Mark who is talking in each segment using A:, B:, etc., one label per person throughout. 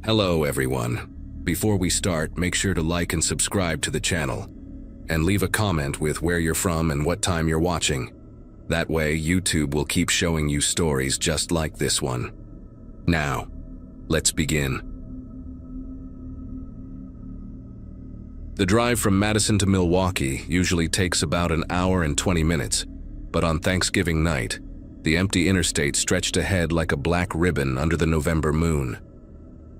A: Hello everyone. Before we start, make sure to like and subscribe to the channel. And leave a comment with where you're from and what time you're watching. That way, YouTube will keep showing you stories just like this one. Now, let's begin. The drive from Madison to Milwaukee usually takes about an hour and 20 minutes, but on Thanksgiving night, the empty interstate stretched ahead like a black ribbon under the November moon.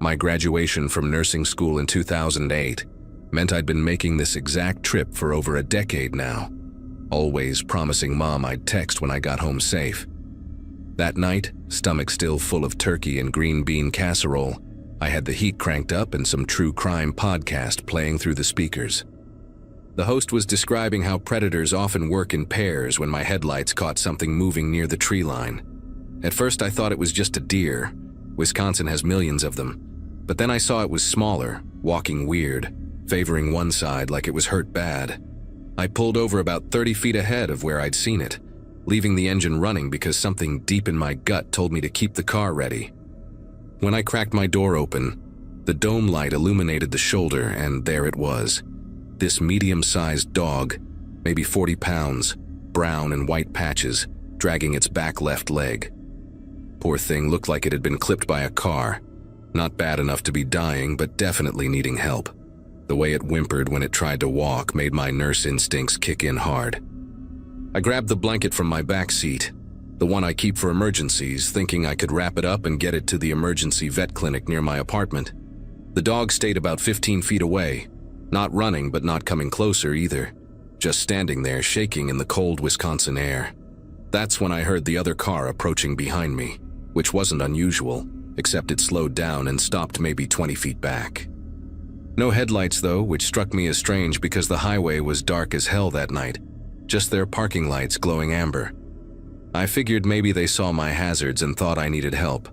A: My graduation from nursing school in 2008 meant I'd been making this exact trip for over a decade now, always promising Mom I'd text when I got home safe. That night, stomach still full of turkey and green bean casserole, I had the heat cranked up and some true crime podcast playing through the speakers. The host was describing how predators often work in pairs when my headlights caught something moving near the tree line. At first I thought it was just a deer. Wisconsin has millions of them. But then I saw it was smaller, walking weird, favoring one side like it was hurt bad. I pulled over about 30 feet ahead of where I'd seen it, leaving the engine running because something deep in my gut told me to keep the car ready. When I cracked my door open, the dome light illuminated the shoulder, and there it was. This medium-sized dog, maybe 40 pounds, brown and white patches, dragging its back left leg. Poor thing looked like it had been clipped by a car. Not bad enough to be dying, but definitely needing help. The way it whimpered when it tried to walk made my nurse instincts kick in hard. I grabbed the blanket from my back seat, the one I keep for emergencies, thinking I could wrap it up and get it to the emergency vet clinic near my apartment. The dog stayed about 15 feet away, not running but not coming closer either, just standing there shaking in the cold Wisconsin air. That's when I heard the other car approaching behind me, which wasn't unusual, except it slowed down and stopped maybe 20 feet back. No headlights though, which struck me as strange because the highway was dark as hell that night, just their parking lights glowing amber. I figured maybe they saw my hazards and thought I needed help.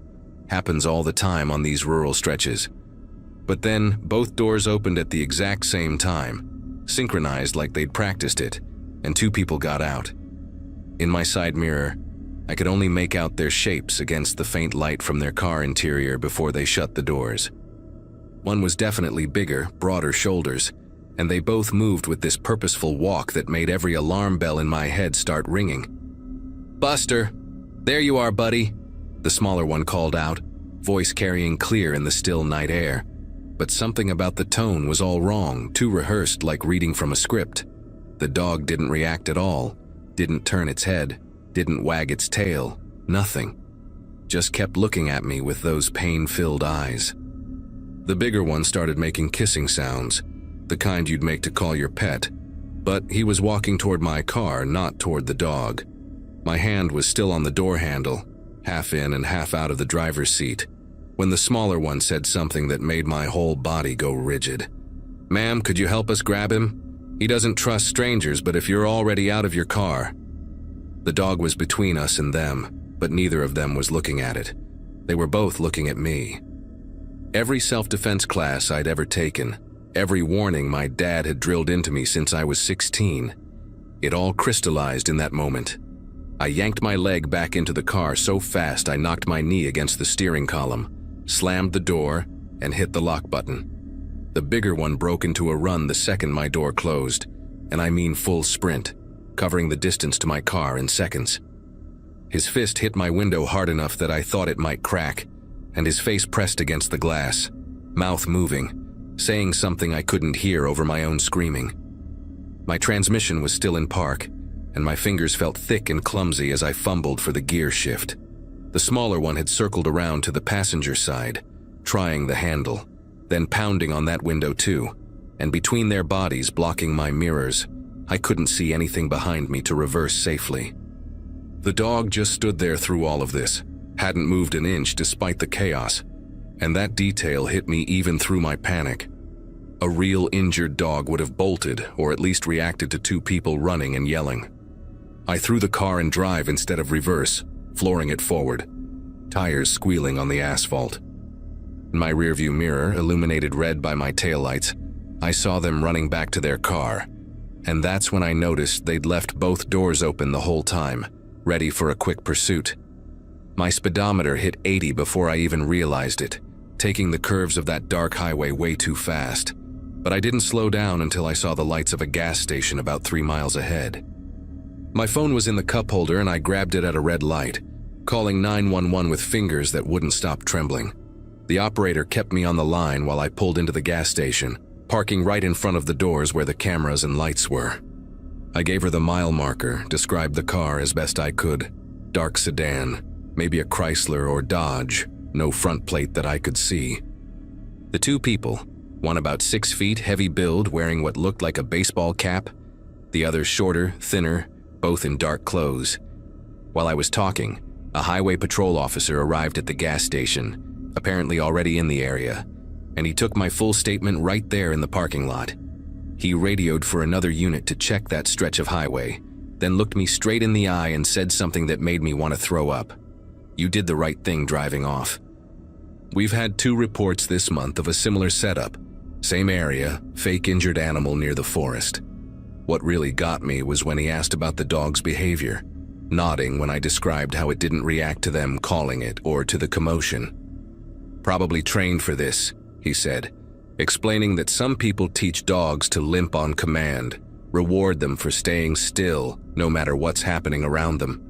A: Happens all the time on these rural stretches. But then, both doors opened at the exact same time, synchronized like they'd practiced it, and two people got out. In my side mirror, I could only make out their shapes against the faint light from their car interior before they shut the doors. One was definitely bigger, broader shoulders, and they both moved with this purposeful walk that made every alarm bell in my head start ringing. "Buster, there you are, buddy," the smaller one called out, voice carrying clear in the still night air. But something about the tone was all wrong, too rehearsed like reading from a script. The dog didn't react at all, didn't turn its head, didn't wag its tail, nothing. Just kept looking at me with those pain-filled eyes. The bigger one started making kissing sounds, the kind you'd make to call your pet, but he was walking toward my car, not toward the dog. My hand was still on the door handle, half in and half out of the driver's seat, when the smaller one said something that made my whole body go rigid. "Ma'am, could you help us grab him? He doesn't trust strangers, but if you're already out of your car." The dog was between us and them, but neither of them was looking at it. They were both looking at me. Every self-defense class I'd ever taken, every warning my dad had drilled into me since I was 16, it all crystallized in that moment. I yanked my leg back into the car so fast I knocked my knee against the steering column, slammed the door, and hit the lock button. The bigger one broke into a run the second my door closed, and I mean full sprint, covering the distance to my car in seconds. His fist hit my window hard enough that I thought it might crack, and his face pressed against the glass, mouth moving, saying something I couldn't hear over my own screaming. My transmission was still in park, and my fingers felt thick and clumsy as I fumbled for the gear shift. The smaller one had circled around to the passenger side, trying the handle, then pounding on that window too, and between their bodies blocking my mirrors, I couldn't see anything behind me to reverse safely. The dog just stood there through all of this, hadn't moved an inch despite the chaos, and that detail hit me even through my panic. A real injured dog would have bolted or at least reacted to two people running and yelling. I threw the car in drive instead of reverse, flooring it forward, tires squealing on the asphalt. In my rearview mirror, illuminated red by my taillights, I saw them running back to their car, and that's when I noticed they'd left both doors open the whole time, ready for a quick pursuit. My speedometer hit 80 before I even realized it, taking the curves of that dark highway way too fast. But I didn't slow down until I saw the lights of a gas station about 3 miles ahead. My phone was in the cup holder and I grabbed it at a red light, calling 911 with fingers that wouldn't stop trembling. The operator kept me on the line while I pulled into the gas station, parking right in front of the doors where the cameras and lights were. I gave her the mile marker, described the car as best I could. Dark sedan, maybe a Chrysler or Dodge, no front plate that I could see. The two people, one about 6 feet, heavy build, wearing what looked like a baseball cap, the other shorter, thinner, both in dark clothes. While I was talking, a highway patrol officer arrived at the gas station, apparently already in the area, and he took my full statement right there in the parking lot. He radioed for another unit to check that stretch of highway, then looked me straight in the eye and said something that made me want to throw up. "You did the right thing driving off." We've had 2 reports this month of a similar setup. Same area, fake injured animal near the forest. What really got me was when he asked about the dog's behavior, nodding when I described how it didn't react to them calling it or to the commotion. "Probably trained for this," he said, explaining that some people teach dogs to limp on command, reward them for staying still no matter what's happening around them.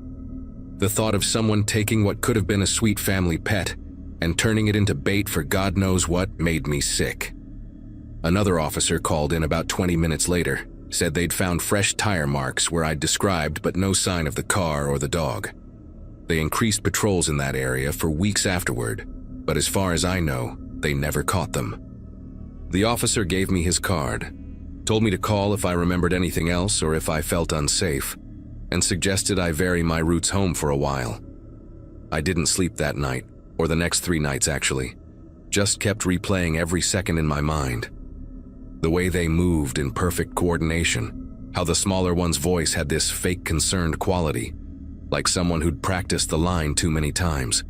A: The thought of someone taking what could have been a sweet family pet and turning it into bait for God knows what made me sick. Another officer called in about 20 minutes later, said they'd found fresh tire marks where I'd described but no sign of the car or the dog. They increased patrols in that area for weeks afterward, but as far as I know, they never caught them. The officer gave me his card, told me to call if I remembered anything else or if I felt unsafe, and suggested I vary my routes home for a while. I didn't sleep that night, or the next 3 nights actually, just kept replaying every second in my mind. The way they moved in perfect coordination, how the smaller one's voice had this fake concerned quality, like someone who'd practiced the line too many times.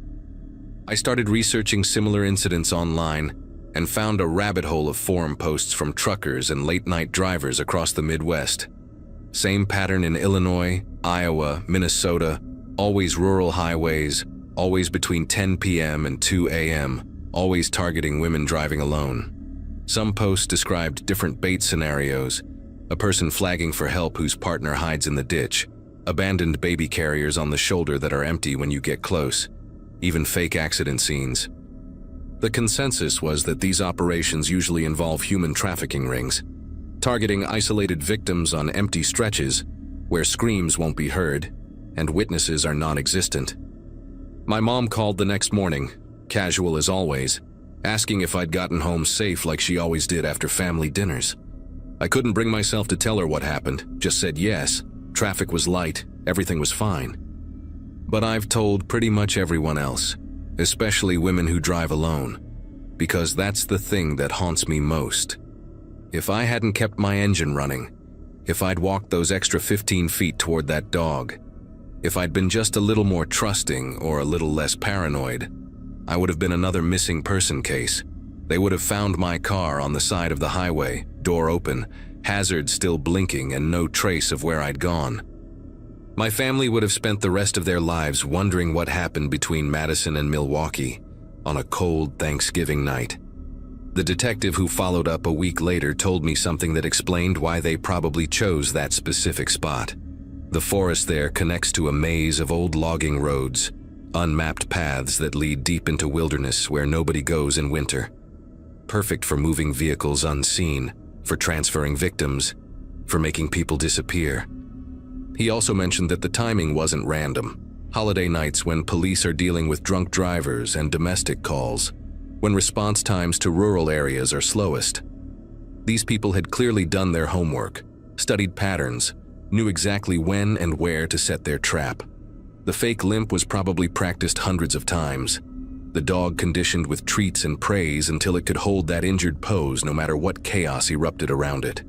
A: I started researching similar incidents online and found a rabbit hole of forum posts from truckers and late-night drivers across the Midwest. Same pattern in Illinois, Iowa, Minnesota, always rural highways, always between 10 p.m. and 2 a.m., always targeting women driving alone. Some posts described different bait scenarios, a person flagging for help whose partner hides in the ditch, abandoned baby carriers on the shoulder that are empty when you get close, even fake accident scenes. The consensus was that these operations usually involve human trafficking rings, targeting isolated victims on empty stretches where screams won't be heard and witnesses are non-existent. My mom called the next morning, casual as always, asking if I'd gotten home safe like she always did after family dinners. I couldn't bring myself to tell her what happened, just said yes, traffic was light, everything was fine. But I've told pretty much everyone else, especially women who drive alone, because that's the thing that haunts me most. If I hadn't kept my engine running, if I'd walked those extra 15 feet toward that dog, if I'd been just a little more trusting or a little less paranoid, I would have been another missing person case. They would have found my car on the side of the highway, door open, hazard still blinking, and no trace of where I'd gone. My family would have spent the rest of their lives wondering what happened between Madison and Milwaukee on a cold Thanksgiving night. The detective who followed up a week later told me something that explained why they probably chose that specific spot. The forest there connects to a maze of old logging roads, unmapped paths that lead deep into wilderness where nobody goes in winter. Perfect for moving vehicles unseen, for transferring victims, for making people disappear. He also mentioned that the timing wasn't random. Holiday nights when police are dealing with drunk drivers and domestic calls, when response times to rural areas are slowest. These people had clearly done their homework, studied patterns, knew exactly when and where to set their trap. The fake limp was probably practiced hundreds of times. The dog conditioned with treats and praise until it could hold that injured pose no matter what chaos erupted around it.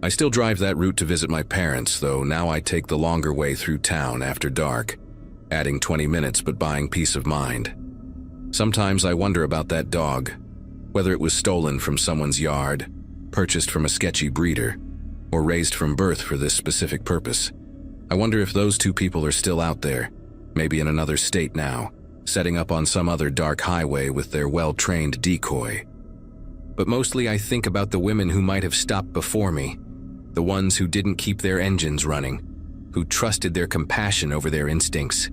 A: I still drive that route to visit my parents, though now I take the longer way through town after dark, adding 20 minutes but buying peace of mind. Sometimes I wonder about that dog, whether it was stolen from someone's yard, purchased from a sketchy breeder, or raised from birth for this specific purpose. I wonder if those two people are still out there, maybe in another state now, setting up on some other dark highway with their well-trained decoy. But mostly I think about the women who might have stopped before me, the ones who didn't keep their engines running, who trusted their compassion over their instincts,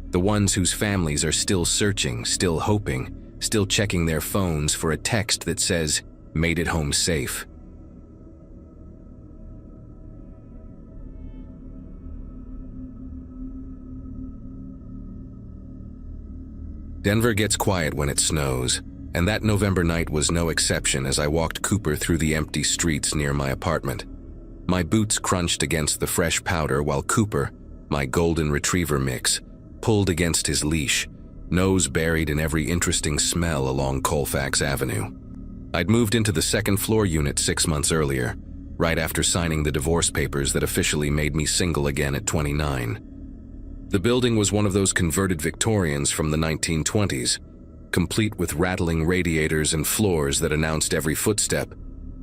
A: the ones whose families are still searching, still hoping, still checking their phones for a text that says, "Made it home safe." Denver gets quiet when it snows, and that November night was no exception as I walked Cooper through the empty streets near my apartment. My boots crunched against the fresh powder while Cooper, my golden retriever mix, pulled against his leash, nose buried in every interesting smell along Colfax Avenue. I'd moved into the second-floor unit 6 months earlier, right after signing the divorce papers that officially made me single again at 29. The building was one of those converted Victorians from the 1920s, complete with rattling radiators and floors that announced every footstep,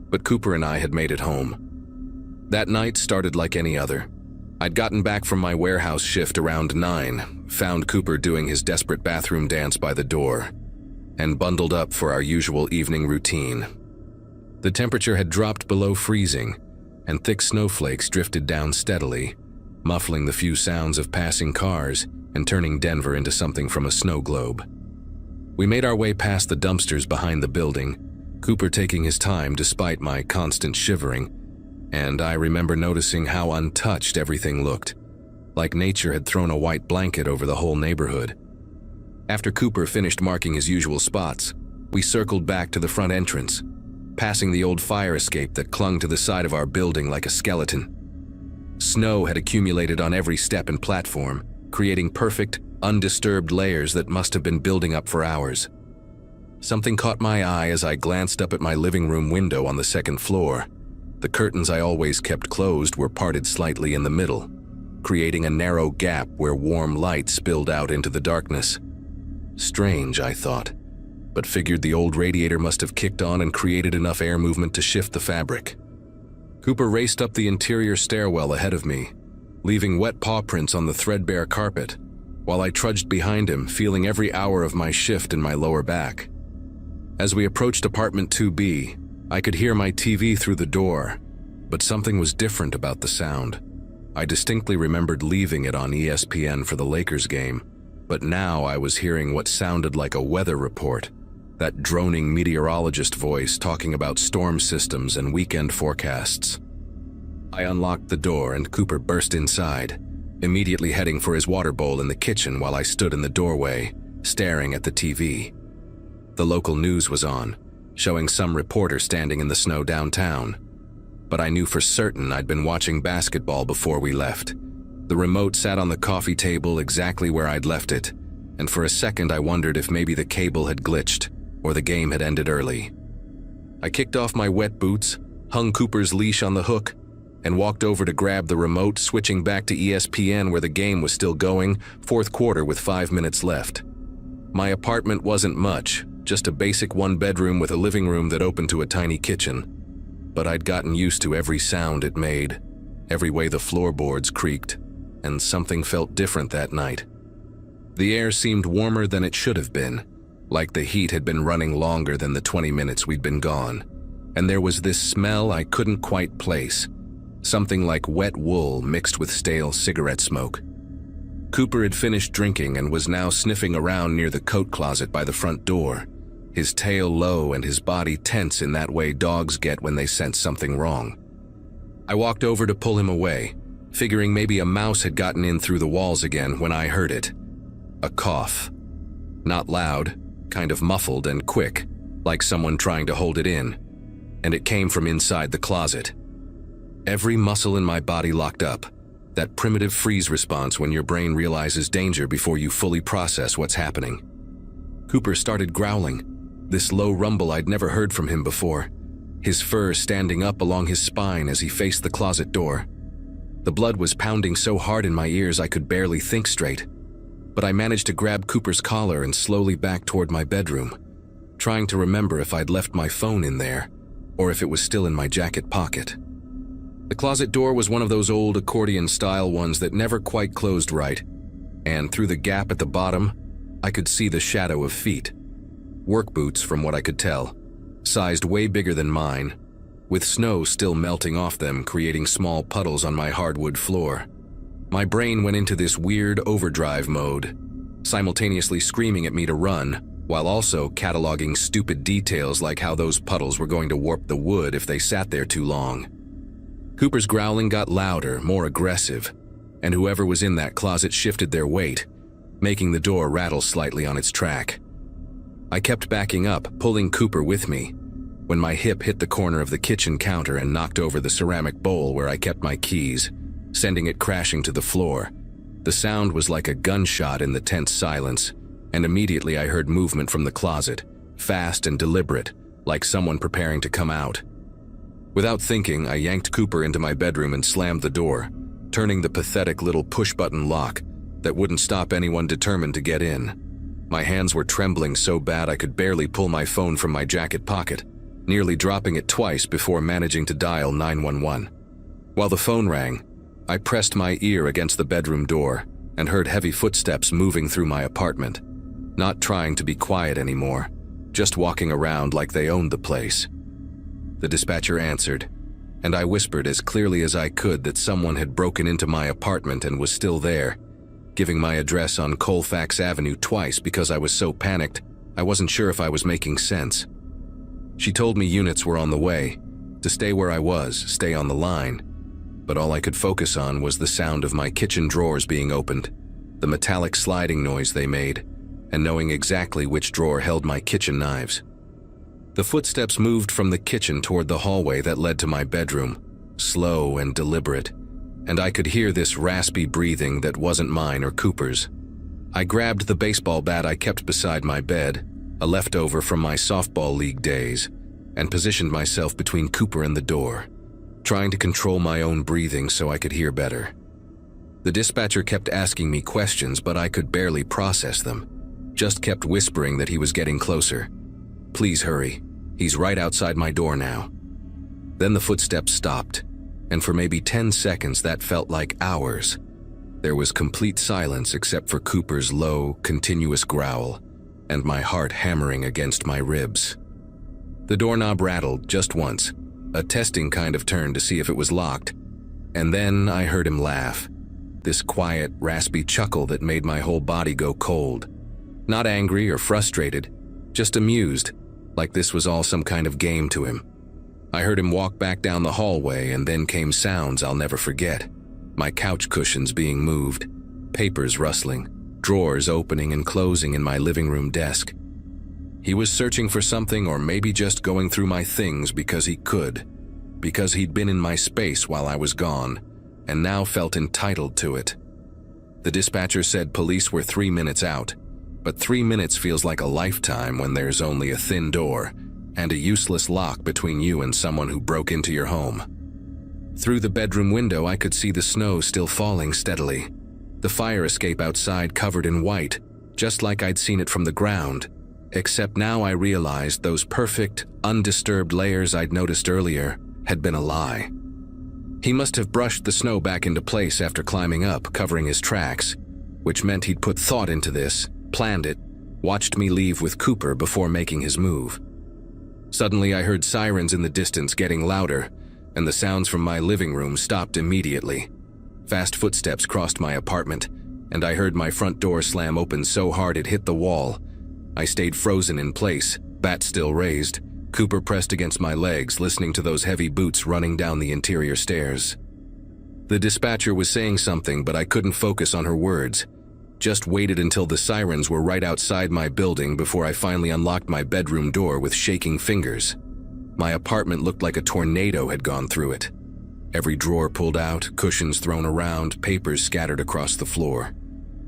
A: but Cooper and I had made it home. That night started like any other. I'd gotten back from my warehouse shift around 9, found Cooper doing his desperate bathroom dance by the door, and bundled up for our usual evening routine. The temperature had dropped below freezing, and thick snowflakes drifted down steadily, muffling the few sounds of passing cars and turning Denver into something from a snow globe. We made our way past the dumpsters behind the building, Cooper taking his time despite my constant shivering, and I remember noticing how untouched everything looked, like nature had thrown a white blanket over the whole neighborhood. After Cooper finished marking his usual spots, we circled back to the front entrance, passing the old fire escape that clung to the side of our building like a skeleton. Snow had accumulated on every step and platform, creating perfect, undisturbed layers that must have been building up for hours. Something caught my eye as I glanced up at my living room window on the second floor. The curtains I always kept closed were parted slightly in the middle, creating a narrow gap where warm light spilled out into the darkness. Strange, I thought, but figured the old radiator must have kicked on and created enough air movement to shift the fabric. Cooper raced up the interior stairwell ahead of me, leaving wet paw prints on the threadbare carpet, while I trudged behind him, feeling every hour of my shift in my lower back. As we approached apartment 2B, I could hear my TV through the door, but something was different about the sound. I distinctly remembered leaving it on ESPN for the Lakers game, but now I was hearing what sounded like a weather report, that droning meteorologist voice talking about storm systems and weekend forecasts. I unlocked the door and Cooper burst inside, immediately heading for his water bowl in the kitchen while I stood in the doorway, staring at the TV. The local news was on, showing some reporter standing in the snow downtown. But I knew for certain I'd been watching basketball before we left. The remote sat on the coffee table exactly where I'd left it, and for a second I wondered if maybe the cable had glitched, or the game had ended early. I kicked off my wet boots, hung Cooper's leash on the hook, and walked over to grab the remote, switching back to ESPN where the game was still going, fourth quarter with 5 minutes left. My apartment wasn't much, just a basic one-bedroom with a living room that opened to a tiny kitchen. But I'd gotten used to every sound it made, every way the floorboards creaked, and something felt different that night. The air seemed warmer than it should have been, like the heat had been running longer than the 20 minutes we'd been gone. And there was this smell I couldn't quite place, something like wet wool mixed with stale cigarette smoke. Cooper had finished drinking and was now sniffing around near the coat closet by the front door, his tail low and his body tense in that way dogs get when they sense something wrong. I walked over to pull him away, figuring maybe a mouse had gotten in through the walls again when I heard it. A cough. Not loud, kind of muffled and quick, like someone trying to hold it in, and it came from inside the closet. Every muscle in my body locked up, that primitive freeze response when your brain realizes danger before you fully process what's happening. Cooper started growling, this low rumble I'd never heard from him before, his fur standing up along his spine as he faced the closet door. The blood was pounding so hard in my ears I could barely think straight, but I managed to grab Cooper's collar and slowly back toward my bedroom, trying to remember if I'd left my phone in there, or if it was still in my jacket pocket. The closet door was one of those old accordion-style ones that never quite closed right, and through the gap at the bottom, I could see the shadow of feet. Work boots, from what I could tell, sized way bigger than mine, with snow still melting off them, creating small puddles on my hardwood floor. My brain went into this weird overdrive mode, simultaneously screaming at me to run, while also cataloging stupid details like how those puddles were going to warp the wood if they sat there too long. Cooper's growling got louder, more aggressive, and whoever was in that closet shifted their weight, making the door rattle slightly on its track. I kept backing up, pulling Cooper with me, when my hip hit the corner of the kitchen counter and knocked over the ceramic bowl where I kept my keys, sending it crashing to the floor. The sound was like a gunshot in the tense silence, and immediately I heard movement from the closet, fast and deliberate, like someone preparing to come out. Without thinking, I yanked Cooper into my bedroom and slammed the door, turning the pathetic little push-button lock that wouldn't stop anyone determined to get in. My hands were trembling so bad I could barely pull my phone from my jacket pocket, nearly dropping it twice before managing to dial 911. While the phone rang, I pressed my ear against the bedroom door and heard heavy footsteps moving through my apartment, not trying to be quiet anymore, just walking around like they owned the place. The dispatcher answered, and I whispered as clearly as I could that someone had broken into my apartment and was still there, giving my address on Colfax Avenue twice because I was so panicked I wasn't sure if I was making sense. She told me units were on the way, to stay where I was, stay on the line, but all I could focus on was the sound of my kitchen drawers being opened, the metallic sliding noise they made, and knowing exactly which drawer held my kitchen knives. The footsteps moved from the kitchen toward the hallway that led to my bedroom, slow and deliberate, and I could hear this raspy breathing that wasn't mine or Cooper's. I grabbed the baseball bat I kept beside my bed, a leftover from my softball league days, and positioned myself between Cooper and the door, trying to control my own breathing so I could hear better. The dispatcher kept asking me questions, but I could barely process them, just kept whispering that he was getting closer. Please hurry, he's right outside my door now. Then the footsteps stopped, and for maybe 10 seconds that felt like hours. There was complete silence except for Cooper's low, continuous growl, and my heart hammering against my ribs. The doorknob rattled just once, a testing kind of turn to see if it was locked, and then I heard him laugh, this quiet, raspy chuckle that made my whole body go cold. Not angry or frustrated, just amused, like this was all some kind of game to him. I heard him walk back down the hallway, and then came sounds I'll never forget. My couch cushions being moved, papers rustling, drawers opening and closing in my living room desk. He was searching for something, or maybe just going through my things because he could, because he'd been in my space while I was gone, and now felt entitled to it. The dispatcher said police were 3 minutes out, but 3 minutes feels like a lifetime when there's only a thin door and a useless lock between you and someone who broke into your home. Through the bedroom window, I could see the snow still falling steadily, the fire escape outside covered in white, just like I'd seen it from the ground, except now I realized those perfect, undisturbed layers I'd noticed earlier had been a lie. He must have brushed the snow back into place after climbing up, covering his tracks, which meant he'd put thought into this, planned it, watched me leave with Cooper before making his move. Suddenly I heard sirens in the distance getting louder, and the sounds from my living room stopped immediately. Fast footsteps crossed my apartment, and I heard my front door slam open so hard it hit the wall. I stayed frozen in place, bat still raised, Cooper pressed against my legs, listening to those heavy boots running down the interior stairs. The dispatcher was saying something, but I couldn't focus on her words. Just waited until the sirens were right outside my building before I finally unlocked my bedroom door with shaking fingers. My apartment looked like a tornado had gone through it. Every drawer pulled out, cushions thrown around, papers scattered across the floor.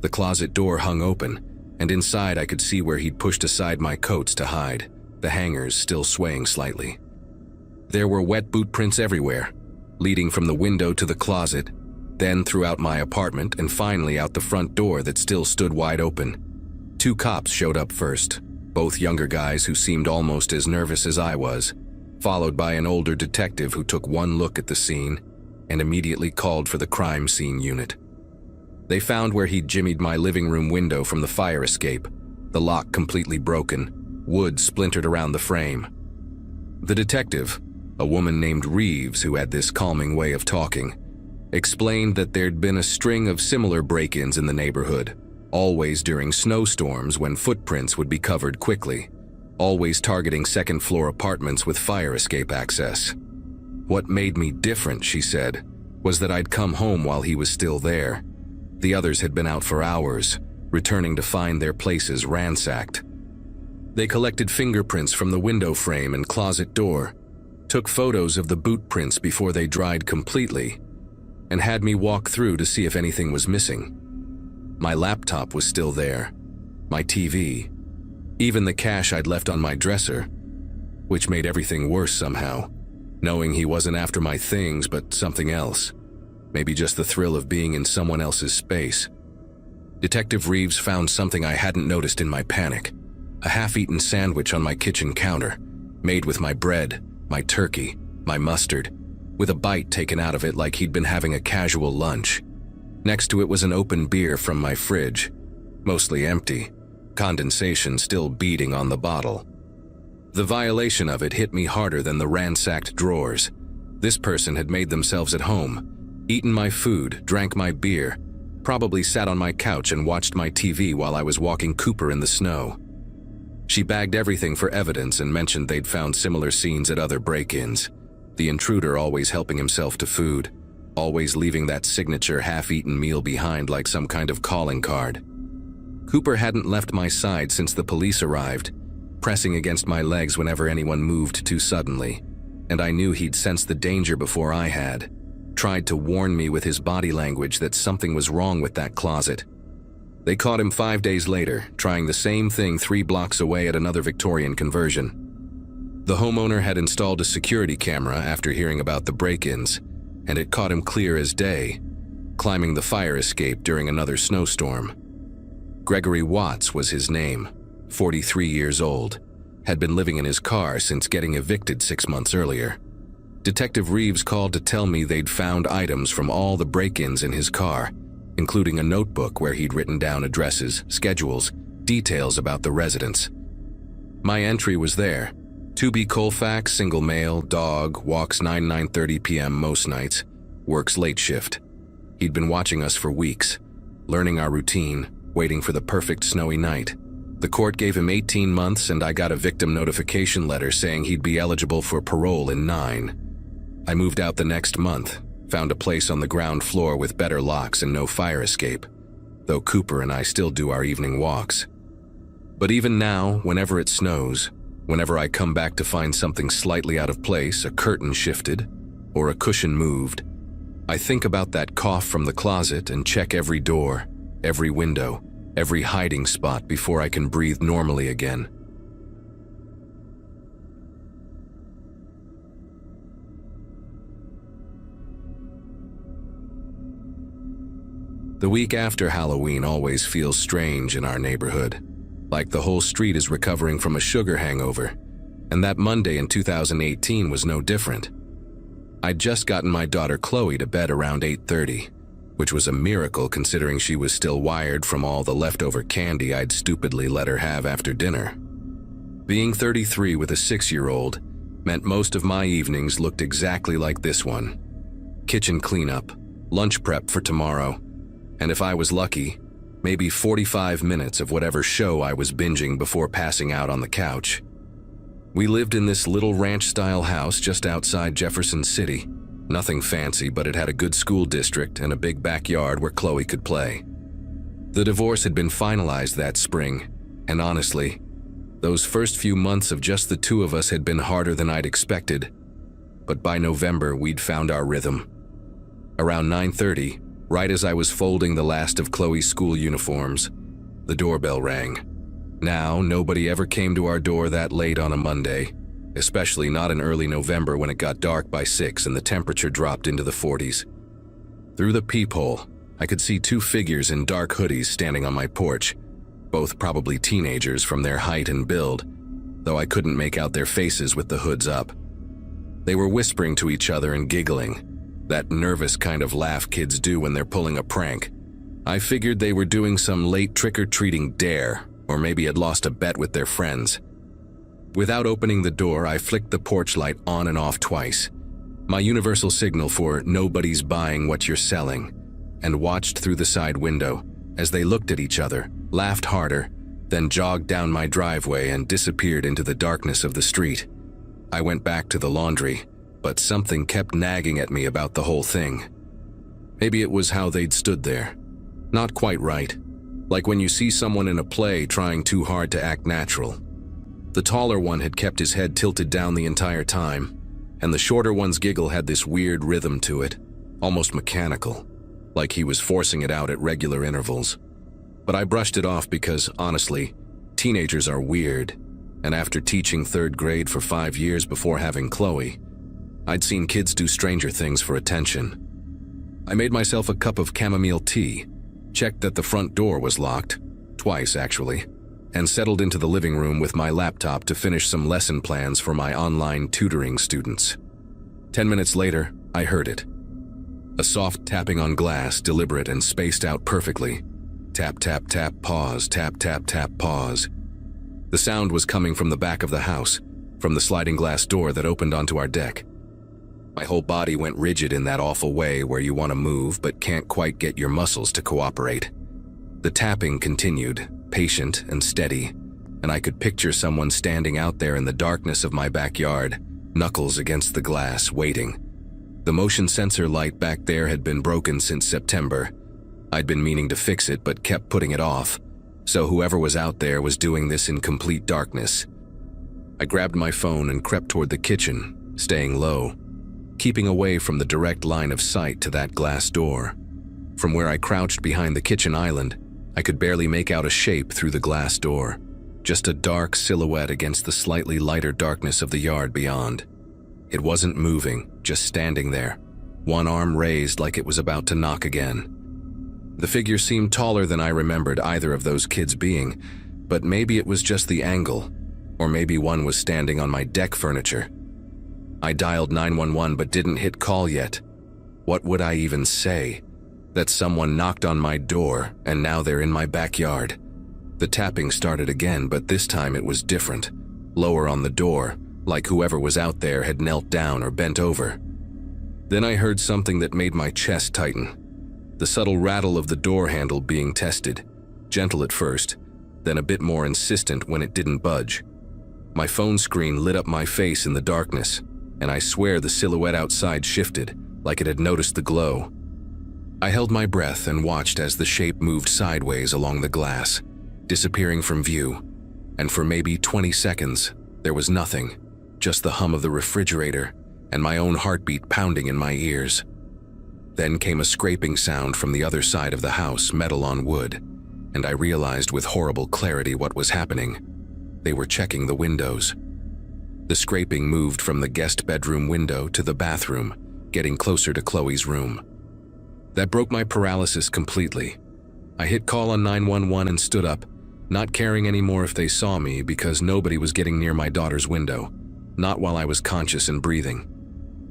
A: The closet door hung open, and inside I could see where he'd pushed aside my coats to hide, the hangers still swaying slightly. There were wet boot prints everywhere, leading from the window to the closet, then throughout my apartment, and finally out the front door that still stood wide open. 2 cops showed up first, both younger guys who seemed almost as nervous as I was, followed by an older detective who took one look at the scene and immediately called for the crime scene unit. They found where he'd jimmied my living room window from the fire escape, the lock completely broken, wood splintered around the frame. The detective, a woman named Reeves who had this calming way of talking, explained that there'd been a string of similar break-ins in the neighborhood, always during snowstorms when footprints would be covered quickly, always targeting second-floor apartments with fire escape access. What made me different, she said, was that I'd come home while he was still there. The others had been out for hours, returning to find their places ransacked. They collected fingerprints from the window frame and closet door, took photos of the boot prints before they dried completely, and had me walk through to see if anything was missing. My laptop was still there, my TV, even the cash I'd left on my dresser, which made everything worse somehow, knowing he wasn't after my things but something else, maybe just the thrill of being in someone else's space. Detective Reeves found something I hadn't noticed in my panic, a half-eaten sandwich on my kitchen counter, made with my bread, my turkey, my mustard, with a bite taken out of it like he'd been having a casual lunch. Next to it was an open beer from my fridge, mostly empty, condensation still beading on the bottle. The violation of it hit me harder than the ransacked drawers. This person had made themselves at home, eaten my food, drank my beer, probably sat on my couch and watched my TV while I was walking Cooper in the snow. She bagged everything for evidence and mentioned they'd found similar scenes at other break-ins. The intruder always helping himself to food, always leaving that signature half-eaten meal behind like some kind of calling card. Cooper hadn't left my side since the police arrived, pressing against my legs whenever anyone moved too suddenly, and I knew he'd sensed the danger before I had, tried to warn me with his body language that something was wrong with that closet. They caught him 5 days later, trying the same thing 3 blocks away at another Victorian conversion. The homeowner had installed a security camera after hearing about the break-ins, and it caught him clear as day, climbing the fire escape during another snowstorm. Gregory Watts was his name, 43 years old, had been living in his car since getting evicted 6 months earlier. Detective Reeves called to tell me they'd found items from all the break-ins in his car, including a notebook where he'd written down addresses, schedules, details about the residents. My entry was there. 2B Colfax, single male, dog, walks 9:30 p.m. most nights, works late shift. He'd been watching us for weeks, learning our routine, waiting for the perfect snowy night. The court gave him 18 months and I got a victim notification letter saying he'd be eligible for parole in 9. I moved out the next month, found a place on the ground floor with better locks and no fire escape, though Cooper and I still do our evening walks. But even now, whenever it snows, whenever I come back to find something slightly out of place, a curtain shifted, or a cushion moved, I think about that cough from the closet and check every door, every window, every hiding spot before I can breathe normally again. The week after Halloween always feels strange in our neighborhood, like the whole street is recovering from a sugar hangover, and that Monday in 2018 was no different. I'd just gotten my daughter Chloe to bed around 8:30, which was a miracle considering she was still wired from all the leftover candy I'd stupidly let her have after dinner. Being 33 with a 6-year-old meant most of my evenings looked exactly like this one. Kitchen cleanup, lunch prep for tomorrow, and if I was lucky, maybe 45 minutes of whatever show I was binging before passing out on the couch. We lived in this little ranch-style house just outside Jefferson City. Nothing fancy, but it had a good school district and a big backyard where Chloe could play. The divorce had been finalized that spring, and honestly, those first few months of just the two of us had been harder than I'd expected. But by November, we'd found our rhythm. Around 9:30, right as I was folding the last of Chloe's school uniforms, the doorbell rang. Now, nobody ever came to our door that late on a Monday, especially not in early November when it got dark by 6 and the temperature dropped into the 40s. Through the peephole, I could see 2 figures in dark hoodies standing on my porch, both probably teenagers from their height and build, though I couldn't make out their faces with the hoods up. They were whispering to each other and giggling, that nervous kind of laugh kids do when they're pulling a prank. I figured they were doing some late trick-or-treating dare, or maybe had lost a bet with their friends. Without opening the door, I flicked the porch light on and off twice, my universal signal for nobody's buying what you're selling, and watched through the side window as they looked at each other, laughed harder, then jogged down my driveway and disappeared into the darkness of the street. I went back to the laundry, but something kept nagging at me about the whole thing. Maybe it was how they'd stood there. Not quite right. Like when you see someone in a play trying too hard to act natural. The taller one had kept his head tilted down the entire time, and the shorter one's giggle had this weird rhythm to it, almost mechanical, like he was forcing it out at regular intervals. But I brushed it off because, honestly, teenagers are weird, and after teaching 3rd grade for 5 years before having Chloe, I'd seen kids do stranger things for attention. I made myself a cup of chamomile tea, checked that the front door was locked, twice actually, and settled into the living room with my laptop to finish some lesson plans for my online tutoring students. 10 minutes later, I heard it. A soft tapping on glass, deliberate and spaced out perfectly. Tap, tap, tap, pause, tap, tap, tap, pause. The sound was coming from the back of the house, from the sliding glass door that opened onto our deck. My whole body went rigid in that awful way where you want to move but can't quite get your muscles to cooperate. The tapping continued, patient and steady, and I could picture someone standing out there in the darkness of my backyard, knuckles against the glass, waiting. The motion sensor light back there had been broken since September. I'd been meaning to fix it but kept putting it off, so whoever was out there was doing this in complete darkness. I grabbed my phone and crept toward the kitchen, staying low, keeping away from the direct line of sight to that glass door. From where I crouched behind the kitchen island, I could barely make out a shape through the glass door, just a dark silhouette against the slightly lighter darkness of the yard beyond. It wasn't moving, just standing there, one arm raised like it was about to knock again. The figure seemed taller than I remembered either of those kids being, but maybe it was just the angle, or maybe one was standing on my deck furniture. I dialed 911 but didn't hit call yet. What would I even say? That someone knocked on my door and now they're in my backyard. The tapping started again, but this time it was different, lower on the door, like whoever was out there had knelt down or bent over. Then I heard something that made my chest tighten. The subtle rattle of the door handle being tested, gentle at first, then a bit more insistent when it didn't budge. My phone screen lit up my face in the darkness, and I swear the silhouette outside shifted, like it had noticed the glow. I held my breath and watched as the shape moved sideways along the glass, disappearing from view, and for maybe 20 seconds, there was nothing, just the hum of the refrigerator and my own heartbeat pounding in my ears. Then came a scraping sound from the other side of the house, metal on wood, and I realized with horrible clarity what was happening. They were checking the windows. The scraping moved from the guest bedroom window to the bathroom, getting closer to Chloe's room. That broke my paralysis completely. I hit call on 911 and stood up, not caring anymore if they saw me because nobody was getting near my daughter's window, not while I was conscious and breathing.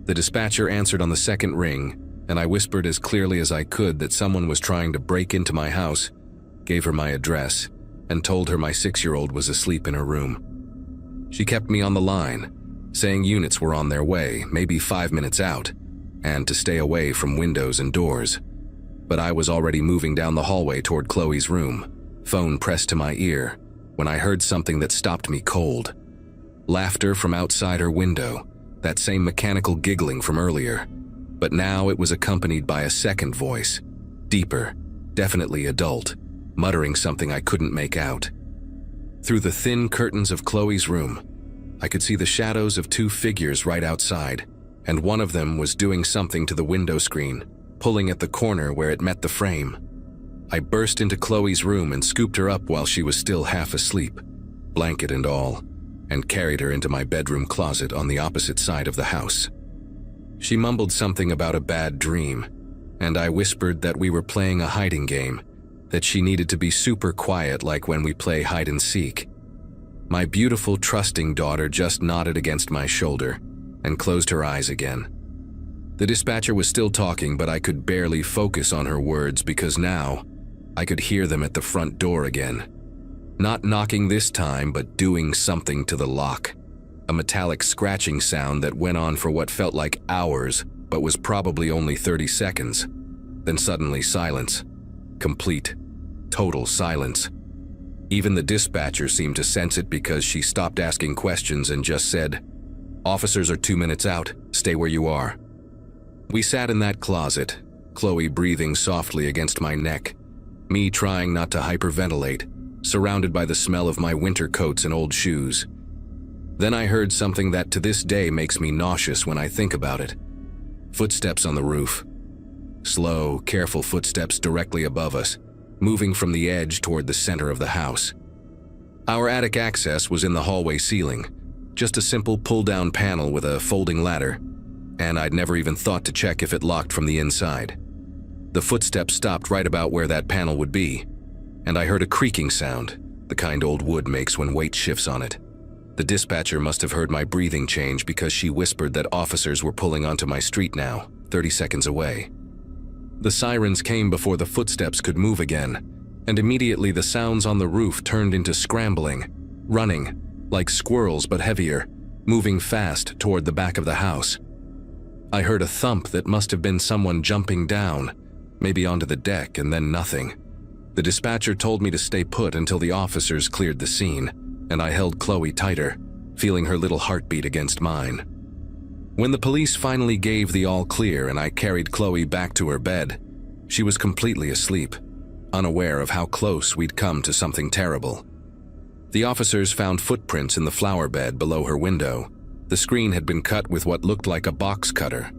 A: The dispatcher answered on the second ring, and I whispered as clearly as I could that someone was trying to break into my house, gave her my address, and told her my 6-year-old was asleep in her room. She kept me on the line, saying units were on their way, maybe 5 minutes out, and to stay away from windows and doors. But I was already moving down the hallway toward Chloe's room, phone pressed to my ear, when I heard something that stopped me cold. Laughter from outside her window, that same mechanical giggling from earlier. But now it was accompanied by a second voice, deeper, definitely adult, muttering something I couldn't make out. Through the thin curtains of Chloe's room, I could see the shadows of 2 figures right outside, and one of them was doing something to the window screen, pulling at the corner where it met the frame. I burst into Chloe's room and scooped her up while she was still half asleep, blanket and all, and carried her into my bedroom closet on the opposite side of the house. She mumbled something about a bad dream, and I whispered that we were playing a hiding game, that she needed to be super quiet like when we play hide and seek. My beautiful, trusting daughter just nodded against my shoulder and closed her eyes again. The dispatcher was still talking, but I could barely focus on her words because now I could hear them at the front door again. Not knocking this time, but doing something to the lock. A metallic scratching sound that went on for what felt like hours, but was probably only 30 seconds. Then suddenly silence. Complete, total silence. Even the dispatcher seemed to sense it because she stopped asking questions and just said, "Officers are 2 minutes out. Stay where you are." We sat in that closet, Chloe breathing softly against my neck, me trying not to hyperventilate, surrounded by the smell of my winter coats and old shoes. Then I heard something that to this day makes me nauseous when I think about it. Footsteps on the roof. Slow, careful footsteps directly above us, moving from the edge toward the center of the house. Our attic access was in the hallway ceiling, just a simple pull-down panel with a folding ladder, and I'd never even thought to check if it locked from the inside. The footsteps stopped right about where that panel would be, and I heard a creaking sound, the kind old wood makes when weight shifts on it. The dispatcher must have heard my breathing change because she whispered that officers were pulling onto my street now, 30 seconds away. The sirens came before the footsteps could move again, and immediately the sounds on the roof turned into scrambling, running, like squirrels but heavier, moving fast toward the back of the house. I heard a thump that must have been someone jumping down, maybe onto the deck, and then nothing. The dispatcher told me to stay put until the officers cleared the scene, and I held Chloe tighter, feeling her little heartbeat against mine. When the police finally gave the all clear and I carried Chloe back to her bed, she was completely asleep, unaware of how close we'd come to something terrible. The officers found footprints in the flower bed below her window. The screen had been cut with what looked like a box cutter,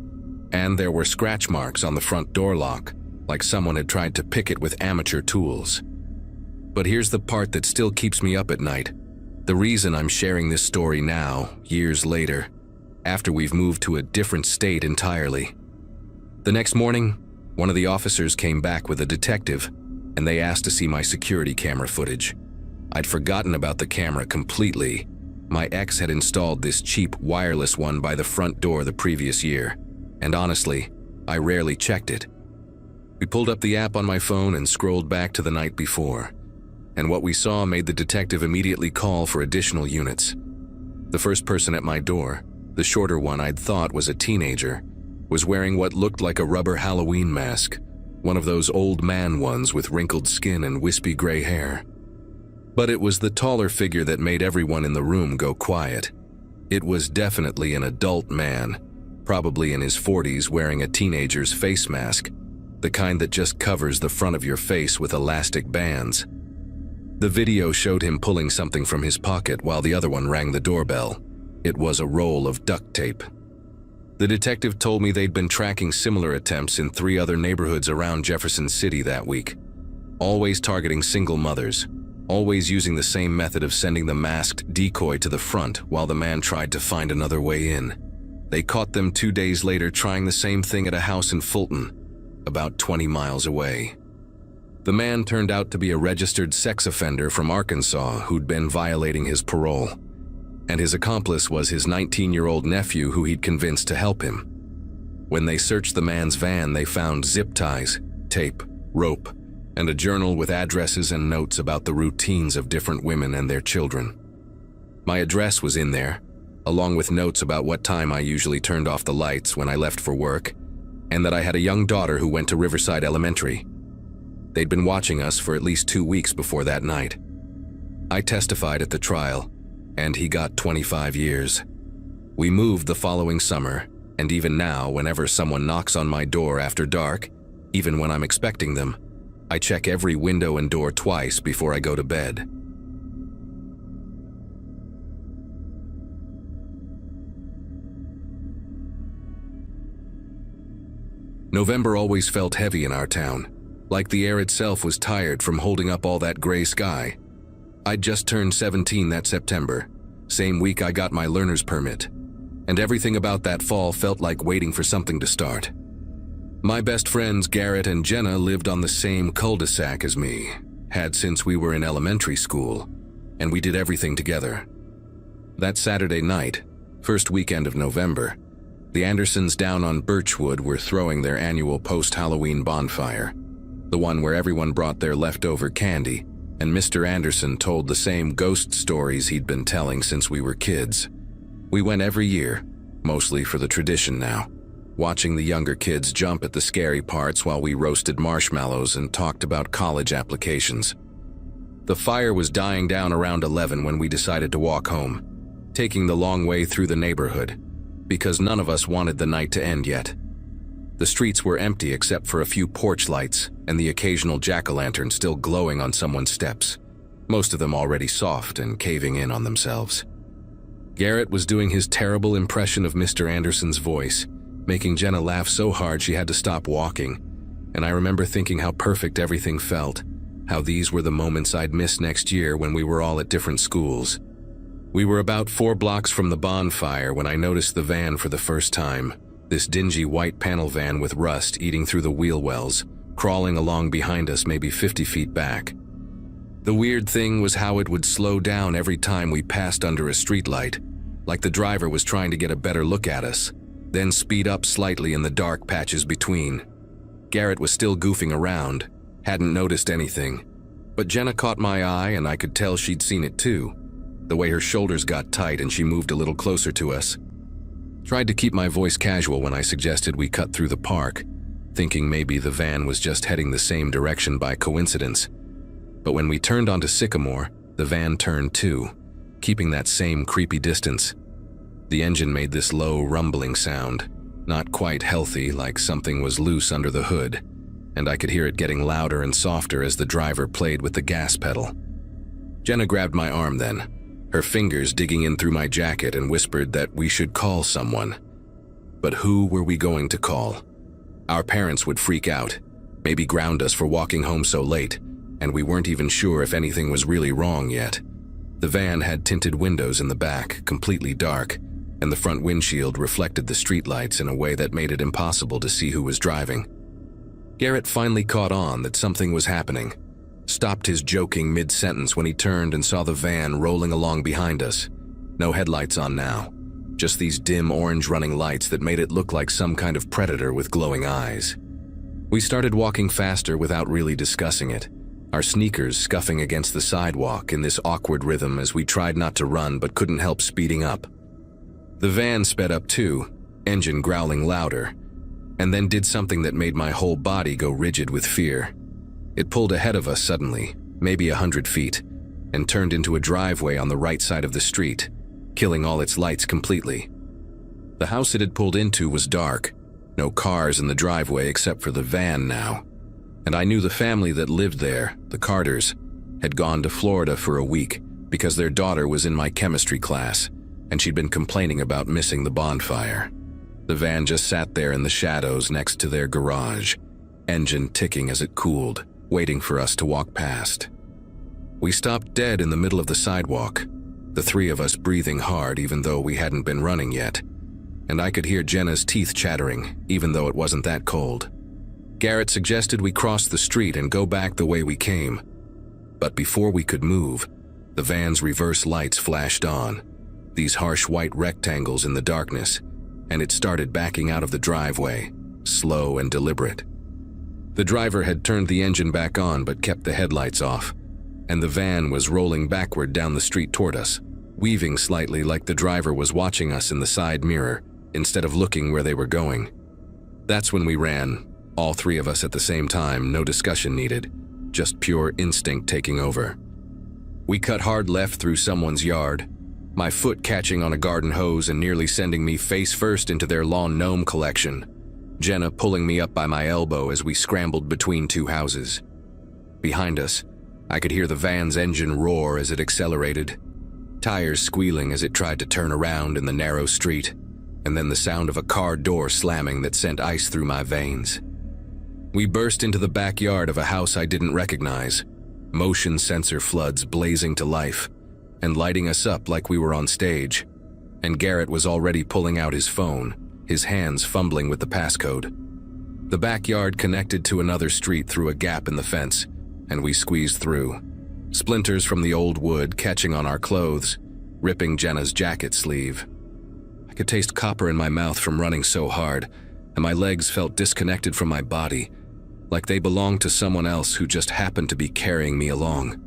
A: and there were scratch marks on the front door lock, like someone had tried to pick it with amateur tools. But here's the part that still keeps me up at night. The reason I'm sharing this story now, years later, after we've moved to a different state entirely. The next morning, one of the officers came back with a detective, and they asked to see my security camera footage. I'd forgotten about the camera completely. My ex had installed this cheap wireless one by the front door the previous year, and honestly, I rarely checked it. We pulled up the app on my phone and scrolled back to the night before, and what we saw made the detective immediately call for additional units. The first person at my door, the shorter one I'd thought was a teenager, was wearing what looked like a rubber Halloween mask, one of those old man ones with wrinkled skin and wispy gray hair. But it was the taller figure that made everyone in the room go quiet. It was definitely an adult man, probably in his 40s, wearing a teenager's face mask, the kind that just covers the front of your face with elastic bands. The video showed him pulling something from his pocket while the other one rang the doorbell. It was a roll of duct tape. The detective told me they'd been tracking similar attempts in 3 other neighborhoods around Jefferson City that week, always targeting single mothers, always using the same method of sending the masked decoy to the front while the man tried to find another way in. They caught them 2 days later trying the same thing at a house in Fulton, about 20 miles away. The man turned out to be a registered sex offender from Arkansas who'd been violating his parole, and his accomplice was his 19-year-old nephew who he'd convinced to help him. When they searched the man's van, they found zip ties, tape, rope, and a journal with addresses and notes about the routines of different women and their children. My address was in there, along with notes about what time I usually turned off the lights when I left for work, and that I had a young daughter who went to Riverside Elementary. They'd been watching us for at least 2 weeks before that night. I testified at the trial, and he got 25 years. We moved the following summer, and even now, whenever someone knocks on my door after dark, even when I'm expecting them, I check every window and door twice before I go to bed. November always felt heavy in our town, like the air itself was tired from holding up all that gray sky. I'd just turned 17 that September, same week I got my learner's permit, and everything about that fall felt like waiting for something to start. My best friends Garrett and Jenna lived on the same cul-de-sac as me, had since we were in elementary school, and we did everything together. That Saturday night, first weekend of November, the Andersons down on Birchwood were throwing their annual post-Halloween bonfire, the one where everyone brought their leftover candy and Mr. Anderson told the same ghost stories he'd been telling since we were kids. We went every year, mostly for the tradition now, watching the younger kids jump at the scary parts while we roasted marshmallows and talked about college applications. The fire was dying down around 11 when we decided to walk home, taking the long way through the neighborhood, because none of us wanted the night to end yet. The streets were empty except for a few porch lights and the occasional jack-o'-lantern still glowing on someone's steps, most of them already soft and caving in on themselves. Garrett was doing his terrible impression of Mr. Anderson's voice, making Jenna laugh so hard she had to stop walking, and I remember thinking how perfect everything felt, how these were the moments I'd miss next year when we were all at different schools. We were about 4 blocks from the bonfire when I noticed the van for the first time, this dingy white panel van with rust eating through the wheel wells, crawling along behind us maybe 50 feet back. The weird thing was how it would slow down every time we passed under a streetlight, like the driver was trying to get a better look at us, then speed up slightly in the dark patches between. Garrett was still goofing around, hadn't noticed anything, but Jenna caught my eye and I could tell she'd seen it too, the way her shoulders got tight and she moved a little closer to us. Tried to keep my voice casual when I suggested we cut through the park, thinking maybe the van was just heading the same direction by coincidence. But when we turned onto Sycamore, the van turned too, keeping that same creepy distance. The engine made this low, rumbling sound, not quite healthy, like something was loose under the hood, and I could hear it getting louder and softer as the driver played with the gas pedal. Jenna grabbed my arm then, her fingers digging in through my jacket, and whispered that we should call someone. But who were we going to call? Our parents would freak out, maybe ground us for walking home so late, and we weren't even sure if anything was really wrong yet. The van had tinted windows in the back, completely dark, and the front windshield reflected the streetlights in a way that made it impossible to see who was driving. Garrett finally caught on that something was happening, stopped his joking mid-sentence when he turned and saw the van rolling along behind us. No headlights on now, just these dim orange running lights that made it look like some kind of predator with glowing eyes. We started walking faster without really discussing it, our sneakers scuffing against the sidewalk in this awkward rhythm as we tried not to run but couldn't help speeding up. The van sped up too, engine growling louder, and then did something that made my whole body go rigid with fear. It pulled ahead of us suddenly, maybe 100 feet, and turned into a driveway on the right side of the street, killing all its lights completely. The house it had pulled into was dark, no cars in the driveway except for the van now, and I knew the family that lived there, the Carters, had gone to Florida for a week because their daughter was in my chemistry class, and she'd been complaining about missing the bonfire. The van just sat there in the shadows next to their garage, engine ticking as it cooled, waiting for us to walk past. We stopped dead in the middle of the sidewalk, the 3 of us breathing hard even though we hadn't been running yet, and I could hear Jenna's teeth chattering even though it wasn't that cold. Garrett suggested we cross the street and go back the way we came, but before we could move, the van's reverse lights flashed on, these harsh white rectangles in the darkness, and it started backing out of the driveway, slow and deliberate. The driver had turned the engine back on but kept the headlights off, and the van was rolling backward down the street toward us, weaving slightly like the driver was watching us in the side mirror instead of looking where they were going. That's when we ran, all 3 of us at the same time, no discussion needed, just pure instinct taking over. We cut hard left through someone's yard, my foot catching on a garden hose and nearly sending me face first into their lawn gnome collection, Jenna pulling me up by my elbow as we scrambled between 2 houses. Behind us, I could hear the van's engine roar as it accelerated, tires squealing as it tried to turn around in the narrow street, and then the sound of a car door slamming that sent ice through my veins. We burst into the backyard of a house I didn't recognize, motion sensor floods blazing to life and lighting us up like we were on stage, and Garrett was already pulling out his phone, his hands fumbling with the passcode. The backyard connected to another street through a gap in the fence, and we squeezed through, splinters from the old wood catching on our clothes, ripping Jenna's jacket sleeve. I could taste copper in my mouth from running so hard, and my legs felt disconnected from my body, like they belonged to someone else who just happened to be carrying me along.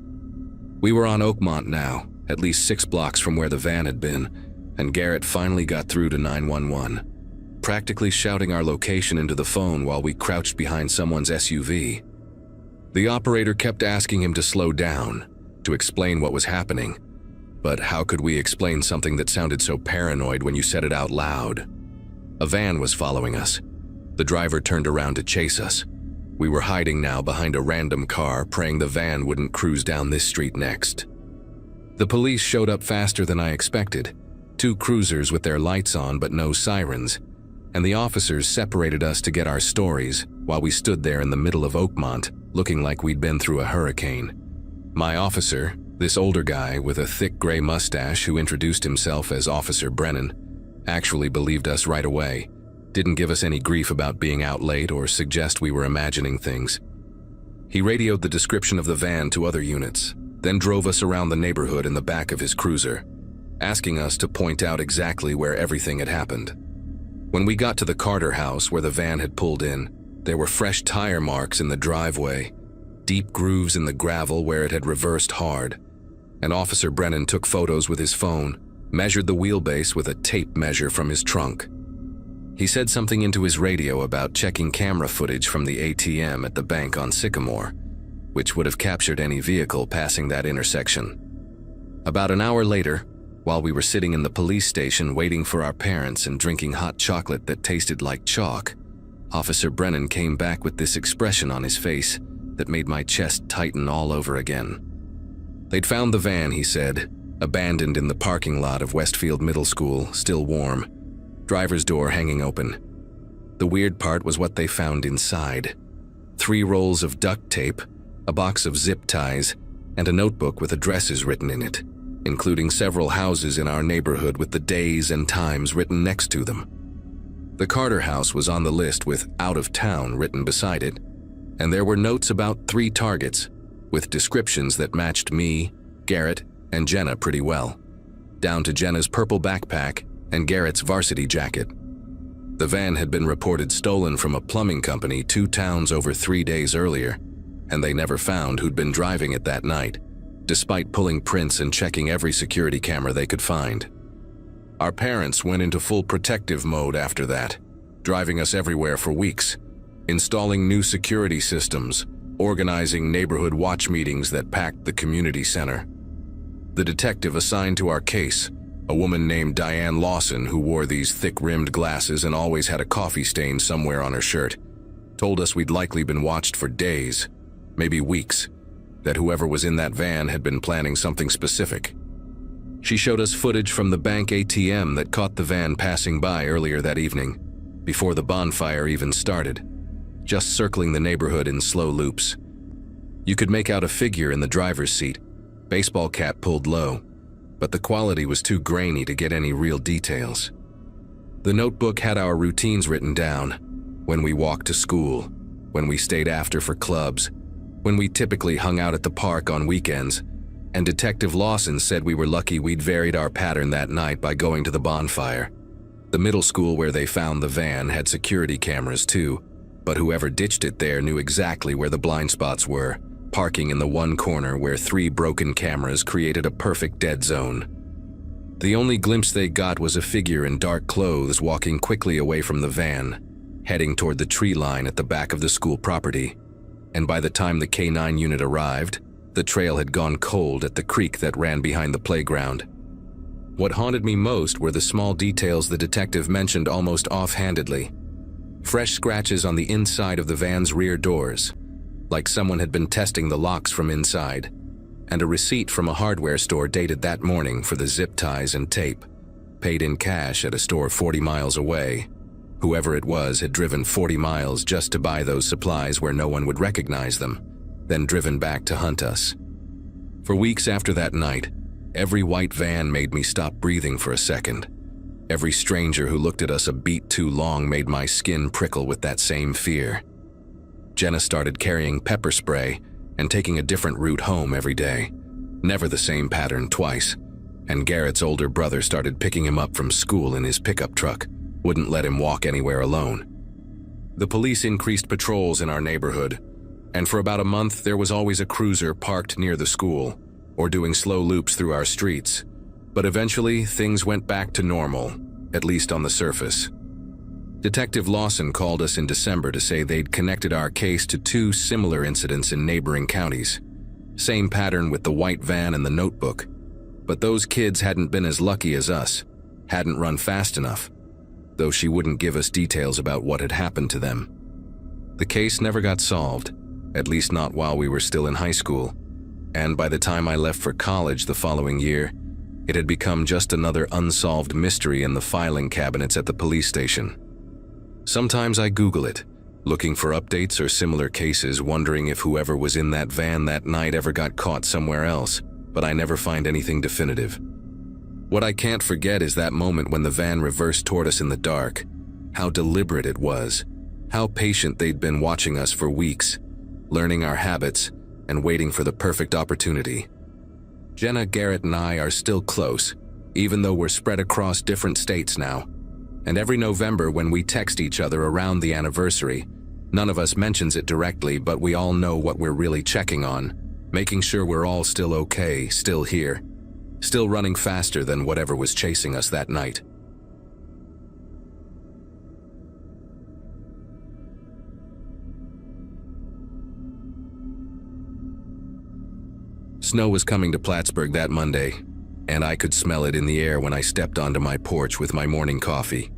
A: We were on Oakmont now, at least 6 blocks from where the van had been, and Garrett finally got through to 911, practically shouting our location into the phone while we crouched behind someone's SUV. The operator kept asking him to slow down, to explain what was happening. But how could we explain something that sounded so paranoid when you said it out loud? A van was following us. The driver turned around to chase us. We were hiding now behind a random car, praying the van wouldn't cruise down this street next. The police showed up faster than I expected. 2 cruisers with their lights on but no sirens, and the officers separated us to get our stories while we stood there in the middle of Oakmont, looking like we'd been through a hurricane. My officer, this older guy with a thick gray mustache who introduced himself as Officer Brennan, actually believed us right away, didn't give us any grief about being out late or suggest we were imagining things. He radioed the description of the van to other units, then drove us around the neighborhood in the back of his cruiser, asking us to point out exactly where everything had happened. When we got to the Carter house where the van had pulled in, there were fresh tire marks in the driveway, deep grooves in the gravel where it had reversed hard, and Officer Brennan took photos with his phone, measured the wheelbase with a tape measure from his trunk. He said something into his radio about checking camera footage from the ATM at the bank on Sycamore, which would have captured any vehicle passing that intersection. About an hour later, while we were sitting in the police station waiting for our parents and drinking hot chocolate that tasted like chalk, Officer Brennan came back with this expression on his face that made my chest tighten all over again. They'd found the van, he said, abandoned in the parking lot of Westfield Middle School, still warm, driver's door hanging open. The weird part was what they found inside. 3 rolls of duct tape, a box of zip ties, and a notebook with addresses written in it, including several houses in our neighborhood with the days and times written next to them. The Carter house was on the list with "out of town" written beside it, and there were notes about 3 targets, with descriptions that matched me, Garrett, and Jenna pretty well, down to Jenna's purple backpack and Garrett's varsity jacket. The van had been reported stolen from a plumbing company 2 towns over 3 days earlier, and they never found who'd been driving it that night, despite pulling prints and checking every security camera they could find. Our parents went into full protective mode after that, driving us everywhere for weeks, installing new security systems, organizing neighborhood watch meetings that packed the community center. The detective assigned to our case, a woman named Diane Lawson who wore these thick-rimmed glasses and always had a coffee stain somewhere on her shirt, told us we'd likely been watched for days, maybe weeks, that whoever was in that van had been planning something specific. She showed us footage from the bank ATM that caught the van passing by earlier that evening, before the bonfire even started, just circling the neighborhood in slow loops. You could make out a figure in the driver's seat, baseball cap pulled low, but the quality was too grainy to get any real details. The notebook had our routines written down: when we walked to school, when we stayed after for clubs, when we typically hung out at the park on weekends, and Detective Lawson said we were lucky we'd varied our pattern that night by going to the bonfire. The middle school where they found the van had security cameras too, but whoever ditched it there knew exactly where the blind spots were, parking in the one corner where 3 broken cameras created a perfect dead zone. The only glimpse they got was a figure in dark clothes walking quickly away from the van, heading toward the tree line at the back of the school property. And by the time the K-9 unit arrived, the trail had gone cold at the creek that ran behind the playground. What haunted me most were the small details the detective mentioned almost offhandedly. Fresh scratches on the inside of the van's rear doors, like someone had been testing the locks from inside, and a receipt from a hardware store dated that morning for the zip ties and tape, paid in cash at a store 40 miles away. Whoever it was had driven 40 miles just to buy those supplies where no one would recognize them, then driven back to hunt us. For weeks after that night, every white van made me stop breathing for a second. Every stranger who looked at us a beat too long made my skin prickle with that same fear. Jenna started carrying pepper spray and taking a different route home every day, never the same pattern twice, and Garrett's older brother started picking him up from school in his pickup truck, wouldn't let him walk anywhere alone. The police increased patrols in our neighborhood, and for about a month there was always a cruiser parked near the school, or doing slow loops through our streets, but eventually things went back to normal, at least on the surface. Detective Lawson called us in December to say they'd connected our case to 2 similar incidents in neighboring counties. Same pattern with the white van and the notebook. But those kids hadn't been as lucky as us, hadn't run fast enough, though she wouldn't give us details about what had happened to them. The case never got solved, at least not while we were still in high school, and by the time I left for college the following year, it had become just another unsolved mystery in the filing cabinets at the police station. Sometimes I Google it, looking for updates or similar cases, wondering if whoever was in that van that night ever got caught somewhere else, but I never find anything definitive. What I can't forget is that moment when the van reversed toward us in the dark, how deliberate it was, how patient they'd been watching us for weeks, learning our habits and waiting for the perfect opportunity. Jenna, Garrett, and I are still close, even though we're spread across different states now. And every November when we text each other around the anniversary, none of us mentions it directly, but we all know what we're really checking on, making sure we're all still okay, still here, still running faster than whatever was chasing us that night. Snow was coming to Plattsburgh that Monday, and I could smell it in the air when I stepped onto my porch with my morning coffee.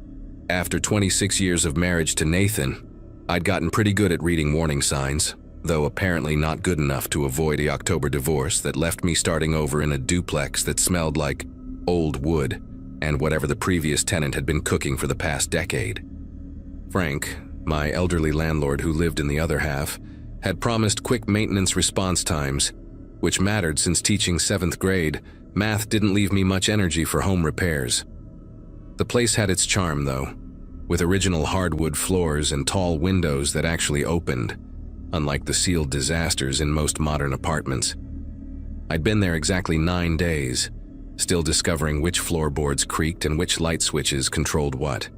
A: After 26 years of marriage to Nathan, I'd gotten pretty good at reading warning signs, though apparently not good enough to avoid the October divorce that left me starting over in a duplex that smelled like old wood and whatever the previous tenant had been cooking for the past decade. Frank, my elderly landlord who lived in the other half, had promised quick maintenance response times, which mattered since teaching 7th grade. Math didn't leave me much energy for home repairs. The place had its charm, though, with original hardwood floors and tall windows that actually opened, unlike the sealed disasters in most modern apartments. I'd been there exactly 9 days, still discovering which floorboards creaked and which light switches controlled what.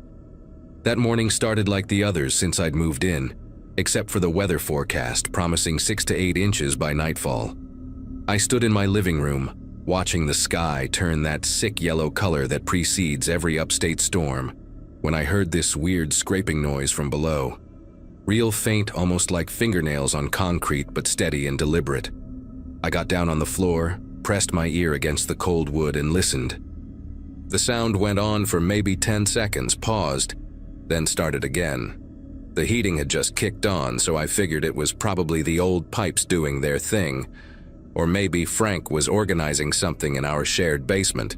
A: That morning started like the others since I'd moved in, except for the weather forecast promising 6 to 8 inches by nightfall. I stood in my living room, watching the sky turn that sick yellow color that precedes every upstate storm, when I heard this weird scraping noise from below. Real faint, almost like fingernails on concrete, but steady and deliberate. I got down on the floor, pressed my ear against the cold wood and listened. The sound went on for maybe 10 seconds, paused, then started again. The heating had just kicked on, so I figured it was probably the old pipes doing their thing, or maybe Frank was organizing something in our shared basement.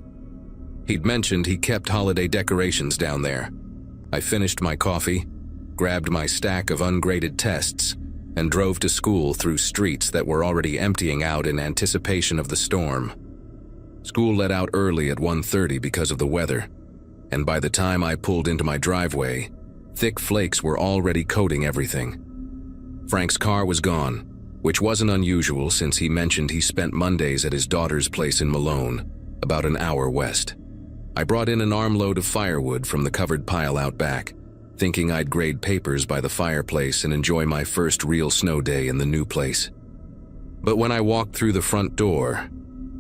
A: He'd mentioned he kept holiday decorations down there. I finished my coffee, grabbed my stack of ungraded tests, and drove to school through streets that were already emptying out in anticipation of the storm. School let out early at 1:30 because of the weather, and by the time I pulled into my driveway, thick flakes were already coating everything. Frank's car was gone, which wasn't unusual since he mentioned he spent Mondays at his daughter's place in Malone, about an hour west. I brought in an armload of firewood from the covered pile out back, thinking I'd grade papers by the fireplace and enjoy my first real snow day in the new place. But when I walked through the front door,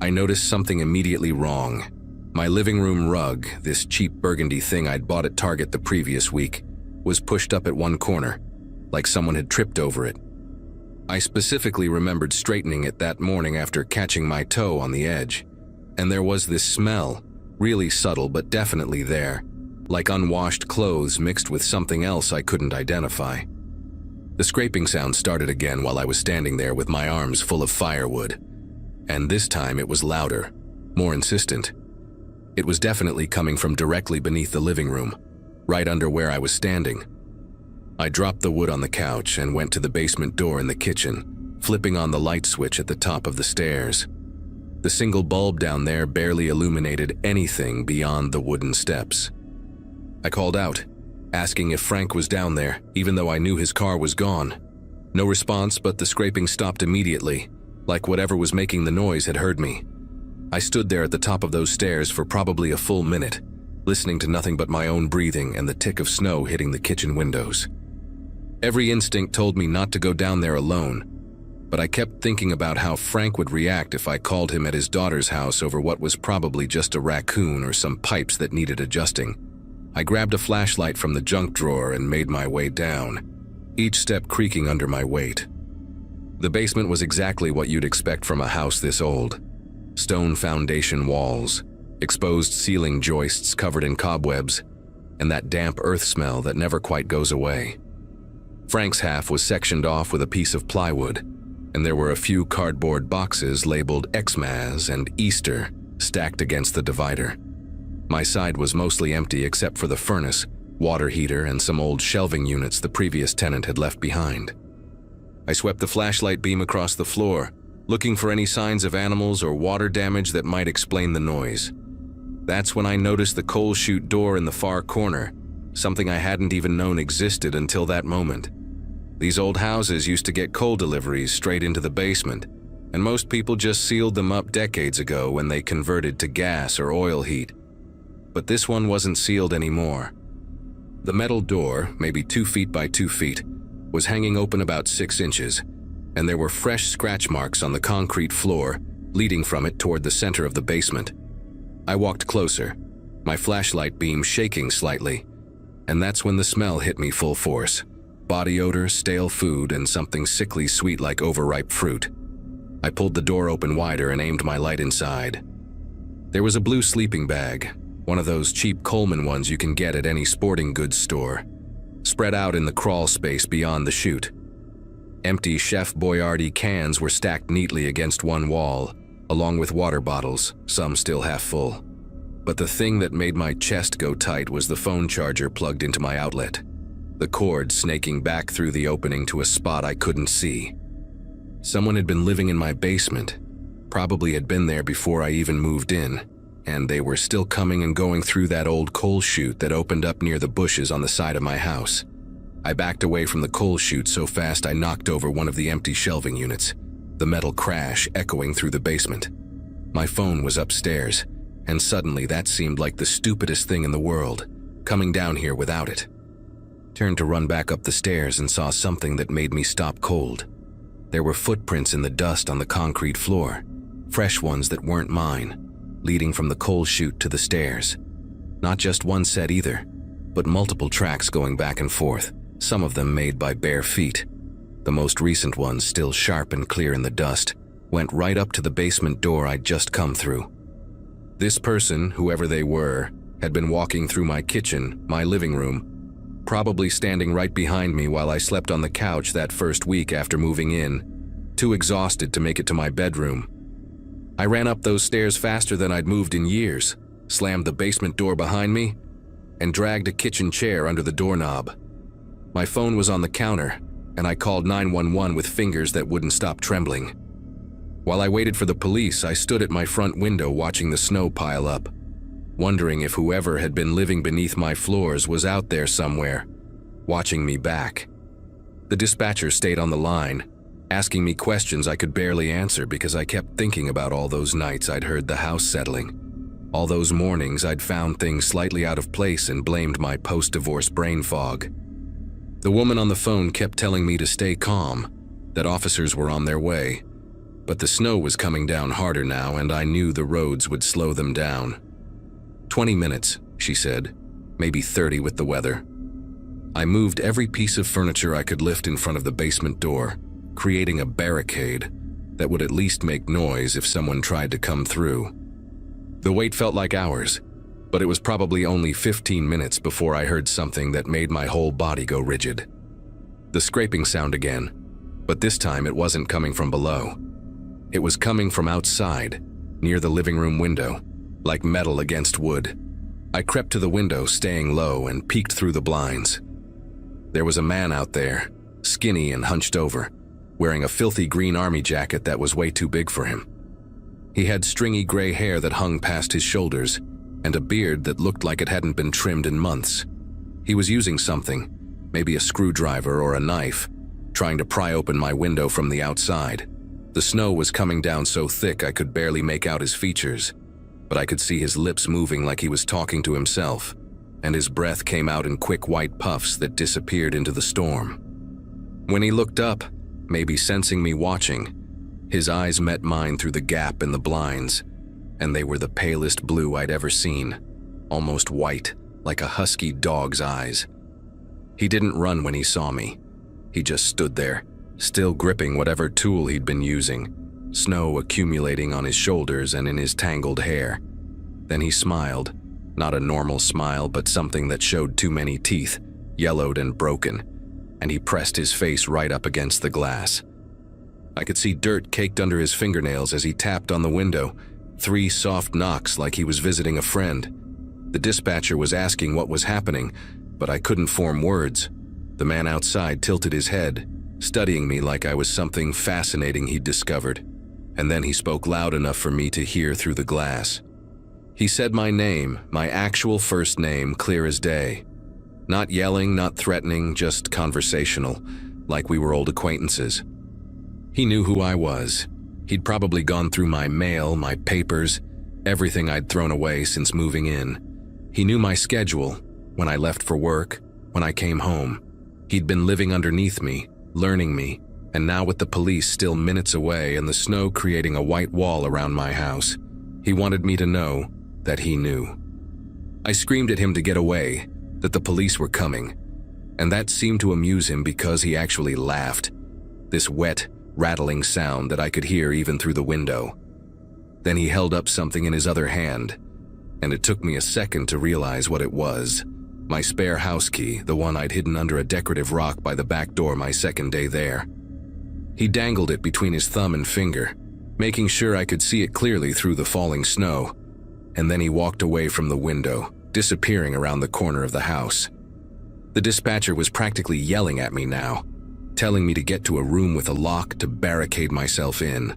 A: I noticed something immediately wrong. My living room rug, this cheap burgundy thing I'd bought at Target the previous week, was pushed up at one corner, like someone had tripped over it. I specifically remembered straightening it that morning after catching my toe on the edge, and there was this smell, really subtle but definitely there, like unwashed clothes mixed with something else I couldn't identify. The scraping sound started again while I was standing there with my arms full of firewood, and this time it was louder, more insistent. It was definitely coming from directly beneath the living room, right under where I was standing. I dropped the wood on the couch and went to the basement door in the kitchen, flipping on the light switch at the top of the stairs. The single bulb down there barely illuminated anything beyond the wooden steps. I called out, asking if Frank was down there, even though I knew his car was gone. No response, but the scraping stopped immediately, like whatever was making the noise had heard me. I stood there at the top of those stairs for probably a full minute, listening to nothing but my own breathing and the tick of snow hitting the kitchen windows. Every instinct told me not to go down there alone, but I kept thinking about how Frank would react if I called him at his daughter's house over what was probably just a raccoon or some pipes that needed adjusting. I grabbed a flashlight from the junk drawer and made my way down, each step creaking under my weight. The basement was exactly what you'd expect from a house this old. Stone foundation walls, exposed ceiling joists covered in cobwebs, and that damp earth smell that never quite goes away. Frank's half was sectioned off with a piece of plywood, and there were a few cardboard boxes labeled Xmas and Easter stacked against the divider. My side was mostly empty except for the furnace, water heater, and some old shelving units the previous tenant had left behind. I swept the flashlight beam across the floor, looking for any signs of animals or water damage that might explain the noise. That's when I noticed the coal chute door in the far corner, something I hadn't even known existed until that moment. These old houses used to get coal deliveries straight into the basement, and most people just sealed them up decades ago when they converted to gas or oil heat. But this one wasn't sealed anymore. The metal door, maybe 2 feet by 2 feet, was hanging open about 6 inches, and there were fresh scratch marks on the concrete floor leading from it toward the center of the basement. I walked closer, my flashlight beam shaking slightly, and that's when the smell hit me full force. Body odor, stale food, and something sickly sweet like overripe fruit. I pulled the door open wider and aimed my light inside. There was a blue sleeping bag, one of those cheap Coleman ones you can get at any sporting goods store, spread out in the crawl space beyond the chute. Empty Chef Boyardee cans were stacked neatly against one wall, along with water bottles, some still half full. But the thing that made my chest go tight was the phone charger plugged into my outlet, the cord snaking back through the opening to a spot I couldn't see. Someone had been living in my basement, probably had been there before I even moved in, and they were still coming and going through that old coal chute that opened up near the bushes on the side of my house. I backed away from the coal chute so fast I knocked over one of the empty shelving units, the metal crash echoing through the basement. My phone was upstairs, and suddenly that seemed like the stupidest thing in the world, coming down here without it. Turned to run back up the stairs and saw something that made me stop cold. There were footprints in the dust on the concrete floor, fresh ones that weren't mine, leading from the coal chute to the stairs. Not just one set either, but multiple tracks going back and forth, some of them made by bare feet. The most recent ones, still sharp and clear in the dust, went right up to the basement door I'd just come through. This person, whoever they were, had been walking through my kitchen, my living room, probably standing right behind me while I slept on the couch that first week after moving in, too exhausted to make it to my bedroom. I ran up those stairs faster than I'd moved in years, slammed the basement door behind me, and dragged a kitchen chair under the doorknob. My phone was on the counter, and I called 911 with fingers that wouldn't stop trembling. While I waited for the police, I stood at my front window watching the snow pile up, wondering if whoever had been living beneath my floors was out there somewhere, watching me back. The dispatcher stayed on the line, asking me questions I could barely answer because I kept thinking about all those nights I'd heard the house settling, all those mornings I'd found things slightly out of place and blamed my post-divorce brain fog. The woman on the phone kept telling me to stay calm, that officers were on their way, but the snow was coming down harder now and I knew the roads would slow them down. 20 minutes, she said, maybe 30 with the weather. I moved every piece of furniture I could lift in front of the basement door, creating a barricade that would at least make noise if someone tried to come through. The wait felt like hours, but it was probably only 15 minutes before I heard something that made my whole body go rigid. The scraping sound again, but this time it wasn't coming from below. It was coming from outside, near the living room window, like metal against wood. I crept to the window, staying low, and peeked through the blinds. There was a man out there, skinny and hunched over, wearing a filthy green army jacket that was way too big for him. He had stringy gray hair that hung past his shoulders, and a beard that looked like it hadn't been trimmed in months. He was using something, maybe a screwdriver or a knife, trying to pry open my window from the outside. The snow was coming down so thick I could barely make out his features, but I could see his lips moving like he was talking to himself, and his breath came out in quick white puffs that disappeared into the storm. When he looked up, maybe sensing me watching. His eyes met mine through the gap in the blinds, and they were the palest blue I'd ever seen, almost white, like a husky dog's eyes. He didn't run when he saw me. He just stood there, still gripping whatever tool he'd been using, snow accumulating on his shoulders and in his tangled hair. Then he smiled, not a normal smile, but something that showed too many teeth, yellowed and broken, and he pressed his face right up against the glass. I could see dirt caked under his fingernails as he tapped on the window, 3 soft knocks like he was visiting a friend. The dispatcher was asking what was happening, but I couldn't form words. The man outside tilted his head, studying me like I was something fascinating he'd discovered, and then he spoke loud enough for me to hear through the glass. He said my name, my actual first name, clear as day. Not yelling, not threatening, just conversational, like we were old acquaintances. He knew who I was. He'd probably gone through my mail, my papers, everything I'd thrown away since moving in. He knew my schedule, when I left for work, when I came home. He'd been living underneath me, learning me, and now with the police still minutes away and the snow creating a white wall around my house, he wanted me to know that he knew. I screamed at him to get away, that the police were coming, and that seemed to amuse him because he actually laughed, this wet, rattling sound that I could hear even through the window. Then he held up something in his other hand, and it took me a second to realize what it was. My spare house key, the one I'd hidden under a decorative rock by the back door my second day there. He dangled it between his thumb and finger, making sure I could see it clearly through the falling snow, and then he walked away from the window, disappearing around the corner of the house. The dispatcher was practically yelling at me now, telling me to get to a room with a lock to barricade myself in,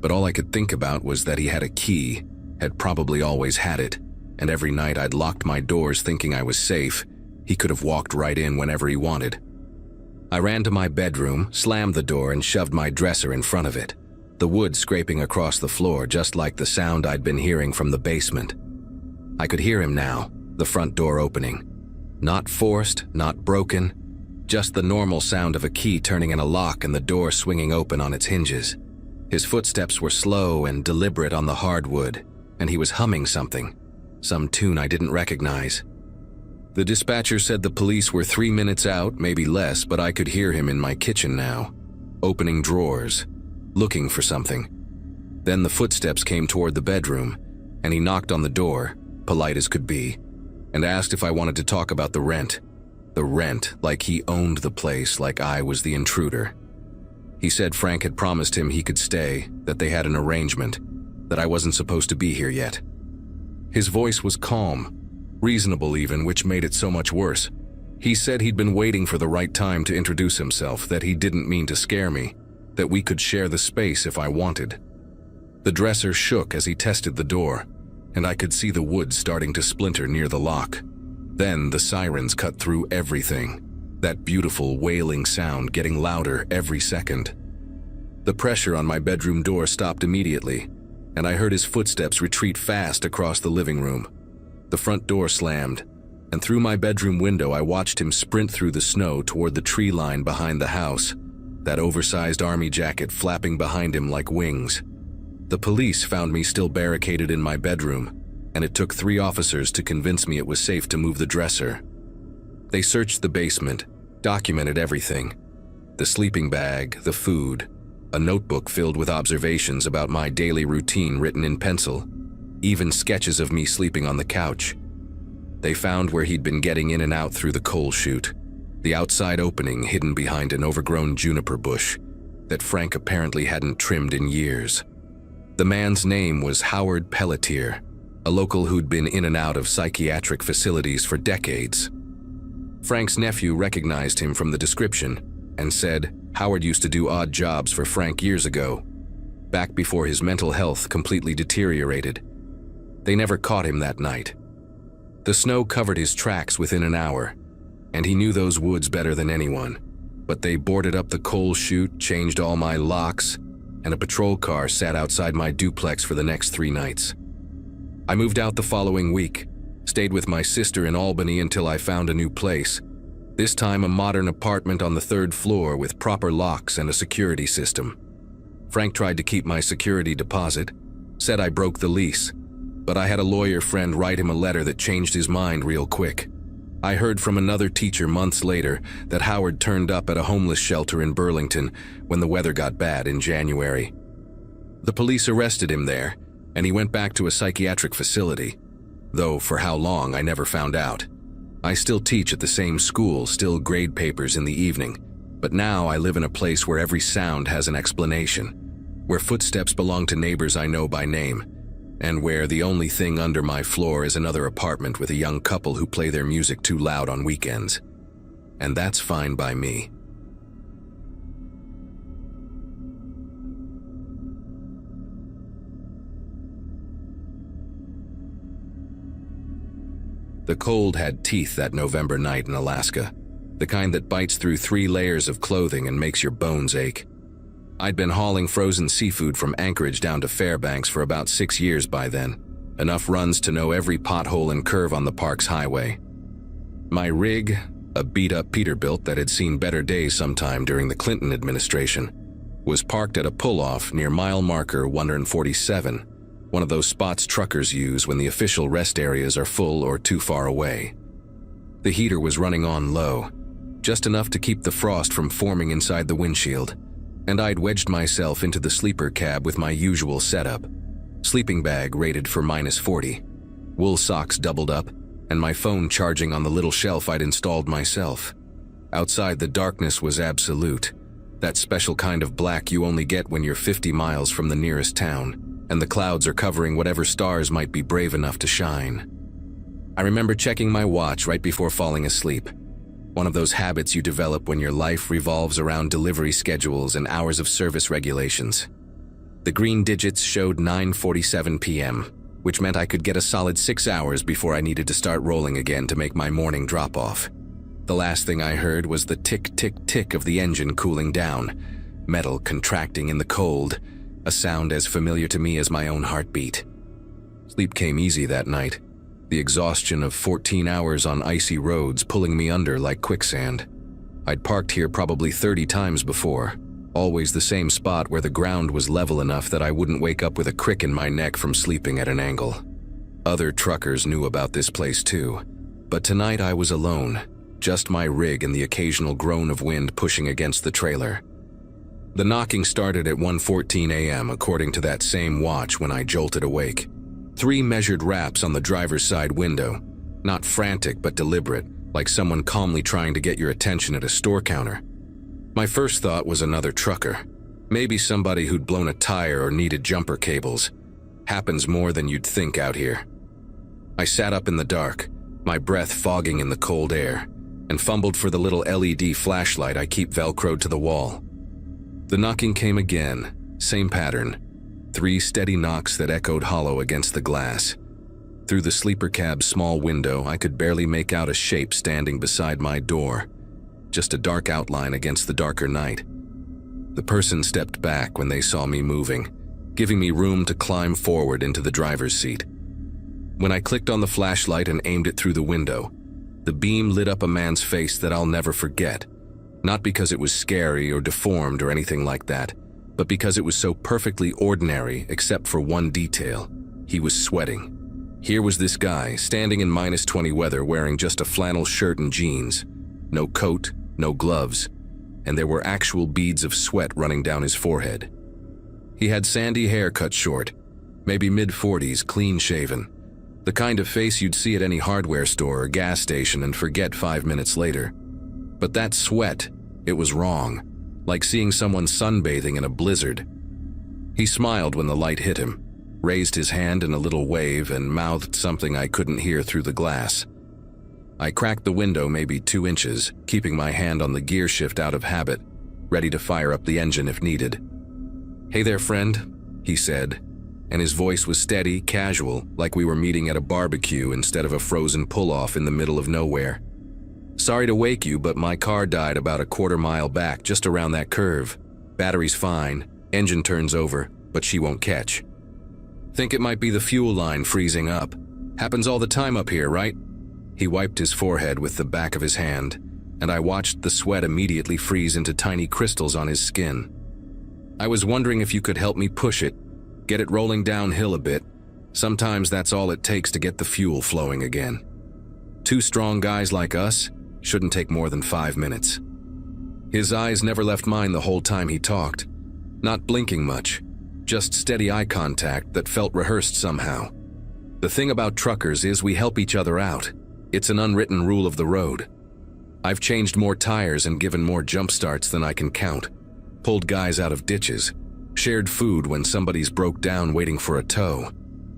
A: but all I could think about was that he had a key, had probably always had it, and every night I'd locked my doors thinking I was safe. He could have walked right in whenever he wanted. I ran to my bedroom, slammed the door, and shoved my dresser in front of it, the wood scraping across the floor just like the sound I'd been hearing from the basement. I could hear him now, the front door opening. Not forced, not broken, just the normal sound of a key turning in a lock and the door swinging open on its hinges. His footsteps were slow and deliberate on the hardwood, and he was humming something, some tune I didn't recognize. The dispatcher said the police were 3 minutes out, maybe less, but I could hear him in my kitchen now, opening drawers, looking for something. Then the footsteps came toward the bedroom, and he knocked on the door, polite as could be, and asked if I wanted to talk about the rent. The rent, like he owned the place, like I was the intruder. He said Frank had promised him he could stay, that they had an arrangement, that I wasn't supposed to be here yet. His voice was calm, reasonable even, which made it so much worse. He said he'd been waiting for the right time to introduce himself, that he didn't mean to scare me, that we could share the space if I wanted. The dresser shook as he tested the door, and I could see the wood starting to splinter near the lock. Then the sirens cut through everything, that beautiful wailing sound getting louder every second. The pressure on my bedroom door stopped immediately, and I heard his footsteps retreat fast across the living room. The front door slammed, and through my bedroom window I watched him sprint through the snow toward the tree line behind the house, that oversized army jacket flapping behind him like wings. The police found me still barricaded in my bedroom, and it took 3 officers to convince me it was safe to move the dresser. They searched the basement, documented everything. The sleeping bag, the food, a notebook filled with observations about my daily routine written in pencil, even sketches of me sleeping on the couch. They found where he'd been getting in and out through the coal chute, the outside opening hidden behind an overgrown juniper bush that Frank apparently hadn't trimmed in years. The man's name was Howard Pelletier, a local who'd been in and out of psychiatric facilities for decades. Frank's nephew recognized him from the description and said Howard used to do odd jobs for Frank years ago, back before his mental health completely deteriorated. They never caught him that night. The snow covered his tracks within an hour, and he knew those woods better than anyone, but they boarded up the coal chute, changed all my locks, and a patrol car sat outside my duplex for the next 3 nights. I moved out the following week, stayed with my sister in Albany until I found a new place, This time a modern apartment on the 3rd floor with proper locks and a security system. Frank tried to keep my security deposit, said I broke the lease, but I had a lawyer friend write him a letter that changed his mind real quick. I heard from another teacher months later that Howard turned up at a homeless shelter in Burlington when the weather got bad in January. The police arrested him there, and he went back to a psychiatric facility, though for how long I never found out. I still teach at the same school, still grade papers in the evening, but now I live in a place where every sound has an explanation, where footsteps belong to neighbors I know by name, and where the only thing under my floor is another apartment with a young couple who play their music too loud on weekends. And that's fine by me. The cold had teeth that November night in Alaska, the kind that bites through 3 layers of clothing and makes your bones ache. I'd been hauling frozen seafood from Anchorage down to Fairbanks for about 6 years by then, enough runs to know every pothole and curve on the park's highway. My rig, a beat-up Peterbilt that had seen better days sometime during the Clinton administration, was parked at a pull-off near mile marker 147, one of those spots truckers use when the official rest areas are full or too far away. The heater was running on low, just enough to keep the frost from forming inside the windshield, and I'd wedged myself into the sleeper cab with my usual setup. Sleeping bag rated for -40, wool socks doubled up, and my phone charging on the little shelf I'd installed myself. Outside, the darkness was absolute, that special kind of black you only get when you're 50 miles from the nearest town, and the clouds are covering whatever stars might be brave enough to shine. I remember checking my watch right before falling asleep, one of those habits you develop when your life revolves around delivery schedules and hours of service regulations. The green digits showed 9:47 p.m., which meant I could get a solid 6 hours before I needed to start rolling again to make my morning drop-off. The last thing I heard was the tick-tick-tick of the engine cooling down, metal contracting in the cold, a sound as familiar to me as my own heartbeat. Sleep came easy that night, the exhaustion of 14 hours on icy roads pulling me under like quicksand. I'd parked here probably 30 times before, always the same spot where the ground was level enough that I wouldn't wake up with a crick in my neck from sleeping at an angle. Other truckers knew about this place too, but tonight I was alone, just my rig and the occasional groan of wind pushing against the trailer. The knocking started at 1:14 a.m. according to that same watch when I jolted awake. 3 measured raps on the driver's side window, not frantic but deliberate, like someone calmly trying to get your attention at a store counter. My first thought was another trucker, maybe somebody who'd blown a tire or needed jumper cables. Happens more than you'd think out here. I sat up in the dark, my breath fogging in the cold air, and fumbled for the little LED flashlight I keep velcroed to the wall. The knocking came again, same pattern, 3 steady knocks that echoed hollow against the glass. Through the sleeper cab's small window, I could barely make out a shape standing beside my door, just a dark outline against the darker night. The person stepped back when they saw me moving, giving me room to climb forward into the driver's seat. When I clicked on the flashlight and aimed it through the window, the beam lit up a man's face that I'll never forget. Not because it was scary or deformed or anything like that, but because it was so perfectly ordinary except for one detail. He was sweating. Here was this guy, standing in -20 weather wearing just a flannel shirt and jeans. No coat, no gloves, and there were actual beads of sweat running down his forehead. He had sandy hair cut short, maybe mid-40s, clean-shaven. The kind of face you'd see at any hardware store or gas station and forget 5 minutes later. But that sweat, it was wrong, like seeing someone sunbathing in a blizzard. He smiled when the light hit him, raised his hand in a little wave and mouthed something I couldn't hear through the glass. I cracked the window maybe 2 inches, keeping my hand on the gear shift out of habit, ready to fire up the engine if needed. "Hey there, friend," he said, and his voice was steady, casual, like we were meeting at a barbecue instead of a frozen pull-off in the middle of nowhere. "Sorry to wake you, but my car died about a quarter mile back, just around that curve. Battery's fine, engine turns over, but she won't catch. Think it might be the fuel line freezing up. Happens all the time up here, right?" He wiped his forehead with the back of his hand, and I watched the sweat immediately freeze into tiny crystals on his skin. I was wondering if you could help me push it, get it rolling downhill a bit. Sometimes that's all it takes to get the fuel flowing again. Two strong guys like us shouldn't take more than 5 minutes. His eyes never left mine the whole time he talked, not blinking much, just steady eye contact that felt rehearsed somehow. The thing about truckers is we help each other out. It's an unwritten rule of the road. I've changed more tires and given more jump starts than I can count, pulled guys out of ditches, shared food when somebody's broke down waiting for a tow.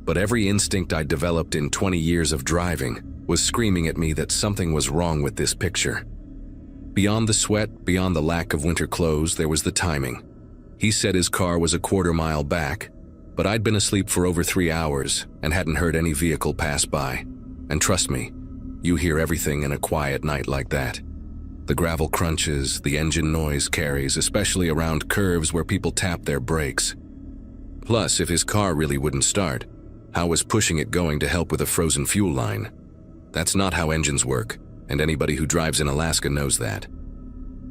A: But every instinct I developed in 20 years of driving was screaming at me that something was wrong with this picture. Beyond the sweat, beyond the lack of winter clothes, there was the timing. He said his car was a quarter-mile back, but I'd been asleep for over 3 hours and hadn't heard any vehicle pass by. And trust me, you hear everything in a quiet night like that. The gravel crunches, the engine noise carries, especially around curves where people tap their brakes. Plus, if his car really wouldn't start, how was pushing it going to help with a frozen fuel line? That's not how engines work, and anybody who drives in Alaska knows that.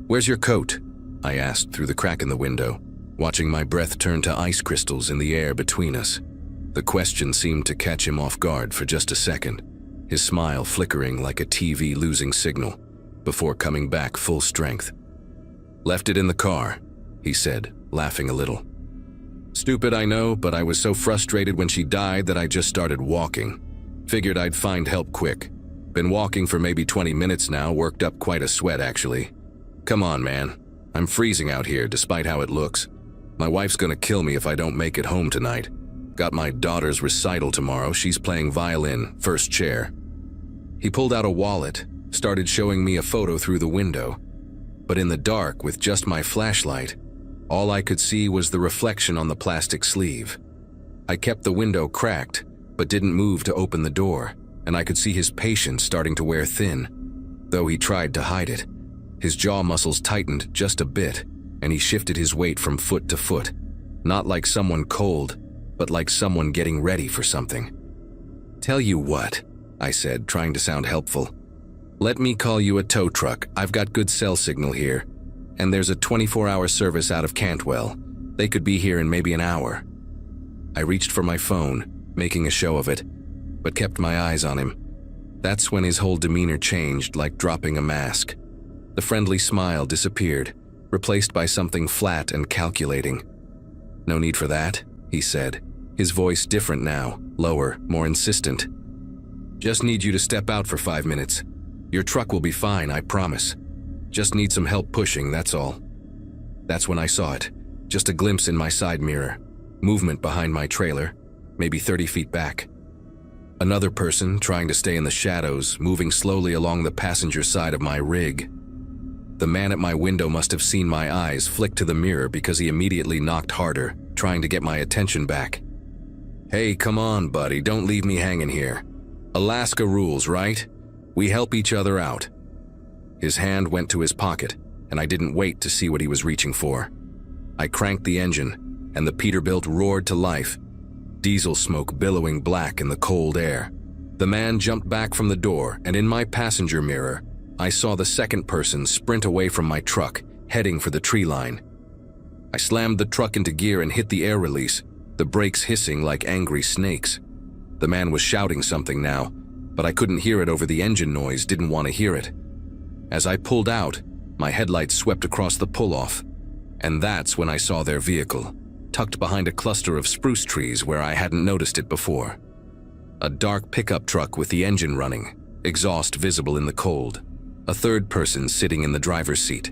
A: "Where's your coat?" I asked through the crack in the window, watching my breath turn to ice crystals in the air between us. The question seemed to catch him off guard for just a second, his smile flickering like a TV losing signal, before coming back full strength. "Left it in the car," he said, laughing a little. "Stupid, I know, but I was so frustrated when she died that I just started walking. Figured I'd find help quick. Been walking for maybe 20 minutes now, worked up quite a sweat actually. Come on, man. I'm freezing out here despite how it looks. My wife's gonna kill me if I don't make it home tonight. Got my daughter's recital tomorrow, she's playing violin, first chair." He pulled out a wallet, started showing me a photo through the window. But in the dark, with just my flashlight, all I could see was the reflection on the plastic sleeve. I kept the window cracked, but didn't move to open the door, and I could see his patience starting to wear thin, though he tried to hide it. His jaw muscles tightened just a bit, and he shifted his weight from foot to foot, not like someone cold, but like someone getting ready for something. "Tell you what," I said, trying to sound helpful. "Let me call you a tow truck. I've got good cell signal here, and there's a 24-hour service out of Cantwell. They could be here in maybe an hour." I reached for my phone, making a show of it, but kept my eyes on him. That's when his whole demeanor changed, like dropping a mask. The friendly smile disappeared, replaced by something flat and calculating. "No need for that," he said, his voice different now, lower, more insistent. "Just need you to step out for 5 minutes. Your truck will be fine, I promise. Just need some help pushing, that's all." That's when I saw it, just a glimpse in my side mirror, movement behind my trailer, maybe 30 feet back. Another person trying to stay in the shadows, moving slowly along the passenger side of my rig. The man at my window must have seen my eyes flick to the mirror because he immediately knocked harder, trying to get my attention back. "Hey, come on, buddy, don't leave me hanging here. Alaska rules, right? We help each other out." His hand went to his pocket, and I didn't wait to see what he was reaching for. I cranked the engine, and the Peterbilt roared to life, diesel smoke billowing black in the cold air. The man jumped back from the door, and in my passenger mirror, I saw the second person sprint away from my truck, heading for the tree line. I slammed the truck into gear and hit the air release, the brakes hissing like angry snakes. The man was shouting something now, but I couldn't hear it over the engine noise, didn't want to hear it. As I pulled out, my headlights swept across the pull-off, and that's when I saw their vehicle, tucked behind a cluster of spruce trees where I hadn't noticed it before. A dark pickup truck with the engine running, exhaust visible in the cold. A third person sitting in the driver's seat.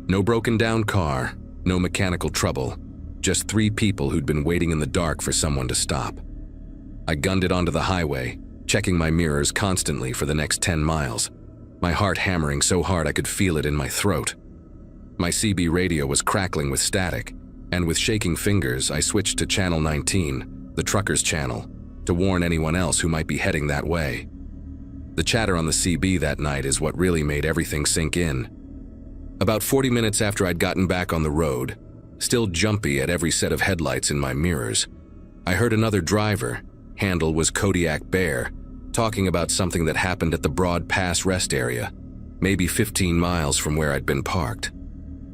A: No broken down car, no mechanical trouble, just 3 people who'd been waiting in the dark for someone to stop. I gunned it onto the highway, checking my mirrors constantly for the next 10 miles, my heart hammering so hard I could feel it in my throat. My CB radio was crackling with static, and with shaking fingers I switched to channel 19, the trucker's channel, to warn anyone else who might be heading that way. The chatter on the CB that night is what really made everything sink in. About 40 minutes after I'd gotten back on the road, still jumpy at every set of headlights in my mirrors, I heard another driver, handle was Kodiak Bear, talking about something that happened at the Broad Pass rest area. maybe 15 miles from where I'd been parked.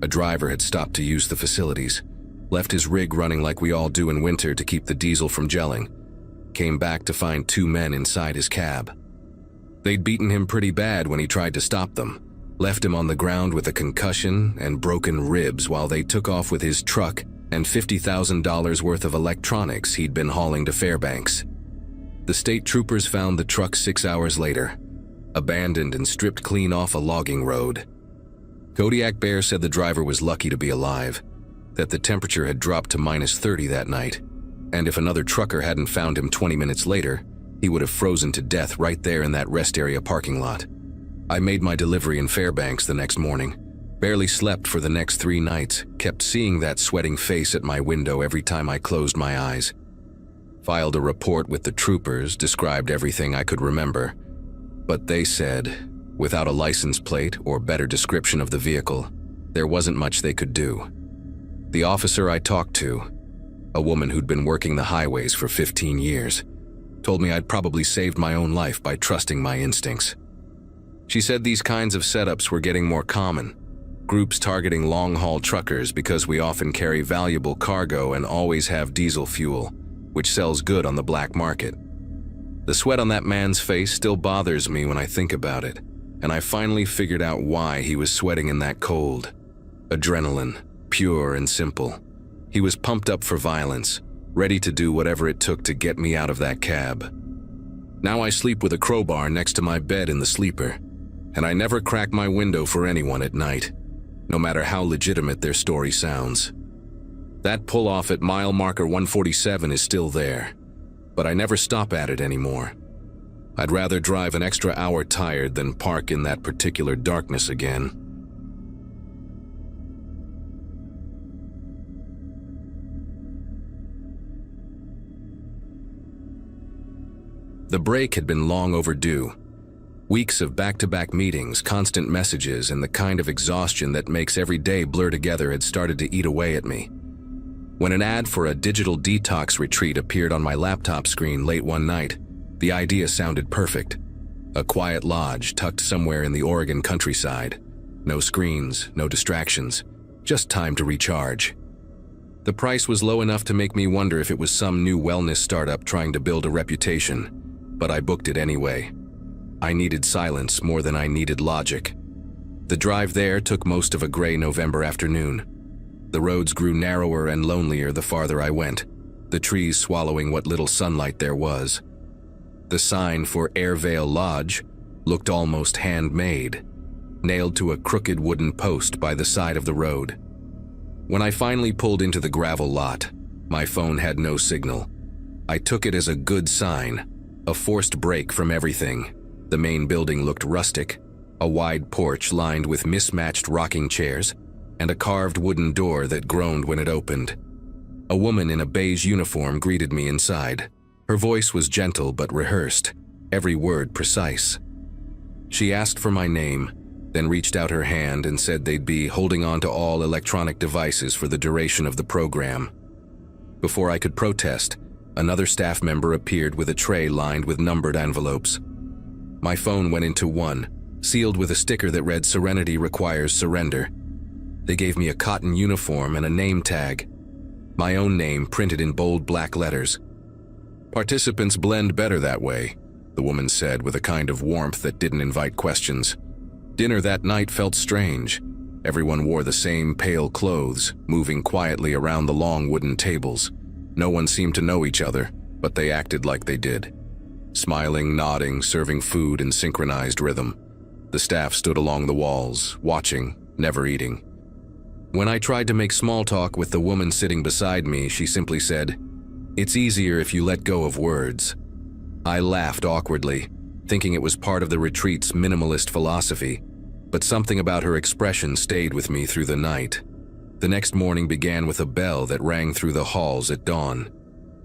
A: A driver had stopped to use the facilities, left his rig running like we all do in winter to keep the diesel from gelling, came back to find 2 men inside his cab. They'd beaten him pretty bad when he tried to stop them, left him on the ground with a concussion and broken ribs while they took off with his truck and $50,000 worth of electronics he'd been hauling to Fairbanks. The state troopers found the truck 6 hours later, abandoned and stripped clean off a logging road. Kodiak Bear said the driver was lucky to be alive, that the temperature had dropped to -30 that night, and if another trucker hadn't found him 20 minutes later, he would have frozen to death right there in that rest area parking lot. I made my delivery in Fairbanks the next morning, barely slept for the next 3 nights, kept seeing that sweating face at my window every time I closed my eyes. Filed a report with the troopers, described everything I could remember, but they said, without a license plate or better description of the vehicle, there wasn't much they could do. The officer I talked to, a woman who'd been working the highways for 15 years, told me I'd probably saved my own life by trusting my instincts. She said these kinds of setups were getting more common, groups targeting long-haul truckers because we often carry valuable cargo and always have diesel fuel, which sells good on the black market. The sweat on that man's face still bothers me when I think about it, and I finally figured out why he was sweating in that cold. Adrenaline, pure and simple. He was pumped up for violence, ready to do whatever it took to get me out of that cab. Now I sleep with a crowbar next to my bed in the sleeper, and I never crack my window for anyone at night, no matter how legitimate their story sounds. That pull-off at mile marker 147 is still there, but I never stop at it anymore. I'd rather drive an extra hour tired than park in that particular darkness again. The break had been long overdue. Weeks of back-to-back meetings, constant messages, and the kind of exhaustion that makes every day blur together had started to eat away at me. When an ad for a digital detox retreat appeared on my laptop screen late one night, the idea sounded perfect. A quiet lodge tucked somewhere in the Oregon countryside. No screens, no distractions, just time to recharge. The price was low enough to make me wonder if it was some new wellness startup trying to build a reputation, but I booked it anyway. I needed silence more than I needed logic. The drive there took most of a gray November afternoon. The roads grew narrower and lonelier the farther I went, the trees swallowing what little sunlight there was. The sign for Airvale Lodge looked almost handmade, nailed to a crooked wooden post by the side of the road. When I finally pulled into the gravel lot, my phone had no signal. I took it as a good sign, a forced break from everything. The main building looked rustic, a wide porch lined with mismatched rocking chairs, and a carved wooden door that groaned when it opened. A woman in a beige uniform greeted me inside. Her voice was gentle but rehearsed, every word precise. She asked for my name, then reached out her hand and said they'd be holding on to all electronic devices for the duration of the program. Before I could protest, another staff member appeared with a tray lined with numbered envelopes. My phone went into one, sealed with a sticker that read "Serenity requires surrender." They gave me a cotton uniform and a name tag. My own name printed in bold black letters. "Participants blend better that way," the woman said with a kind of warmth that didn't invite questions. Dinner that night felt strange. Everyone wore the same pale clothes, moving quietly around the long wooden tables. No one seemed to know each other, but they acted like they did. Smiling, nodding, serving food in synchronized rhythm. The staff stood along the walls, watching, never eating. When I tried to make small talk with the woman sitting beside me, she simply said, "It's easier if you let go of words." I laughed awkwardly, thinking it was part of the retreat's minimalist philosophy, but something about her expression stayed with me through the night. The next morning began with a bell that rang through the halls at dawn.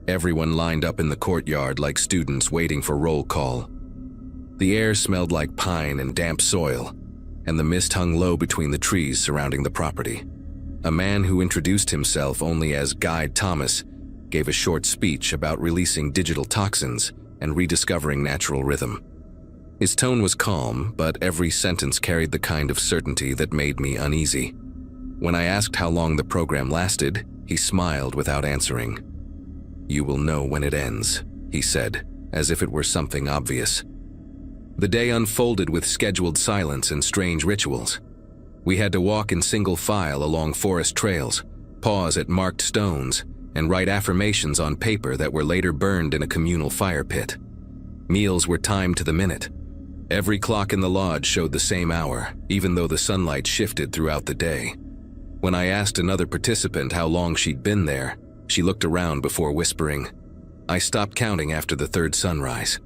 A: Everyone lined up in the courtyard like students waiting for roll call. The air smelled like pine and damp soil, and the mist hung low between the trees surrounding the property. A man who introduced himself only as Guide Thomas gave a short speech about releasing digital toxins and rediscovering natural rhythm. His tone was calm, but every sentence carried the kind of certainty that made me uneasy. When I asked how long the program lasted, he smiled without answering. "You will know when it ends," he said, as if it were something obvious. The day unfolded with scheduled silence and strange rituals. We had to walk in single file along forest trails, pause at marked stones, and write affirmations on paper that were later burned in a communal fire pit. Meals were timed to the minute. Every clock in the lodge showed the same hour, even though the sunlight shifted throughout the day. When I asked another participant how long she'd been there, she looked around before whispering. I stopped counting after the third sunrise.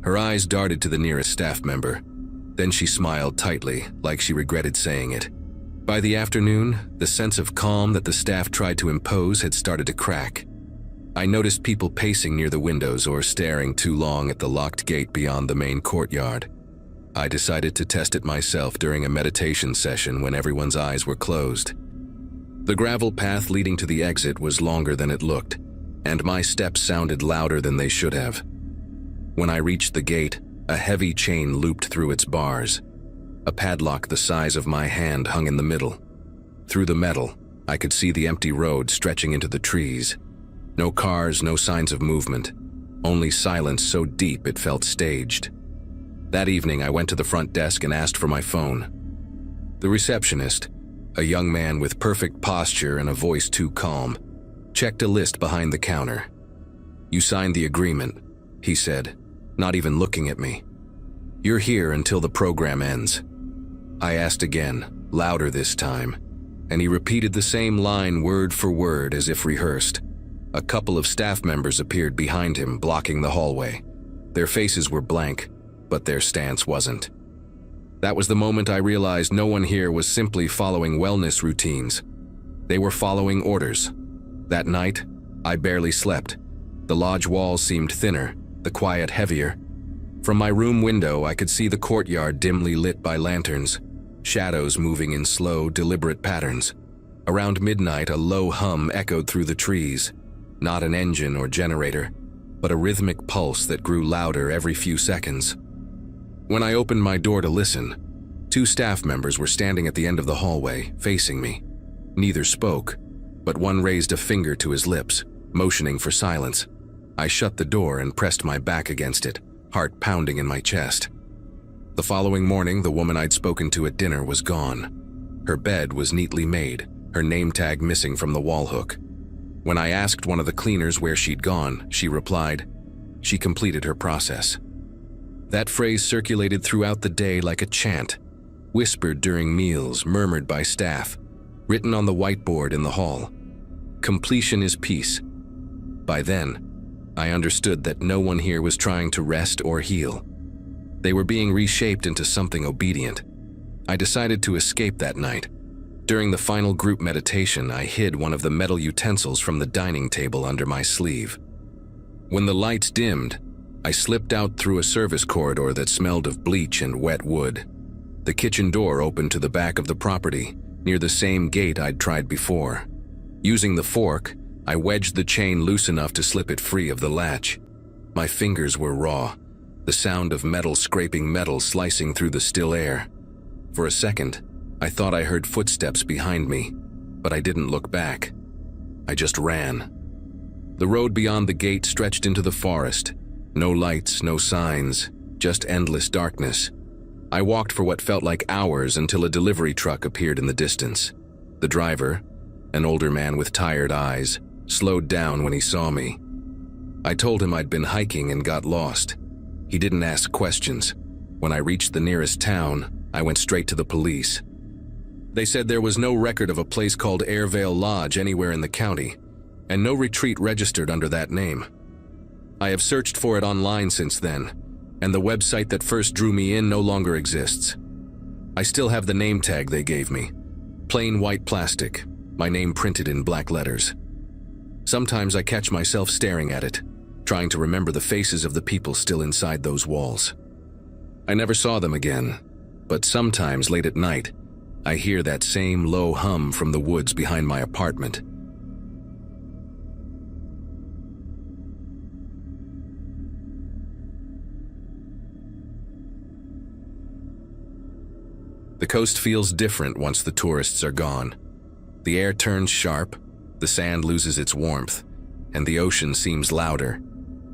A: Her eyes darted to the nearest staff member. Then she smiled tightly, like she regretted saying it. By the afternoon, the sense of calm that the staff tried to impose had started to crack. I noticed people pacing near the windows or staring too long at the locked gate beyond the main courtyard. I decided to test it myself during a meditation session when everyone's eyes were closed. The gravel path leading to the exit was longer than it looked, and my steps sounded louder than they should have. When I reached the gate, a heavy chain looped through its bars. A padlock the size of my hand hung in the middle. Through the metal, I could see the empty road stretching into the trees. No cars, no signs of movement, only silence so deep it felt staged. That evening, I went to the front desk and asked for my phone. The receptionist, a young man with perfect posture and a voice too calm, checked a list behind the counter. "You signed the agreement," he said, not even looking at me. "You're here until the program ends." I asked again, louder this time, and he repeated the same line word for word as if rehearsed. A couple of staff members appeared behind him, blocking the hallway. Their faces were blank, but their stance wasn't. That was the moment I realized no one here was simply following wellness routines. They were following orders. That night, I barely slept. The lodge walls seemed thinner, the quiet heavier. From my room window, I could see the courtyard dimly lit by lanterns, shadows moving in slow, deliberate patterns. Around midnight, a low hum echoed through the trees. Not an engine or generator, but a rhythmic pulse that grew louder every few seconds. When I opened my door to listen, 2 staff members were standing at the end of the hallway, facing me. Neither spoke, but one raised a finger to his lips, motioning for silence. I shut the door and pressed my back against it, heart pounding in my chest. The following morning, the woman I'd spoken to at dinner was gone. Her bed was neatly made, her name tag missing from the wall hook. When I asked one of the cleaners where she'd gone, she replied, she completed her process. That phrase circulated throughout the day like a chant, whispered during meals, murmured by staff, written on the whiteboard in the hall. Completion is peace. By then, I understood that no one here was trying to rest or heal. They were being reshaped into something obedient. I decided to escape that night. During the final group meditation, I hid one of the metal utensils from the dining table under my sleeve. When the lights dimmed, I slipped out through a service corridor that smelled of bleach and wet wood. The kitchen door opened to the back of the property, near the same gate I'd tried before. Using the fork, I wedged the chain loose enough to slip it free of the latch. My fingers were raw, the sound of metal scraping metal slicing through the still air. For a second, I thought I heard footsteps behind me, but I didn't look back. I just ran. The road beyond the gate stretched into the forest. No lights, no signs, just endless darkness. I walked for what felt like hours until a delivery truck appeared in the distance. The driver, an older man with tired eyes, slowed down when he saw me. I told him I'd been hiking and got lost. He didn't ask questions. When I reached the nearest town, I went straight to the police. They said there was no record of a place called Airvale Lodge anywhere in the county, and no retreat registered under that name. I have searched for it online since then, and the website that first drew me in no longer exists. I still have the name tag they gave me. Plain white plastic, my name printed in black letters. Sometimes I catch myself staring at it, trying to remember the faces of the people still inside those walls. I never saw them again, but sometimes late at night, I hear that same low hum from the woods behind my apartment. The coast feels different once the tourists are gone. The air turns sharp, the sand loses its warmth, and the ocean seems louder,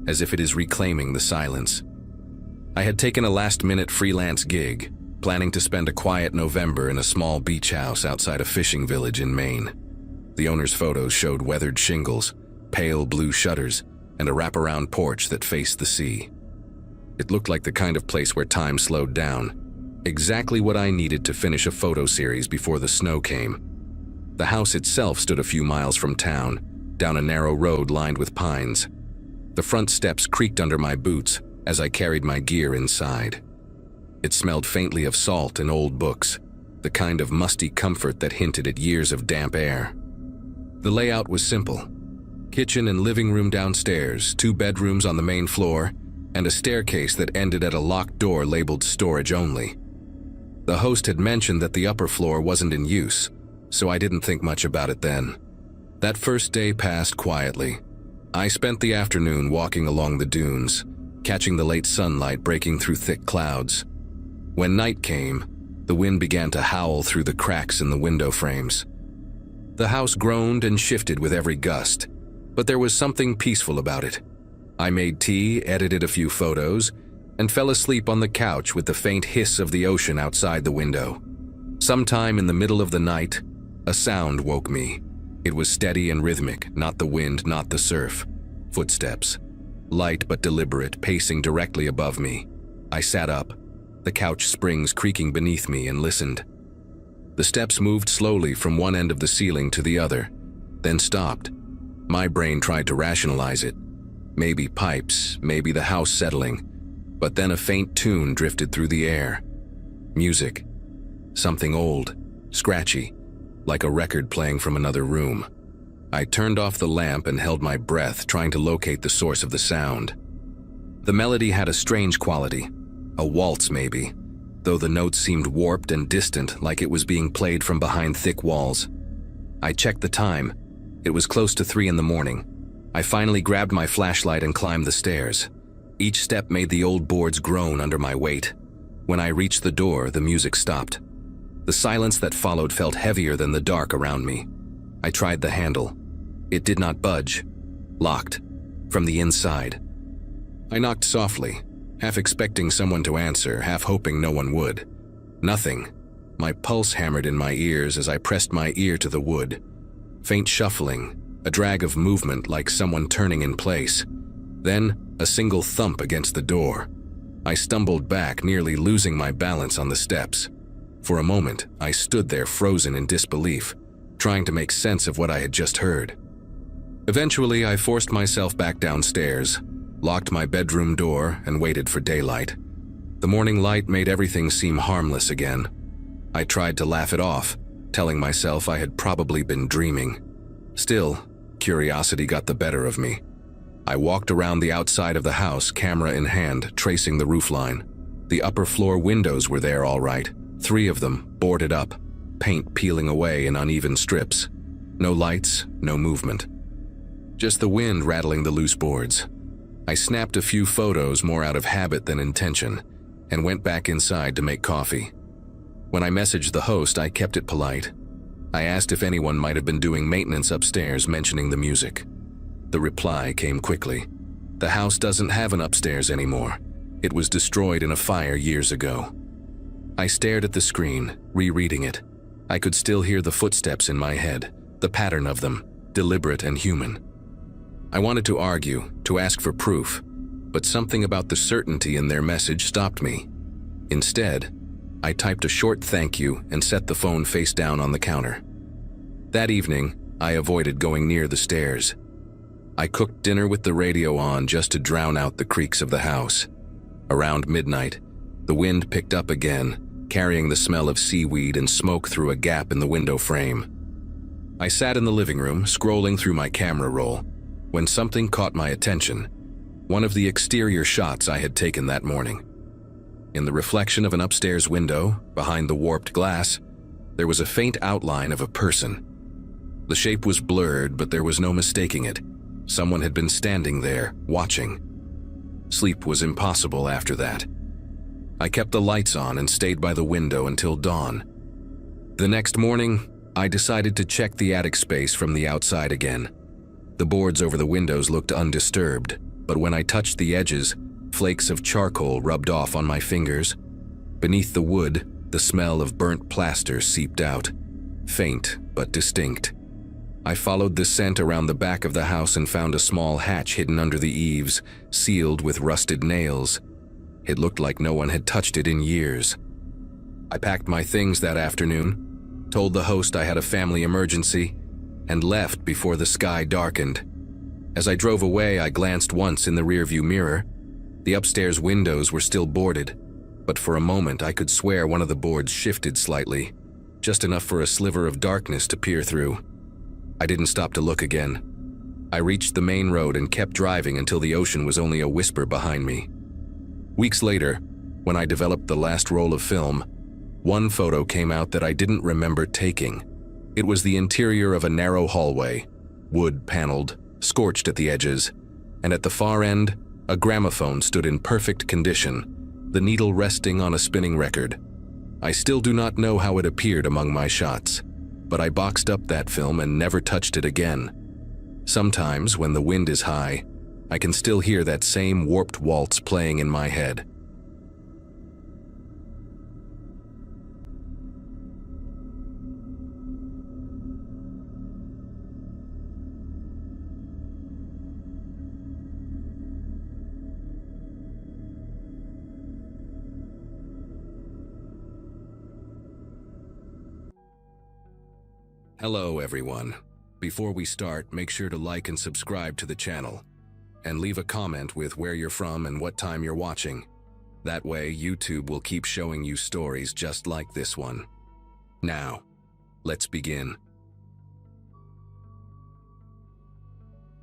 A: as if it is reclaiming the silence. I had taken a last-minute freelance gig, planning to spend a quiet November in a small beach house outside a fishing village in Maine. The owner's photos showed weathered shingles, pale blue shutters, and a wraparound porch that faced the sea. It looked like the kind of place where time slowed down, exactly what I needed to finish a photo series before the snow came. The house itself stood a few miles from town, down a narrow road lined with pines. The front steps creaked under my boots as I carried my gear inside. It smelled faintly of salt and old books, the kind of musty comfort that hinted at years of damp air. The layout was simple. Kitchen and living room downstairs, 2 bedrooms on the main floor, and a staircase that ended at a locked door labeled storage only. The host had mentioned that the upper floor wasn't in use, so I didn't think much about it then. That first day passed quietly. I spent the afternoon walking along the dunes, catching the late sunlight breaking through thick clouds. When night came, the wind began to howl through the cracks in the window frames. The house groaned and shifted with every gust, but there was something peaceful about it. I made tea, edited a few photos, and fell asleep on the couch with the faint hiss of the ocean outside the window. Sometime in the middle of the night, a sound woke me. It was steady and rhythmic, not the wind, not the surf. Footsteps. Light but deliberate, pacing directly above me. I sat up, the couch springs creaking beneath me, and listened. The steps moved slowly from one end of the ceiling to the other, then stopped. My brain tried to rationalize it. Maybe pipes, maybe the house settling. But then a faint tune drifted through the air. Music. Something old, scratchy, like a record playing from another room. I turned off the lamp and held my breath, trying to locate the source of the sound. The melody had a strange quality, a waltz maybe, though the notes seemed warped and distant, like it was being played from behind thick walls. I checked the time. It was close to 3 in the morning. I finally grabbed my flashlight and climbed the stairs. Each step made the old boards groan under my weight. When I reached the door, the music stopped. The silence that followed felt heavier than the dark around me. I tried the handle. It did not budge. Locked. From the inside. I knocked softly, half expecting someone to answer, half hoping no one would. Nothing. My pulse hammered in my ears as I pressed my ear to the wood. Faint shuffling, a drag of movement like someone turning in place. Then, a single thump against the door. I stumbled back, nearly losing my balance on the steps. For a moment, I stood there frozen in disbelief, trying to make sense of what I had just heard. Eventually, I forced myself back downstairs, locked my bedroom door, and waited for daylight. The morning light made everything seem harmless again. I tried to laugh it off, telling myself I had probably been dreaming. Still, curiosity got the better of me. I walked around the outside of the house, camera in hand, tracing the roofline. The upper floor windows were there all right, 3 of them, boarded up, paint peeling away in uneven strips. No lights, no movement. Just the wind rattling the loose boards. I snapped a few photos more out of habit than intention, and went back inside to make coffee. When I messaged the host, I kept it polite. I asked if anyone might have been doing maintenance upstairs, mentioning the music. The reply came quickly. The house doesn't have an upstairs anymore. It was destroyed in a fire years ago. I stared at the screen, rereading it. I could still hear the footsteps in my head, the pattern of them, deliberate and human. I wanted to argue, to ask for proof, but something about the certainty in their message stopped me. Instead, I typed a short thank you and set the phone face down on the counter. That evening, I avoided going near the stairs. I cooked dinner with the radio on just to drown out the creaks of the house. Around midnight, the wind picked up again, carrying the smell of seaweed and smoke through a gap in the window frame. I sat in the living room, scrolling through my camera roll, when something caught my attention. One of the exterior shots I had taken that morning. In the reflection of an upstairs window, behind the warped glass, there was a faint outline of a person. The shape was blurred, but there was no mistaking it. Someone had been standing there, watching. Sleep was impossible after that. I kept the lights on and stayed by the window until dawn. The next morning, I decided to check the attic space from the outside again. The boards over the windows looked undisturbed, but when I touched the edges, flakes of charcoal rubbed off on my fingers. Beneath the wood, the smell of burnt plaster seeped out, faint but distinct. I followed the scent around the back of the house and found a small hatch hidden under the eaves, sealed with rusted nails. It looked like no one had touched it in years. I packed my things that afternoon, told the host I had a family emergency, and left before the sky darkened. As I drove away, I glanced once in the rearview mirror. The upstairs windows were still boarded, but for a moment I could swear one of the boards shifted slightly, just enough for a sliver of darkness to peer through. I didn't stop to look again. I reached the main road and kept driving until the ocean was only a whisper behind me. Weeks later, when I developed the last roll of film, one photo came out that I didn't remember taking. It was the interior of a narrow hallway, wood-paneled, scorched at the edges, and at the far end, a gramophone stood in perfect condition, the needle resting on a spinning record. I still do not know how it appeared among my shots, but I boxed up that film and never touched it again. Sometimes, when the wind is high, I can still hear that same warped waltz playing in my head. Hello everyone. Before we start, make sure to like and subscribe to the channel, and leave a comment with where you're from and what time you're watching. That way, YouTube will keep showing you stories just like this one. Now, let's begin.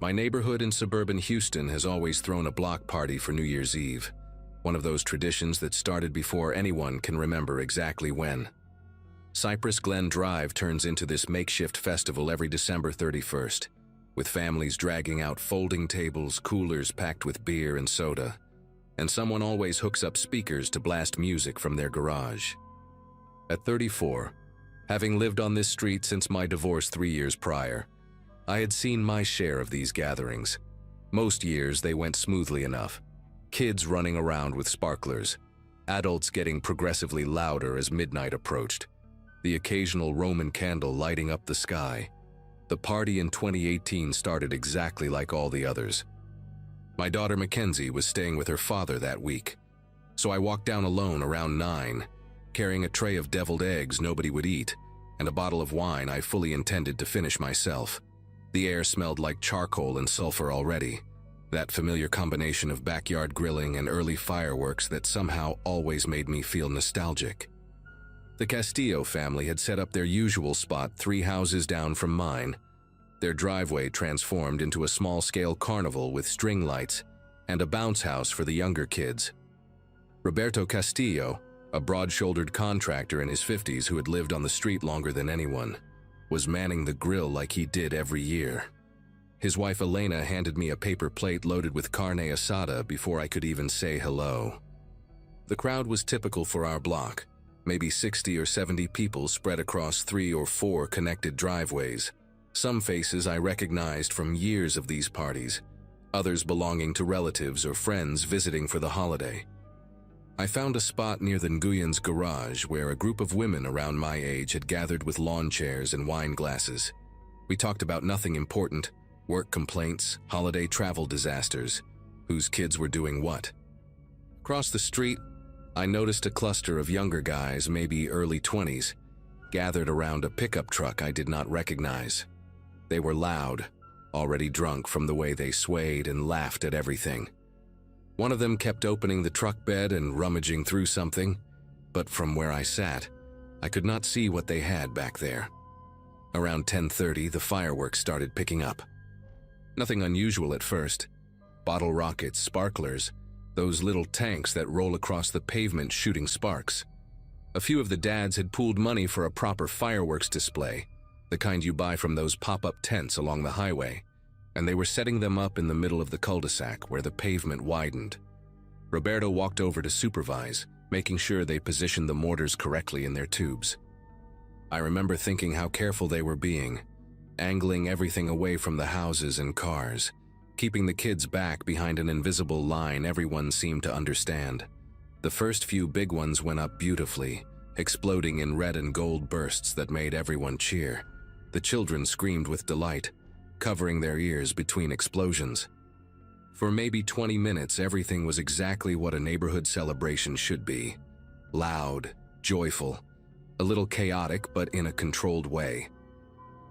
A: My neighborhood in suburban Houston has always thrown a block party for New Year's Eve, one of those traditions that started before anyone can remember exactly when. Cypress Glen Drive turns into this makeshift festival every December 31st, with families dragging out folding tables, coolers packed with beer and soda, and someone always hooks up speakers to blast music from their garage. At 34, having lived on this street since my divorce 3 years prior, I had seen my share of these gatherings. Most years they went smoothly enough. Kids running around with sparklers, adults getting progressively louder as midnight approached, the occasional Roman candle lighting up the sky. The party in 2018 started exactly like all the others. My daughter Mackenzie was staying with her father that week, so I walked down alone around 9, carrying a tray of deviled eggs nobody would eat, and a bottle of wine I fully intended to finish myself. The air smelled like charcoal and sulfur already, that familiar combination of backyard grilling and early fireworks that somehow always made me feel nostalgic. The Castillo family had set up their usual spot 3 houses down from mine, their driveway transformed into a small-scale carnival with string lights and a bounce house for the younger kids. Roberto Castillo, a broad-shouldered contractor in his 50s who had lived on the street longer than anyone, was manning the grill like he did every year. His wife Elena handed me a paper plate loaded with carne asada before I could even say hello. The crowd was typical for our block, maybe 60 or 70 people spread across 3 or 4 connected driveways. Some faces I recognized from years of these parties, others belonging to relatives or friends visiting for the holiday. I found a spot near the Nguyens garage where a group of women around my age had gathered with lawn chairs and wine glasses. We talked about nothing important, work complaints, holiday travel disasters, whose kids were doing what. Across the street, I noticed a cluster of younger guys, maybe early 20s, gathered around a pickup truck I did not recognize. They were loud, already drunk from the way they swayed and laughed at everything. One of them kept opening the truck bed and rummaging through something, but from where I sat, I could not see what they had back there. Around 10:30, the fireworks started picking up. Nothing unusual at first. Bottle rockets, sparklers, those little tanks that roll across the pavement shooting sparks. A few of the dads had pooled money for a proper fireworks display, the kind you buy from those pop-up tents along the highway, and they were setting them up in the middle of the cul-de-sac where the pavement widened. Roberto walked over to supervise, making sure they positioned the mortars correctly in their tubes. I remember thinking how careful they were being, angling everything away from the houses and cars, keeping the kids back behind an invisible line everyone seemed to understand. The first few big ones went up beautifully, exploding in red and gold bursts that made everyone cheer. The children screamed with delight, covering their ears between explosions. For maybe 20 minutes, everything was exactly what a neighborhood celebration should be. Loud, joyful, a little chaotic, but in a controlled way.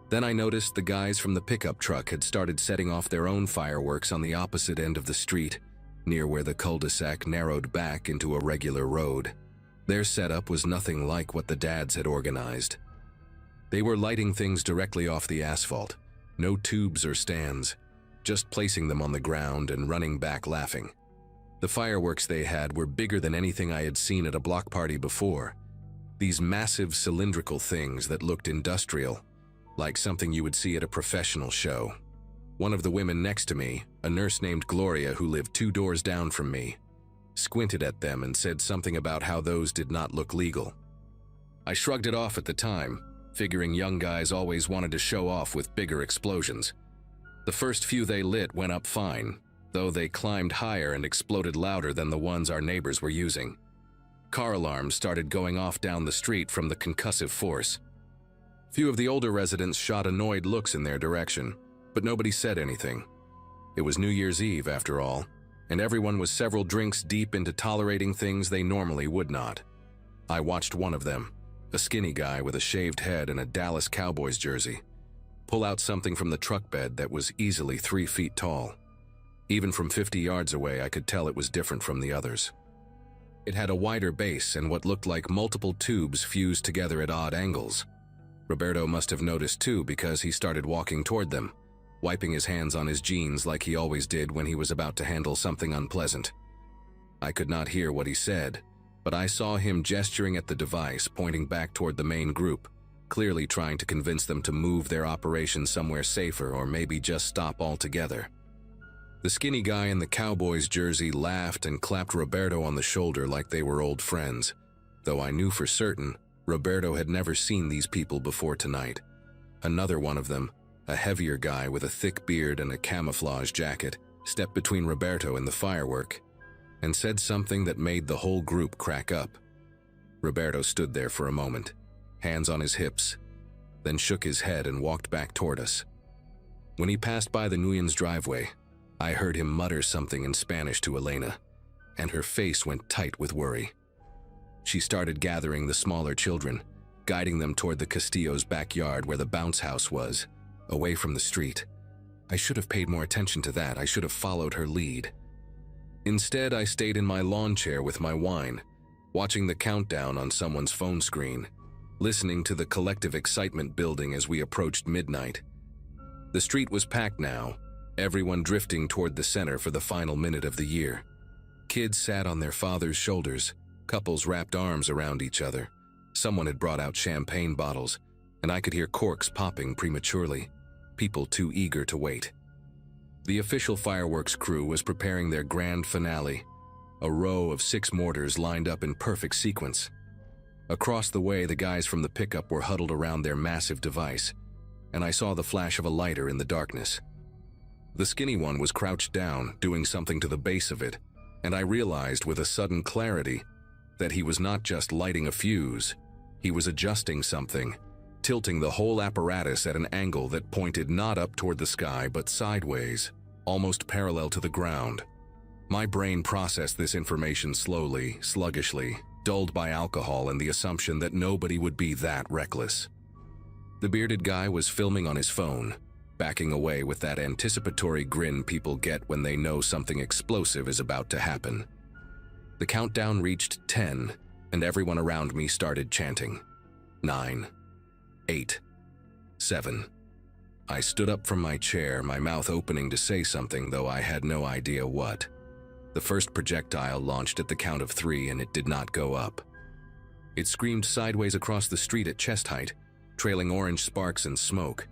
A: Then I noticed the guys from the pickup truck had started setting off their own fireworks on the opposite end of the street, near where the cul-de-sac narrowed back into a regular road. Their setup was nothing like what the dads had organized. They were lighting things directly off the asphalt, no tubes or stands, just placing them on the ground and running back laughing. The fireworks they had were bigger than anything I had seen at a block party before. These massive cylindrical things that looked industrial, like something you would see at a professional show. One of the women next to me, a nurse named Gloria who lived 2 doors down from me, squinted at them and said something about how those did not look legal. I shrugged it off at the time, figuring young guys always wanted to show off with bigger explosions. The first few they lit went up fine, though they climbed higher and exploded louder than the ones our neighbors were using. Car alarms started going off down the street from the concussive force. Few of the older residents shot annoyed looks in their direction, but nobody said anything. It was New Year's Eve, after all, and everyone was several drinks deep into tolerating things they normally would not. I watched one of them, a skinny guy with a shaved head and a Dallas Cowboys jersey, pull out something from the truck bed that was easily 3 feet tall. Even from 50 yards away, I could tell it was different from the others. It had a wider base and what looked like multiple tubes fused together at odd angles. Roberto must have noticed too, because he started walking toward them, wiping his hands on his jeans like he always did when he was about to handle something unpleasant. I could not hear what he said, but I saw him gesturing at the device, pointing back toward the main group, clearly trying to convince them to move their operation somewhere safer or maybe just stop altogether. The skinny guy in the Cowboys jersey laughed and clapped Roberto on the shoulder like they were old friends, though I knew for certain Roberto had never seen these people before tonight. Another one of them, a heavier guy with a thick beard and a camouflage jacket, stepped between Roberto and the firework and said something that made the whole group crack up. Roberto stood there for a moment, hands on his hips, then shook his head and walked back toward us. When he passed by the Nguyen's driveway, I heard him mutter something in Spanish to Elena, and her face went tight with worry. She started gathering the smaller children, guiding them toward the Castillo's backyard where the bounce house was, away from the street. I should have paid more attention to that. I should have followed her lead. Instead, I stayed in my lawn chair with my wine, watching the countdown on someone's phone screen, listening to the collective excitement building as we approached midnight. The street was packed now, everyone drifting toward the center for the final minute of the year. Kids sat on their fathers' shoulders, couples wrapped arms around each other. Someone had brought out champagne bottles, and I could hear corks popping prematurely, people too eager to wait. The official fireworks crew was preparing their grand finale, a row of 6 mortars lined up in perfect sequence. Across the way, the guys from the pickup were huddled around their massive device, and I saw the flash of a lighter in the darkness. The skinny one was crouched down, doing something to the base of it, and I realized with a sudden clarity that he was not just lighting a fuse, he was adjusting something, tilting the whole apparatus at an angle that pointed not up toward the sky but sideways, almost parallel to the ground. My brain processed this information slowly, sluggishly, dulled by alcohol and the assumption that nobody would be that reckless. The bearded guy was filming on his phone, backing away with that anticipatory grin people get when they know something explosive is about to happen. The countdown reached 10, and everyone around me started chanting. 9, 8, 7. I stood up from my chair, my mouth opening to say something, though I had no idea what. The first projectile launched at the count of 3, and it did not go up. It screamed sideways across the street at chest height, trailing orange sparks and smoke,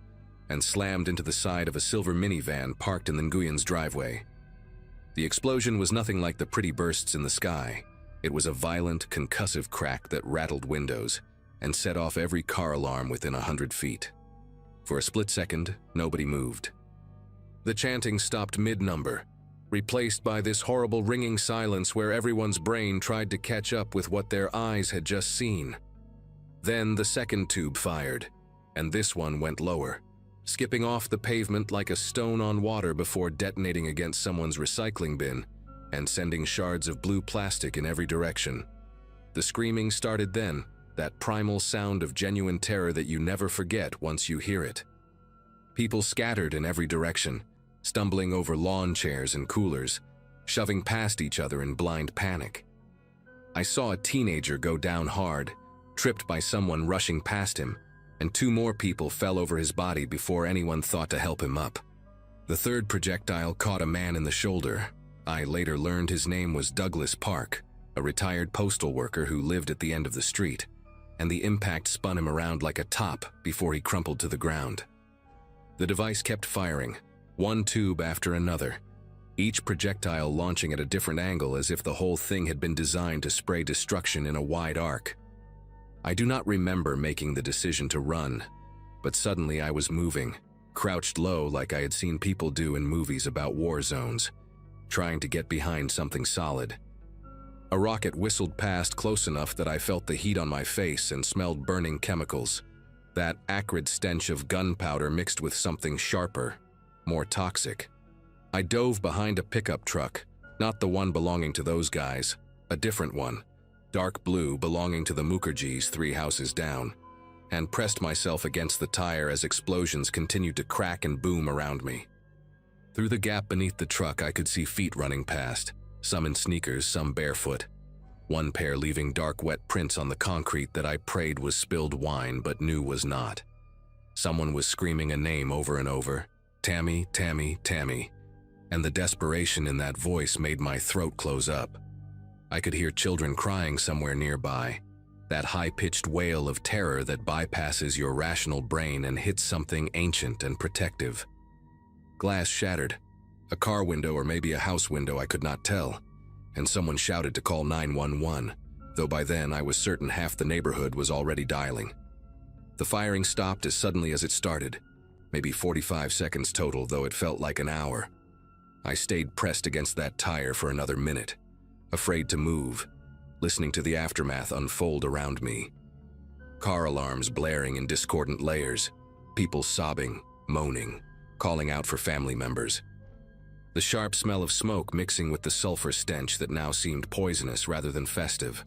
A: and slammed into the side of a silver minivan parked in the Nguyen's driveway. The explosion was nothing like the pretty bursts in the sky. It was a violent, concussive crack that rattled windows and set off every car alarm within 100 feet. For a split second, nobody moved. The chanting stopped mid-number, replaced by this horrible ringing silence where everyone's brain tried to catch up with what their eyes had just seen. Then the second tube fired, and this one went lower, skipping off the pavement like a stone on water before detonating against someone's recycling bin and sending shards of blue plastic in every direction. The screaming started then, that primal sound of genuine terror that you never forget once you hear it. People scattered in every direction, stumbling over lawn chairs and coolers, shoving past each other in blind panic. I saw a teenager go down hard, tripped by someone rushing past him, and 2 more people fell over his body before anyone thought to help him up. The third projectile caught a man in the shoulder. I later learned his name was Douglas Park, a retired postal worker who lived at the end of the street, and the impact spun him around like a top before he crumpled to the ground. The device kept firing, one tube after another, each projectile launching at a different angle as if the whole thing had been designed to spray destruction in a wide arc. I do not remember making the decision to run, but suddenly I was moving, crouched low like I had seen people do in movies about war zones, trying to get behind something solid. A rocket whistled past close enough that I felt the heat on my face and smelled burning chemicals, that acrid stench of gunpowder mixed with something sharper, more toxic. I dove behind a pickup truck, not the one belonging to those guys, a different one, dark blue belonging to the Mukherjees 3 houses down, and pressed myself against the tire as explosions continued to crack and boom around me. Through the gap beneath the truck I could see feet running past, some in sneakers, some barefoot. One pair leaving dark wet prints on the concrete that I prayed was spilled wine but knew was not. Someone was screaming a name over and over, "Tammy, Tammy, Tammy," and the desperation in that voice made my throat close up. I could hear children crying somewhere nearby, that high-pitched wail of terror that bypasses your rational brain and hits something ancient and protective. Glass shattered, a car window or maybe a house window, I could not tell, and someone shouted to call 911, though by then I was certain half the neighborhood was already dialing. The firing stopped as suddenly as it started, maybe 45 seconds total, though it felt like an hour. I stayed pressed against that tire for another minute, afraid to move, listening to the aftermath unfold around me. Car alarms blaring in discordant layers, people sobbing, moaning, calling out for family members. The sharp smell of smoke mixing with the sulfur stench that now seemed poisonous rather than festive.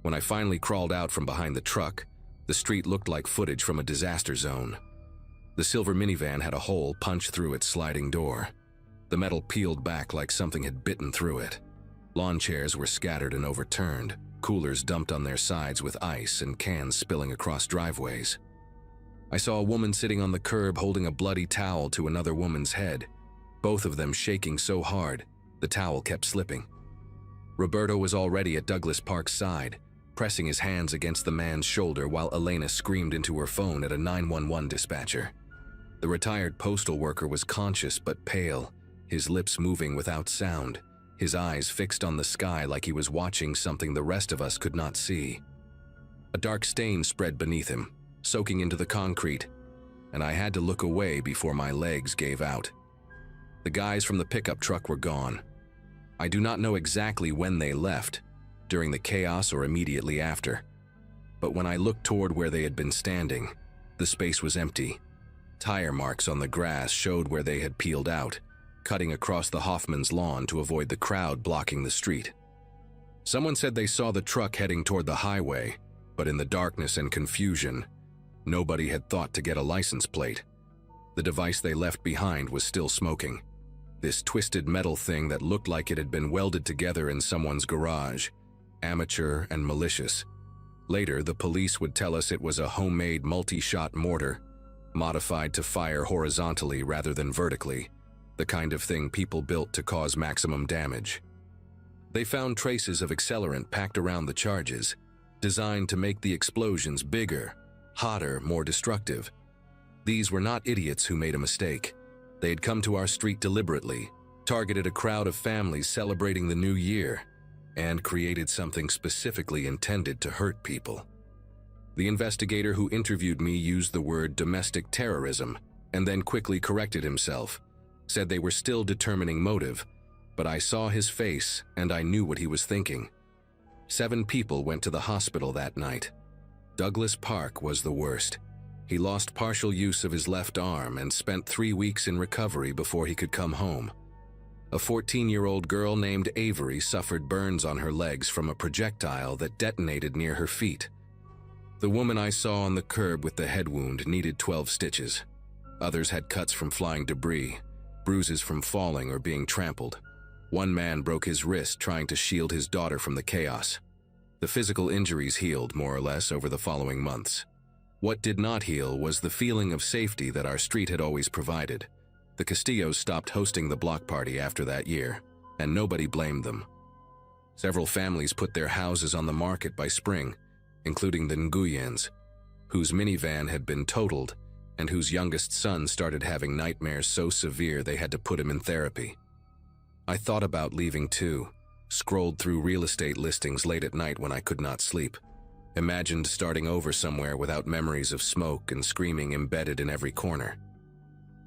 A: When I finally crawled out from behind the truck, the street looked like footage from a disaster zone. The silver minivan had a hole punched through its sliding door. The metal peeled back like something had bitten through it. Lawn chairs were scattered and overturned, coolers dumped on their sides with ice and cans spilling across driveways. I saw a woman sitting on the curb holding a bloody towel to another woman's head, both of them shaking so hard, the towel kept slipping. Roberto was already at Douglas Park's side, pressing his hands against the man's shoulder while Elena screamed into her phone at a 911 dispatcher. The retired postal worker was conscious but pale, his lips moving without sound, his eyes fixed on the sky like he was watching something the rest of us could not see. A dark stain spread beneath him, soaking into the concrete, and I had to look away before my legs gave out. The guys from the pickup truck were gone. I do not know exactly when they left, during the chaos or immediately after, but when I looked toward where they had been standing, the space was empty. Tire marks on the grass showed where they had peeled out, cutting across the Hoffman's lawn to avoid the crowd blocking the street. Someone said they saw the truck heading toward the highway, but in the darkness and confusion, nobody had thought to get a license plate. The device they left behind was still smoking. This twisted metal thing that looked like it had been welded together in someone's garage, amateur and malicious. Later, the police would tell us it was a homemade multi-shot mortar, modified to fire horizontally rather than vertically, the kind of thing people built to cause maximum damage. They found traces of accelerant packed around the charges, designed to make the explosions bigger, hotter, more destructive. These were not idiots who made a mistake. They had come to our street deliberately, targeted a crowd of families celebrating the new year. and created something specifically intended to hurt people. The investigator who interviewed me used the word domestic terrorism and then quickly corrected himself, said they were still determining motive, but I saw his face and I knew what he was thinking. 7 people went to the hospital that night. Douglas Park was the worst. He lost partial use of his left arm and spent 3 weeks in recovery before he could come home. A 14-year-old girl named Avery suffered burns on her legs from a projectile that detonated near her feet. The woman I saw on the curb with the head wound needed 12 stitches. Others had cuts from flying debris, bruises from falling or being trampled. One man broke his wrist trying to shield his daughter from the chaos. The physical injuries healed more or less over the following months. What did not heal was the feeling of safety that our street had always provided. The Castillos stopped hosting the block party after that year, and nobody blamed them. Several families put their houses on the market by spring, including the Nguyens, whose minivan had been totaled and whose youngest son started having nightmares so severe they had to put him in therapy. I thought about leaving too, scrolled through real estate listings late at night when I could not sleep, imagined starting over somewhere without memories of smoke and screaming embedded in every corner.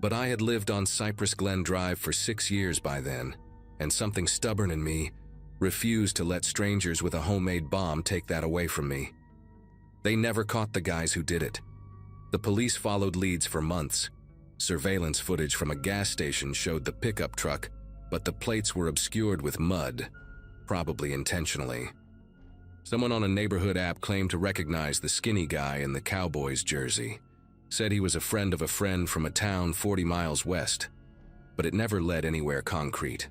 A: But I had lived on Cypress Glen Drive for 6 years by then, and something stubborn in me refused to let strangers with a homemade bomb take that away from me. They never caught the guys who did it. The police followed leads for months. Surveillance footage from a gas station showed the pickup truck, but the plates were obscured with mud, probably intentionally. Someone on a neighborhood app claimed to recognize the skinny guy in the Cowboys jersey, said he was a friend of a friend from a town 40 miles west, but it never led anywhere concrete.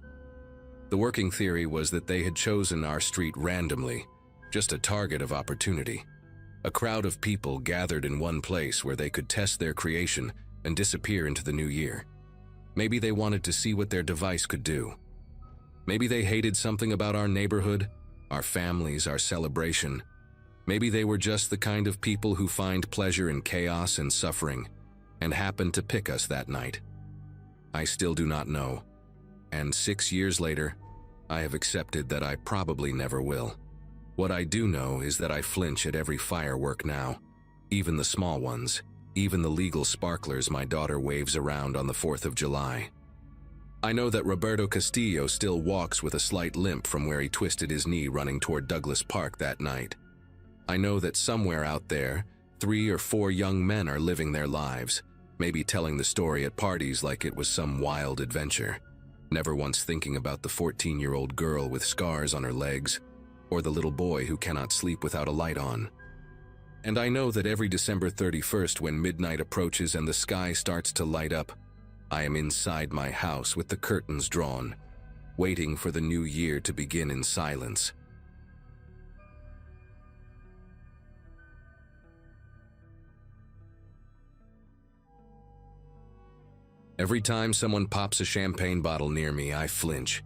A: The working theory was that they had chosen our street randomly, just a target of opportunity. A crowd of people gathered in one place where they could test their creation and disappear into the new year. Maybe they wanted to see what their device could do. Maybe they hated something about our neighborhood, our families, our celebration. Maybe they were just the kind of people who find pleasure in chaos and suffering, and happened to pick us that night. I still do not know, and 6 years later, I have accepted that I probably never will. What I do know is that I flinch at every firework now, even the small ones, even the legal sparklers my daughter waves around on the 4th of July. I know that Roberto Castillo still walks with a slight limp from where he twisted his knee running toward Douglas Park that night. I know that somewhere out there, 3 or 4 young men are living their lives, maybe telling the story at parties like it was some wild adventure, never once thinking about the 14-year-old girl with scars on her legs, or the little boy who cannot sleep without a light on. And I know that every December 31st when midnight approaches and the sky starts to light up, I am inside my house with the curtains drawn, waiting for the new year to begin in silence. Every time someone pops a champagne bottle near me, I flinch.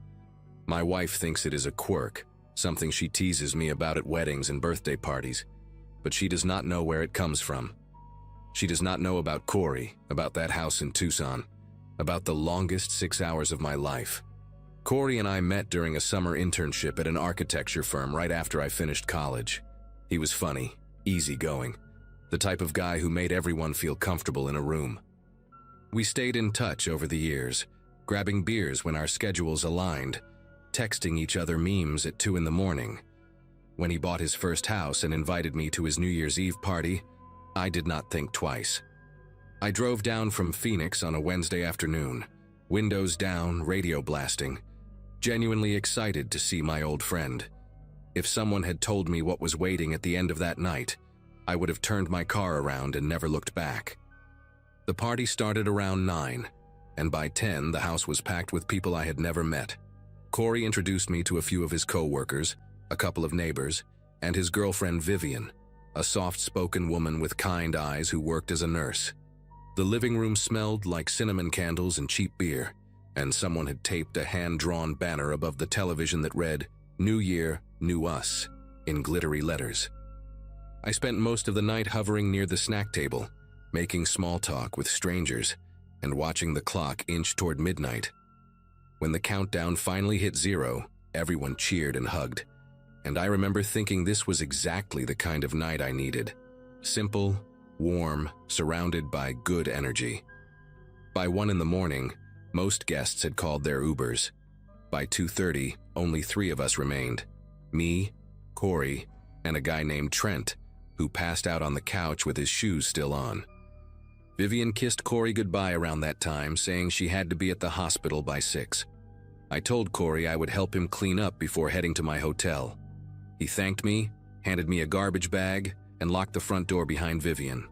A: My wife thinks it is a quirk, something she teases me about at weddings and birthday parties, but she does not know where it comes from. She does not know about Corey, about that house in Tucson, about the longest 6 hours of my life. Corey and I met during a summer internship at an architecture firm right after I finished college. He was funny, easygoing, the type of guy who made everyone feel comfortable in a room. We stayed in touch over the years, grabbing beers when our schedules aligned, texting each other memes at 2 in the morning. When he bought his first house and invited me to his New Year's Eve party, I did not think twice. I drove down from Phoenix on a Wednesday afternoon, windows down, radio blasting, genuinely excited to see my old friend. If someone had told me what was waiting at the end of that night, I would have turned my car around and never looked back. The party started around 9, and by 10 the house was packed with people I had never met. Corey introduced me to a few of his co-workers, a couple of neighbors, and his girlfriend Vivian, a soft-spoken woman with kind eyes who worked as a nurse. The living room smelled like cinnamon candles and cheap beer, and someone had taped a hand-drawn banner above the television that read, "New Year, New Us," in glittery letters. I spent most of the night hovering near the snack table, making small talk with strangers, and watching the clock inch toward midnight. When the countdown finally hit 0, everyone cheered and hugged, And I remember thinking this was exactly the kind of night I needed. Simple, warm, surrounded by good energy. By 1 in the morning, most guests had called their Ubers. By 2:30, only 3 of us remained. Me, Corey, and a guy named Trent, who passed out on the couch with his shoes still on. Vivian kissed Corey goodbye around that time, saying she had to be at the hospital by 6. I told Corey I would help him clean up before heading to my hotel. He thanked me, handed me a garbage bag, and locked the front door behind Vivian.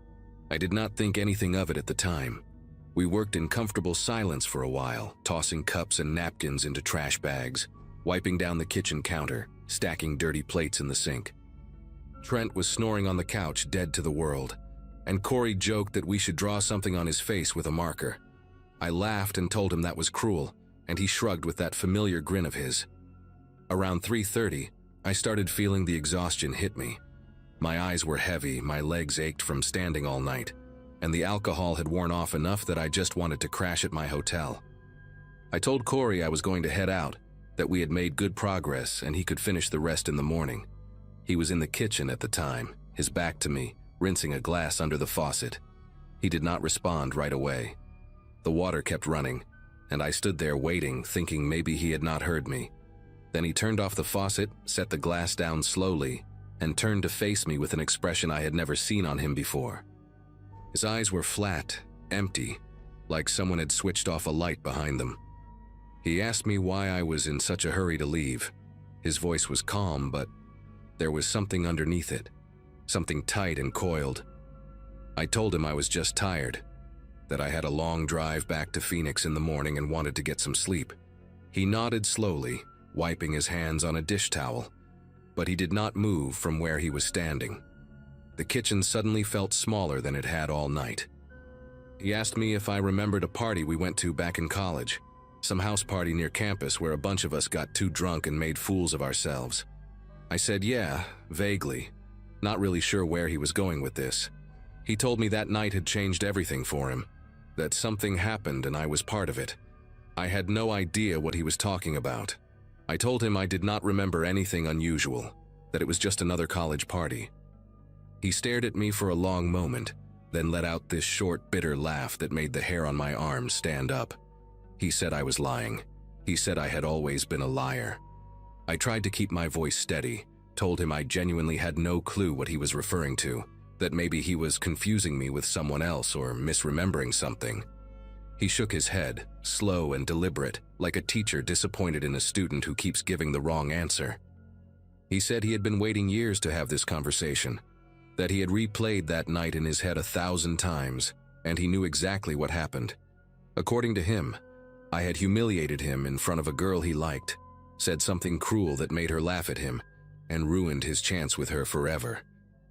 A: I did not think anything of it at the time. We worked in comfortable silence for a while, tossing cups and napkins into trash bags, wiping down the kitchen counter, stacking dirty plates in the sink. Trent was snoring on the couch, dead to the world, and Corey joked that we should draw something on his face with a marker. I laughed and told him that was cruel, and he shrugged with that familiar grin of his. Around 3:30, I started feeling the exhaustion hit me. My eyes were heavy, my legs ached from standing all night, and the alcohol had worn off enough that I just wanted to crash at my hotel. I told Corey I was going to head out, that we had made good progress and he could finish the rest in the morning. He was in the kitchen at the time, his back to me, rinsing a glass under the faucet. He did not respond right away. The water kept running, and I stood there waiting, thinking maybe he had not heard me. Then he turned off the faucet, set the glass down slowly, and turned to face me with an expression I had never seen on him before. His eyes were flat, empty, like someone had switched off a light behind them. He asked me why I was in such a hurry to leave. His voice was calm, but there was something underneath it, something tight and coiled. I told him I was just tired, that I had a long drive back to Phoenix in the morning and wanted to get some sleep. He nodded slowly, wiping his hands on a dish towel, but he did not move from where he was standing. The kitchen suddenly felt smaller than it had all night. He asked me if I remembered a party we went to back in college, some house party near campus where a bunch of us got too drunk and made fools of ourselves. I said yeah, vaguely, not really sure where he was going with this. He told me that night had changed everything for him, that something happened and I was part of it. I had no idea what he was talking about. I told him I did not remember anything unusual, that it was just another college party. He stared at me for a long moment, then let out this short, bitter laugh that made the hair on my arms stand up. He said I was lying. He said I had always been a liar. I tried to keep my voice steady, told him I genuinely had no clue what he was referring to, that maybe he was confusing me with someone else or misremembering something. He shook his head, slow and deliberate, like a teacher disappointed in a student who keeps giving the wrong answer. He said he had been waiting years to have this conversation, that he had replayed that night in his head 1,000 times, and he knew exactly what happened. According to him, I had humiliated him in front of a girl he liked, said something cruel that made her laugh at him, and ruined his chance with her forever.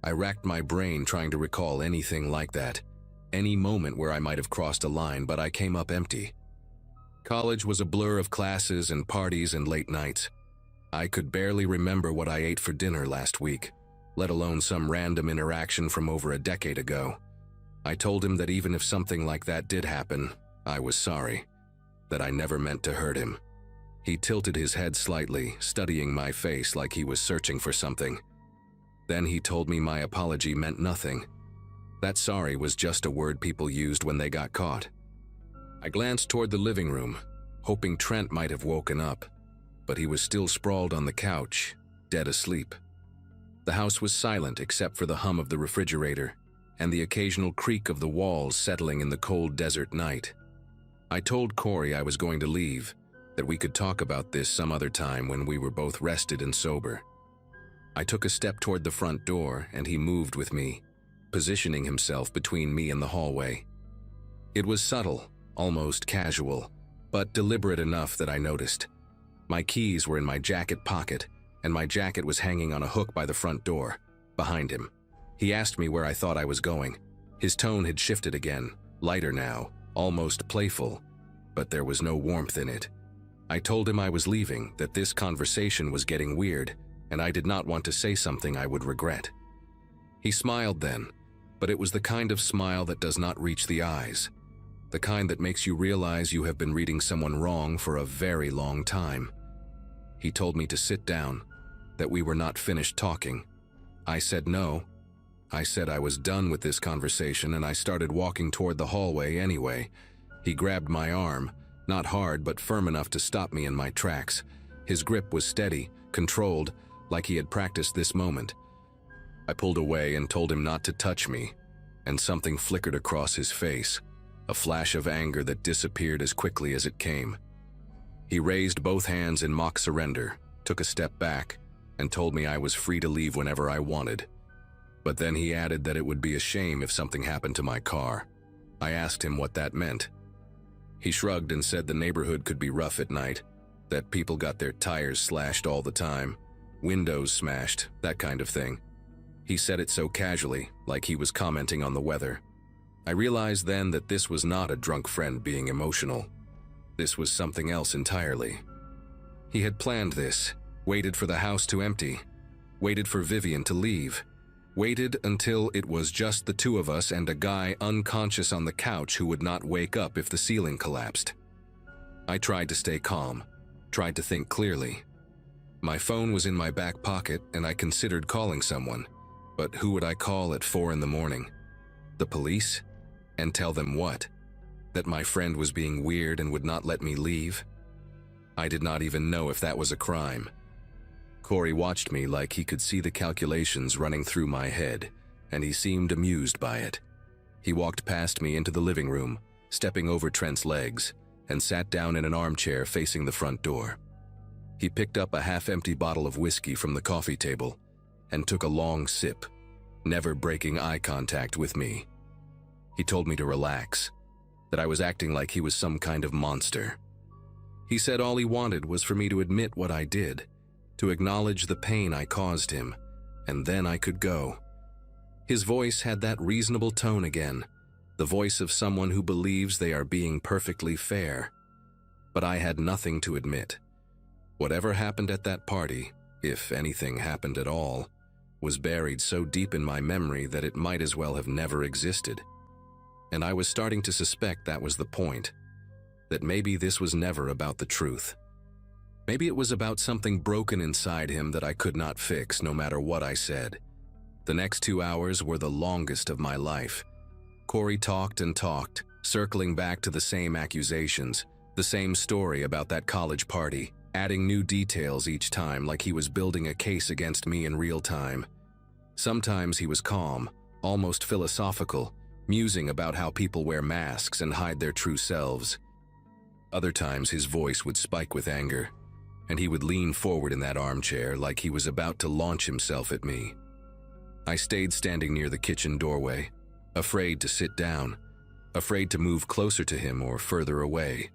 A: I racked my brain trying to recall anything like that, any moment where I might have crossed a line, but I came up empty. College was a blur of classes and parties and late nights. I could barely remember what I ate for dinner last week, let alone some random interaction from over a decade ago. I told him that even if something like that did happen, I was sorry, that I never meant to hurt him. He tilted his head slightly, studying my face like he was searching for something. Then he told me my apology meant nothing. That sorry was just a word people used when they got caught. I glanced toward the living room, hoping Trent might have woken up, but he was still sprawled on the couch, dead asleep. The house was silent except for the hum of the refrigerator and the occasional creak of the walls settling in the cold desert night. I told Corey I was going to leave, that we could talk about this some other time when we were both rested and sober. I took a step toward the front door and he moved with me, positioning himself between me and the hallway. It was subtle, almost casual, but deliberate enough that I noticed. My keys were in my jacket pocket, and my jacket was hanging on a hook by the front door, behind him. He asked me where I thought I was going. His tone had shifted again, lighter now, almost playful, but there was no warmth in it. I told him I was leaving, that this conversation was getting weird, and I did not want to say something I would regret. He smiled then, but it was the kind of smile that does not reach the eyes, the kind that makes you realize you have been reading someone wrong for a very long time. He told me to sit down, that we were not finished talking. I said no. I said I was done with this conversation, and I started walking toward the hallway anyway. He grabbed my arm, not hard but firm enough to stop me in my tracks. His grip was steady, controlled, like he had practiced this moment. I pulled away and told him not to touch me, and something flickered across his face, a flash of anger that disappeared as quickly as it came. He raised both hands in mock surrender, took a step back, and told me I was free to leave whenever I wanted. But then he added that it would be a shame if something happened to my car. I asked him what that meant. He shrugged and said the neighborhood could be rough at night, that people got their tires slashed all the time, windows smashed, that kind of thing. He said it so casually, like he was commenting on the weather. I realized then that this was not a drunk friend being emotional. This was something else entirely. He had planned this, waited for the house to empty, waited for Vivian to leave, waited until it was just the two of us and a guy unconscious on the couch who would not wake up if the ceiling collapsed. I tried to stay calm, tried to think clearly. My phone was in my back pocket and I considered calling someone, but who would I call at 4 in the morning? The police? And tell them what? That my friend was being weird and would not let me leave? I did not even know if that was a crime. Corey watched me like he could see the calculations running through my head, and he seemed amused by it. He walked past me into the living room, stepping over Trent's legs, and sat down in an armchair facing the front door. He picked up a half-empty bottle of whiskey from the coffee table and took a long sip, never breaking eye contact with me. He told me to relax, that I was acting like he was some kind of monster. He said all he wanted was for me to admit what I did, to acknowledge the pain I caused him, and then I could go. His voice had that reasonable tone again, the voice of someone who believes they are being perfectly fair. But I had nothing to admit. Whatever happened at that party, if anything happened at all, was buried so deep in my memory that it might as well have never existed. And I was starting to suspect that was the point, that maybe this was never about the truth. Maybe it was about something broken inside him that I could not fix no matter what I said. The next 2 hours were the longest of my life. Corey talked and talked, circling back to the same accusations, the same story about that college party, adding new details each time like he was building a case against me in real time. Sometimes he was calm, almost philosophical, musing about how people wear masks and hide their true selves. Other times his voice would spike with anger, and he would lean forward in that armchair like he was about to launch himself at me. I stayed standing near the kitchen doorway, afraid to sit down, afraid to move closer to him or further away.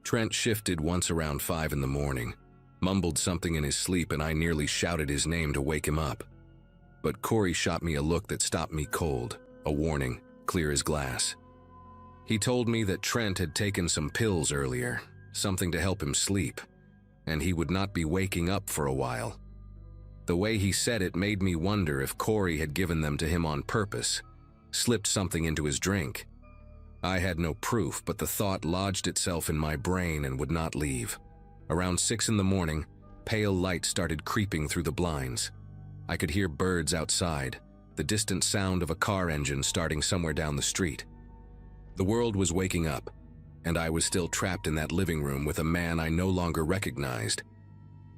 A: Trent shifted once around 5 in the morning, mumbled something in his sleep, and I nearly shouted his name to wake him up. But Corey shot me a look that stopped me cold, a warning, clear as glass. He told me that Trent had taken some pills earlier, something to help him sleep, and he would not be waking up for a while. The way he said it made me wonder if Corey had given them to him on purpose, slipped something into his drink. I had no proof, but the thought lodged itself in my brain and would not leave. Around 6 in the morning, pale light started creeping through the blinds. I could hear birds outside, the distant sound of a car engine starting somewhere down the street. The world was waking up, and I was still trapped in that living room with a man I no longer recognized.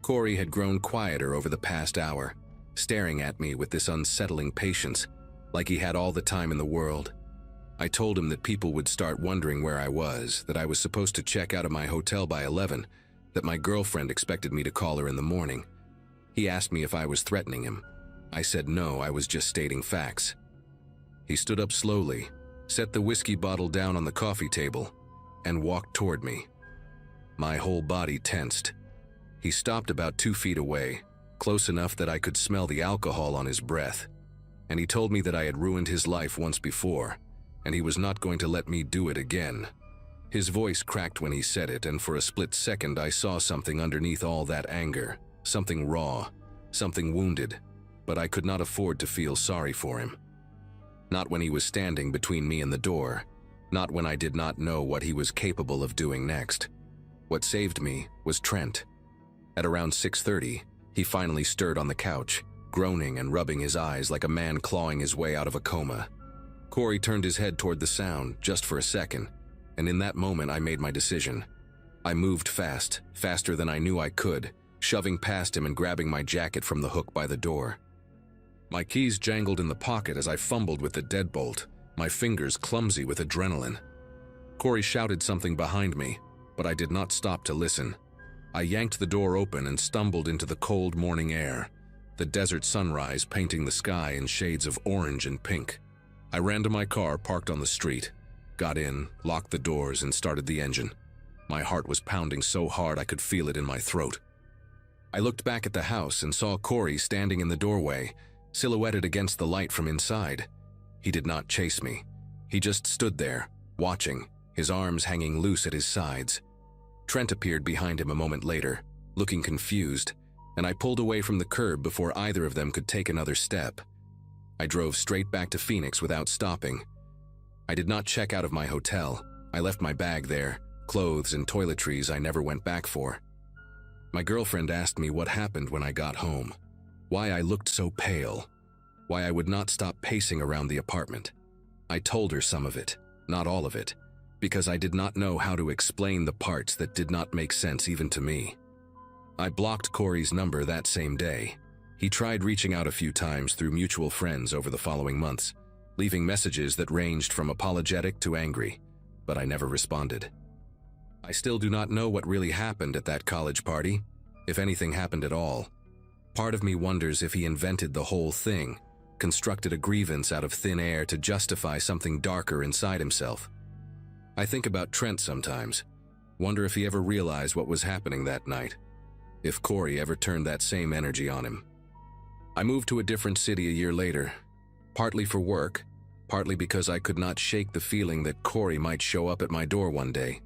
A: Corey had grown quieter over the past hour, staring at me with this unsettling patience, like he had all the time in the world. I told him that people would start wondering where I was, that I was supposed to check out of my hotel by 11, that my girlfriend expected me to call her in the morning. He asked me if I was threatening him. I said no, I was just stating facts. He stood up slowly, set the whiskey bottle down on the coffee table, and walked toward me. My whole body tensed. He stopped about 2 feet away, close enough that I could smell the alcohol on his breath, and he told me that I had ruined his life once before, and he was not going to let me do it again. His voice cracked when he said it, and for a split second I saw something underneath all that anger, something raw, something wounded, but I could not afford to feel sorry for him. Not when he was standing between me and the door, not when I did not know what he was capable of doing next. What saved me was Trent. At around 6:30, He finally stirred on the couch, groaning and rubbing his eyes like a man clawing his way out of a coma. Corey turned his head toward the sound, just for a second, and in that moment I made my decision. I moved fast, faster than I knew I could, shoving past him and grabbing my jacket from the hook by the door. My keys jangled in the pocket as I fumbled with the deadbolt, my fingers clumsy with adrenaline. Corey shouted something behind me, but I did not stop to listen. I yanked the door open and stumbled into the cold morning air, the desert sunrise painting the sky in shades of orange and pink. I ran to my car parked on the street, got in, locked the doors, and started the engine. My heart was pounding so hard I could feel it in my throat. I looked back at the house and saw Corey standing in the doorway, silhouetted against the light from inside. He did not chase me. He just stood there, watching, his arms hanging loose at his sides. Trent appeared behind him a moment later, looking confused, and I pulled away from the curb before either of them could take another step. I drove straight back to Phoenix without stopping. I did not check out of my hotel. I left my bag there, clothes and toiletries I never went back for. My girlfriend asked me what happened when I got home, why I looked so pale, why I would not stop pacing around the apartment. I told her some of it, not all of it, because I did not know how to explain the parts that did not make sense even to me. I blocked Corey's number that same day. He tried reaching out a few times through mutual friends over the following months, leaving messages that ranged from apologetic to angry, but I never responded. I still do not know what really happened at that college party, if anything happened at all. Part of me wonders if he invented the whole thing, constructed a grievance out of thin air to justify something darker inside himself. I think about Trent sometimes, wonder if he ever realized what was happening that night, if Corey ever turned that same energy on him. I moved to a different city a year later, partly for work, partly because I could not shake the feeling that Corey might show up at my door one day.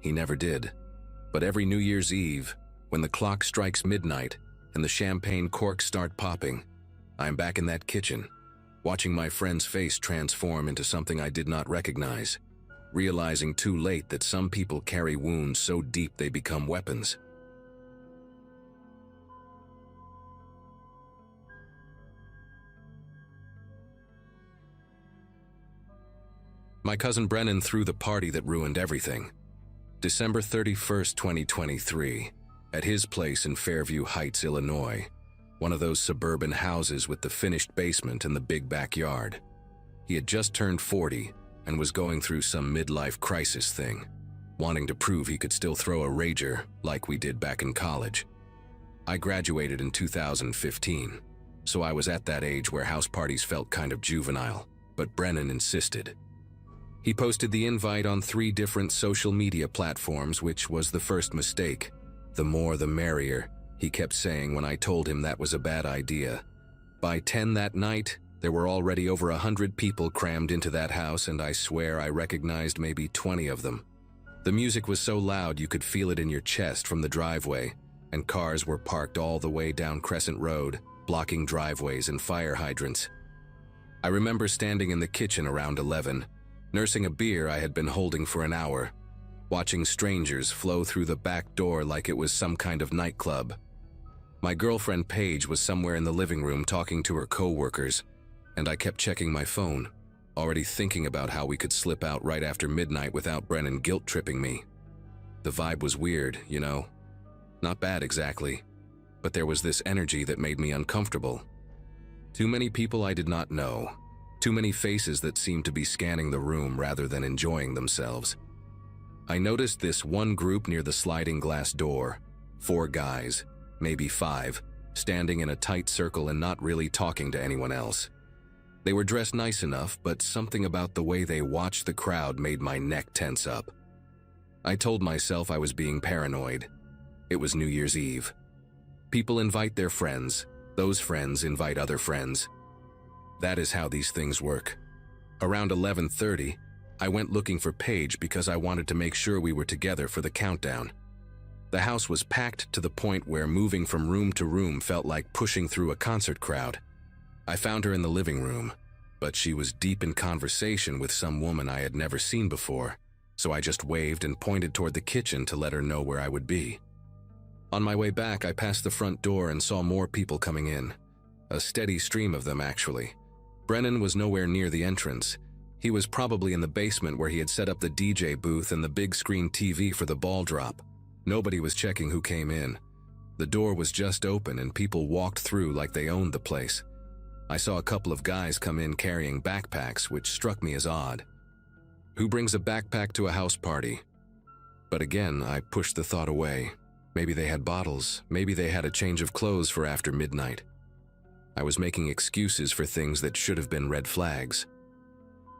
A: He never did, but every New Year's Eve, when the clock strikes midnight and the champagne corks start popping, I am back in that kitchen, watching my friend's face transform into something I did not recognize, realizing too late that some people carry wounds so deep they become weapons. My cousin Brennan threw the party that ruined everything. December 31st, 2023, at his place in Fairview Heights, Illinois, one of those suburban houses with the finished basement and the big backyard. He had just turned 40 and was going through some midlife crisis thing, wanting to prove he could still throw a rager like we did back in college. I graduated in 2015, so I was at that age where house parties felt kind of juvenile, but Brennan insisted. He posted the invite on 3 different social media platforms, which was the first mistake. The more the merrier, he kept saying when I told him that was a bad idea. By 10 that night, there were already over 100 people crammed into that house, and I swear I recognized maybe 20 of them. The music was so loud you could feel it in your chest from the driveway, and cars were parked all the way down Crescent Road, blocking driveways and fire hydrants. I remember standing in the kitchen around 11, nursing a beer I had been holding for an hour, watching strangers flow through the back door like it was some kind of nightclub. My girlfriend Paige was somewhere in the living room talking to her co-workers, and I kept checking my phone, already thinking about how we could slip out right after midnight without Brennan guilt-tripping me. The vibe was weird, you know. Not bad exactly, but there was this energy that made me uncomfortable. Too many people I did not know. Too many faces that seemed to be scanning the room rather than enjoying themselves. I noticed this one group near the sliding glass door, 4 guys, maybe 5, standing in a tight circle and not really talking to anyone else. They were dressed nice enough, but something about the way they watched the crowd made my neck tense up. I told myself I was being paranoid. It was New Year's Eve. People invite their friends, those friends invite other friends. That is how these things work. Around 11:30, I went looking for Paige because I wanted to make sure we were together for the countdown. The house was packed to the point where moving from room to room felt like pushing through a concert crowd. I found her in the living room, but she was deep in conversation with some woman I had never seen before, so I just waved and pointed toward the kitchen to let her know where I would be. On my way back, I passed the front door and saw more people coming in. A steady stream of them, actually. Brennan was nowhere near the entrance. He was probably in the basement where he had set up the DJ booth and the big screen TV for the ball drop. Nobody was checking who came in. The door was just open and people walked through like they owned the place. I saw a couple of guys come in carrying backpacks, which struck me as odd. Who brings a backpack to a house party? But again, I pushed the thought away. Maybe they had bottles. Maybe they had a change of clothes for after midnight. I was making excuses for things that should have been red flags.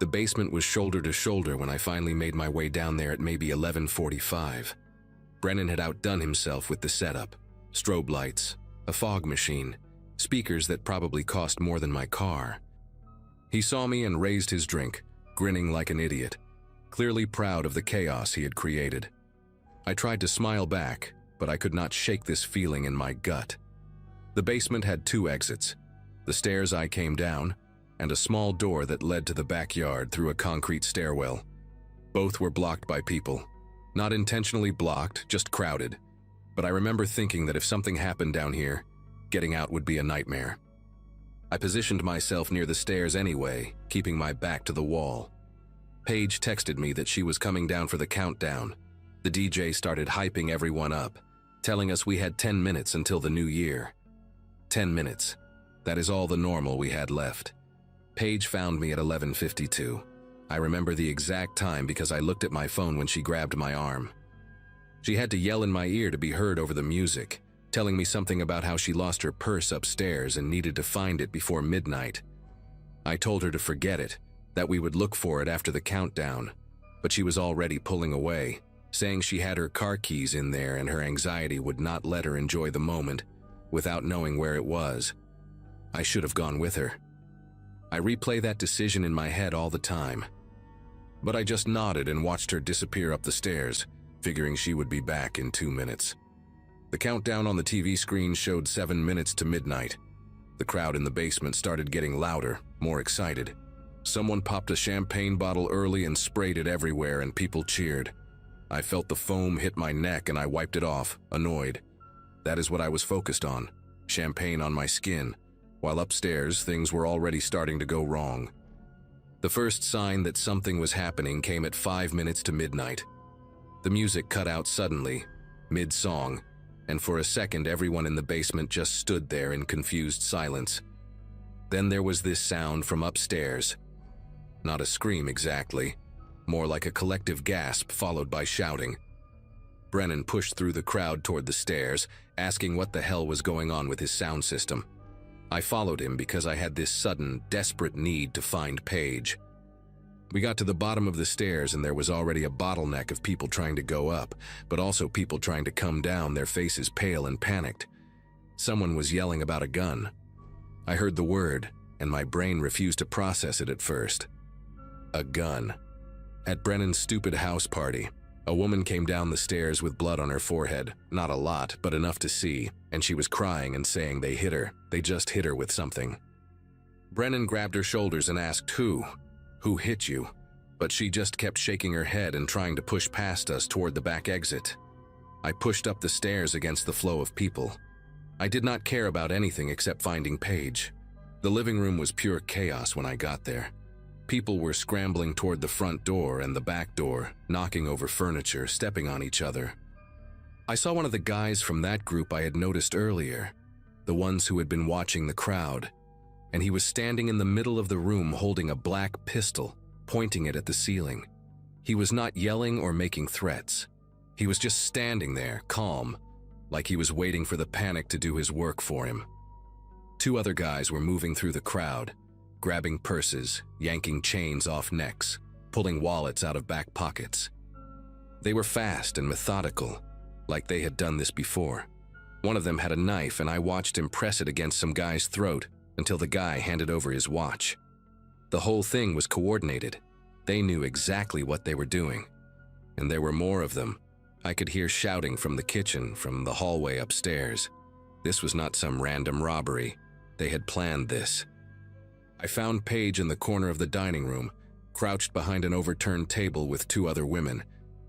A: The basement was shoulder to shoulder when I finally made my way down there at maybe 11:45. Brennan had outdone himself with the setup. Strobe lights, a fog machine, speakers that probably cost more than my car. He saw me and raised his drink, grinning like an idiot, clearly proud of the chaos he had created. I tried to smile back, but I could not shake this feeling in my gut. The basement had 2 exits, the stairs I came down, and a small door that led to the backyard through a concrete stairwell. Both were blocked by people. Not intentionally blocked, just crowded. But I remember thinking that if something happened down here, getting out would be a nightmare. I positioned myself near the stairs anyway, keeping my back to the wall. Paige texted me that she was coming down for the countdown. The DJ started hyping everyone up, telling us we had 10 minutes until the new year. 10 minutes. That is all the normal we had left. Paige found me at 11:52. I remember the exact time because I looked at my phone when she grabbed my arm. She had to yell in my ear to be heard over the music, telling me something about how she lost her purse upstairs and needed to find it before midnight. I told her to forget it, that we would look for it after the countdown, but she was already pulling away, saying she had her car keys in there and her anxiety would not let her enjoy the moment without knowing where it was. I should have gone with her. I replay that decision in my head all the time. But I just nodded and watched her disappear up the stairs, figuring she would be back in 2 minutes. The countdown on the TV screen showed 7 minutes to midnight. The crowd in the basement started getting louder, more excited. Someone popped a champagne bottle early and sprayed it everywhere, and people cheered. I felt the foam hit my neck and I wiped it off, annoyed. That is what I was focused on, champagne on my skin, while upstairs things were already starting to go wrong. The first sign that something was happening came at 5 minutes to midnight. The music cut out suddenly, mid-song, and for a second everyone in the basement just stood there in confused silence. Then there was this sound from upstairs. Not a scream exactly, more like a collective gasp followed by shouting. Brennan pushed through the crowd toward the stairs, asking what the hell was going on with his sound system. I followed him because I had this sudden, desperate need to find Paige. We got to the bottom of the stairs and there was already a bottleneck of people trying to go up, but also people trying to come down, their faces pale and panicked. Someone was yelling about a gun. I heard the word, and my brain refused to process it at first. A gun. At Brennan's stupid house party, a woman came down the stairs with blood on her forehead, not a lot, but enough to see, and she was crying and saying they hit her. They just hit her with something. Brennan grabbed her shoulders and asked, Who hit you? But she just kept shaking her head and trying to push past us toward the back exit. I pushed up the stairs against the flow of people. I did not care about anything except finding Paige. The living room was pure chaos when I got there. People were scrambling toward the front door and the back door, knocking over furniture, stepping on each other. I saw one of the guys from that group I had noticed earlier, the ones who had been watching the crowd, and he was standing in the middle of the room holding a black pistol, pointing it at the ceiling. He was not yelling or making threats. He was just standing there, calm, like he was waiting for the panic to do his work for him. 2 other guys were moving through the crowd, grabbing purses, yanking chains off necks, pulling wallets out of back pockets. They were fast and methodical, like they had done this before. One of them had a knife and I watched him press it against some guy's throat until the guy handed over his watch. The whole thing was coordinated. They knew exactly what they were doing. And there were more of them. I could hear shouting from the kitchen, from the hallway upstairs. This was not some random robbery. They had planned this. I found Paige in the corner of the dining room, crouched behind an overturned table with 2 other women.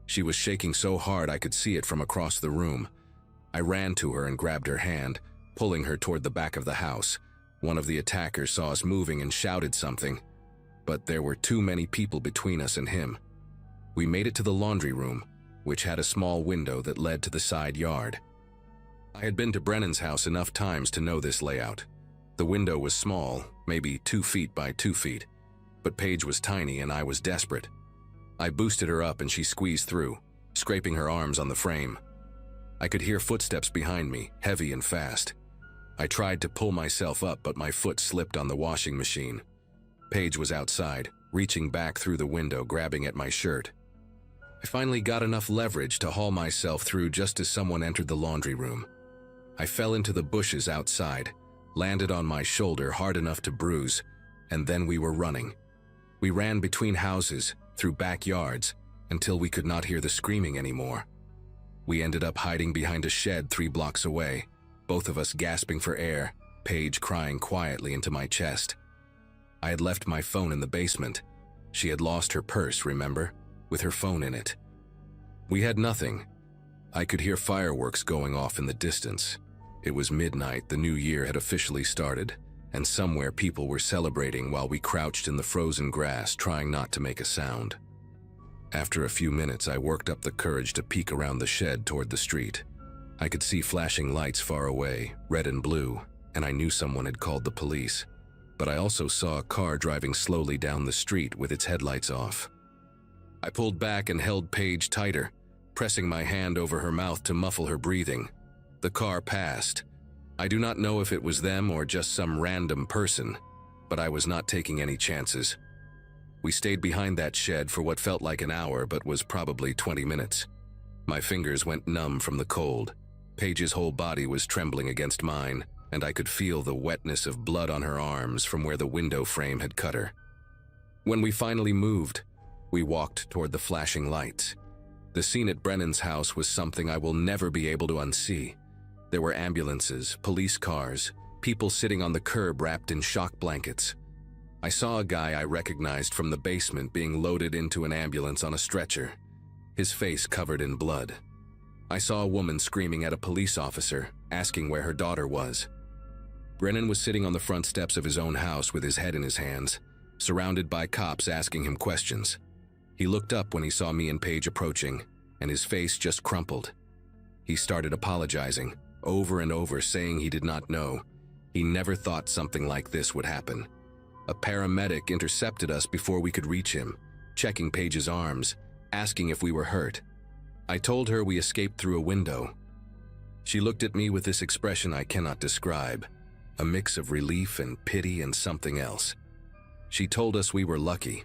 A: She was shaking so hard I could see it from across the room. I ran to her and grabbed her hand, pulling her toward the back of the house. One of the attackers saw us moving and shouted something, but there were too many people between us and him. We made it to the laundry room, which had a small window that led to the side yard. I had been to Brennan's house enough times to know this layout. The window was small, maybe 2 feet by 2 feet, but Paige was tiny and I was desperate. I boosted her up and she squeezed through, scraping her arms on the frame. I could hear footsteps behind me, heavy and fast. I tried to pull myself up, but my foot slipped on the washing machine. Paige was outside, reaching back through the window, grabbing at my shirt. I finally got enough leverage to haul myself through just as someone entered the laundry room. I fell into the bushes outside, landed on my shoulder hard enough to bruise, and then we were running. We ran between houses, through backyards, until we could not hear the screaming anymore. We ended up hiding behind a shed 3 blocks away, both of us gasping for air, Paige crying quietly into my chest. I had left my phone in the basement. She had lost her purse, remember? With her phone in it. We had nothing. I could hear fireworks going off in the distance. It was midnight, the new year had officially started, and somewhere people were celebrating while we crouched in the frozen grass trying not to make a sound. After a few minutes, I worked up the courage to peek around the shed toward the street. I could see flashing lights far away, red and blue, and I knew someone had called the police. But I also saw a car driving slowly down the street with its headlights off. I pulled back and held Paige tighter, pressing my hand over her mouth to muffle her breathing. The car passed. I do not know if it was them or just some random person, but I was not taking any chances. We stayed behind that shed for what felt like an hour but was probably 20 minutes. My fingers went numb from the cold. Paige's whole body was trembling against mine, and I could feel the wetness of blood on her arms from where the window frame had cut her. When we finally moved, we walked toward the flashing lights. The scene at Brennan's house was something I will never be able to unsee. There were ambulances, police cars, people sitting on the curb wrapped in shock blankets. I saw a guy I recognized from the basement being loaded into an ambulance on a stretcher, his face covered in blood. I saw a woman screaming at a police officer, asking where her daughter was. Brennan was sitting on the front steps of his own house with his head in his hands, surrounded by cops asking him questions. He looked up when he saw me and Paige approaching, and his face just crumpled. He started apologizing, over and over, saying he did not know. He never thought something like this would happen. A paramedic intercepted us before we could reach him, checking Paige's arms, asking if we were hurt. I told her we escaped through a window. She looked at me with this expression I cannot describe, a mix of relief and pity and something else. She told us we were lucky.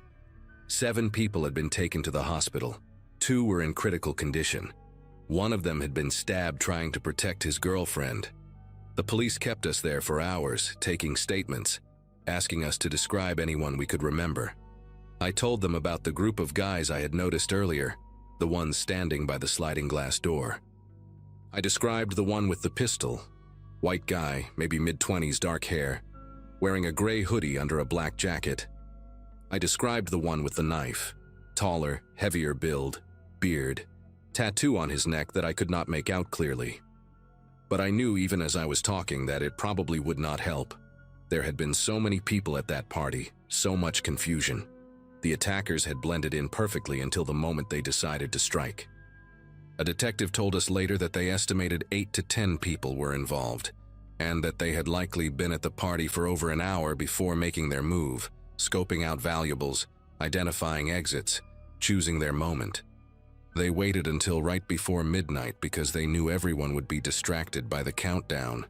A: 7 people had been taken to the hospital. 2 were in critical condition. One of them had been stabbed trying to protect his girlfriend. The police kept us there for hours, taking statements, asking us to describe anyone we could remember. I told them about the group of guys I had noticed earlier, the ones standing by the sliding glass door. I described the one with the pistol, white guy, maybe mid-20s, dark hair, wearing a gray hoodie under a black jacket. I described the one with the knife, taller, heavier build, beard, tattoo on his neck that I could not make out clearly. But I knew even as I was talking that it probably would not help. There had been so many people at that party, so much confusion. The attackers had blended in perfectly until the moment they decided to strike. A detective told us later that they estimated 8 to 10 people were involved, and that they had likely been at the party for over an hour before making their move, scoping out valuables, identifying exits, choosing their moment. They waited until right before midnight because they knew everyone would be distracted by the countdown.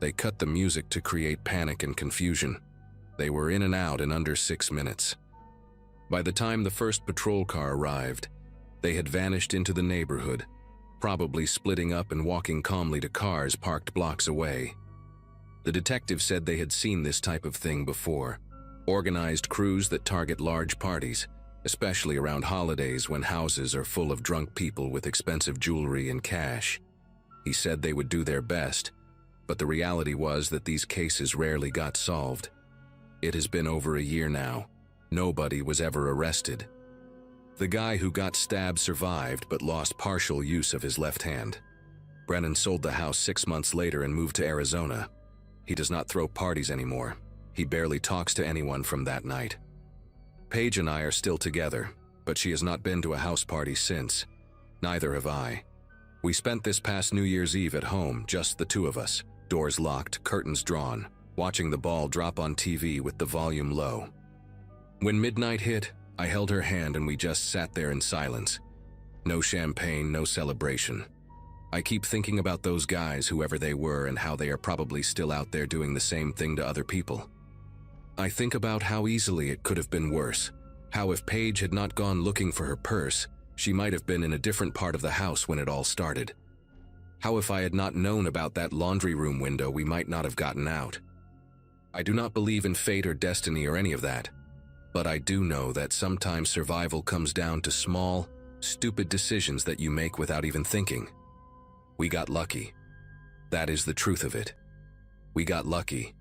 A: They cut the music to create panic and confusion. They were in and out in under 6 minutes. By the time the first patrol car arrived, they had vanished into the neighborhood, probably splitting up and walking calmly to cars parked blocks away. The detective said they had seen this type of thing before, organized crews that target large parties, especially around holidays when houses are full of drunk people with expensive jewelry and cash. He said they would do their best, but the reality was that these cases rarely got solved. It has been over a year now. Nobody was ever arrested. The guy who got stabbed survived but lost partial use of his left hand. Brennan sold the house 6 months later and moved to Arizona. He does not throw parties anymore. He barely talks to anyone from that night. Paige and I are still together, but she has not been to a house party since. Neither have I. We spent this past New Year's Eve at home, just the two of us, doors locked, curtains drawn, watching the ball drop on TV with the volume low. When midnight hit, I held her hand and we just sat there in silence. No champagne, no celebration. I keep thinking about those guys, whoever they were, and how they are probably still out there doing the same thing to other people. I think about how easily it could have been worse, how if Paige had not gone looking for her purse, she might have been in a different part of the house when it all started. How if I had not known about that laundry room window, we might not have gotten out. I do not believe in fate or destiny or any of that, but I do know that sometimes survival comes down to small, stupid decisions that you make without even thinking. We got lucky. That is the truth of it. We got lucky.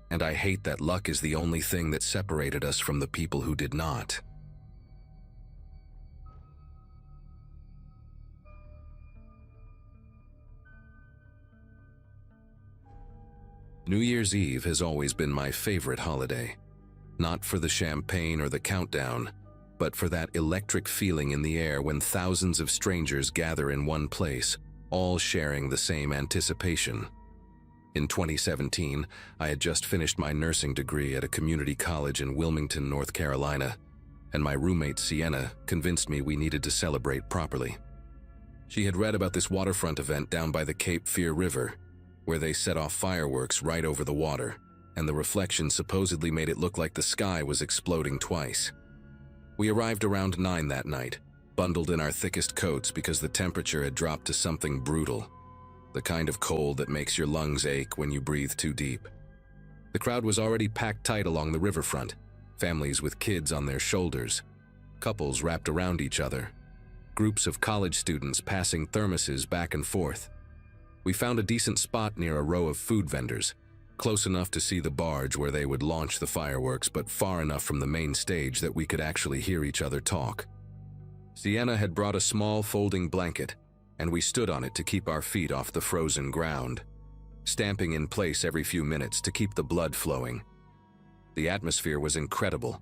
A: And I hate that luck is the only thing that separated us from the people who did not. New Year's Eve has always been my favorite holiday. Not for the champagne or the countdown, but for that electric feeling in the air when thousands of strangers gather in one place, all sharing the same anticipation. In 2017, I had just finished my nursing degree at a community college in Wilmington, North Carolina, and my roommate Sienna convinced me we needed to celebrate properly. She had read about this waterfront event down by the Cape Fear River, where they set off fireworks right over the water, and the reflection supposedly made it look like the sky was exploding twice. We arrived around 9 that night, bundled in our thickest coats because the temperature had dropped to something brutal. The kind of cold that makes your lungs ache when you breathe too deep. The crowd was already packed tight along the riverfront, families with kids on their shoulders, couples wrapped around each other, groups of college students passing thermoses back and forth. We found a decent spot near a row of food vendors, close enough to see the barge where they would launch the fireworks, but far enough from the main stage that we could actually hear each other talk. Sienna had brought a small folding blanket, and we stood on it to keep our feet off the frozen ground, stamping in place every few minutes to keep the blood flowing. The atmosphere was incredible.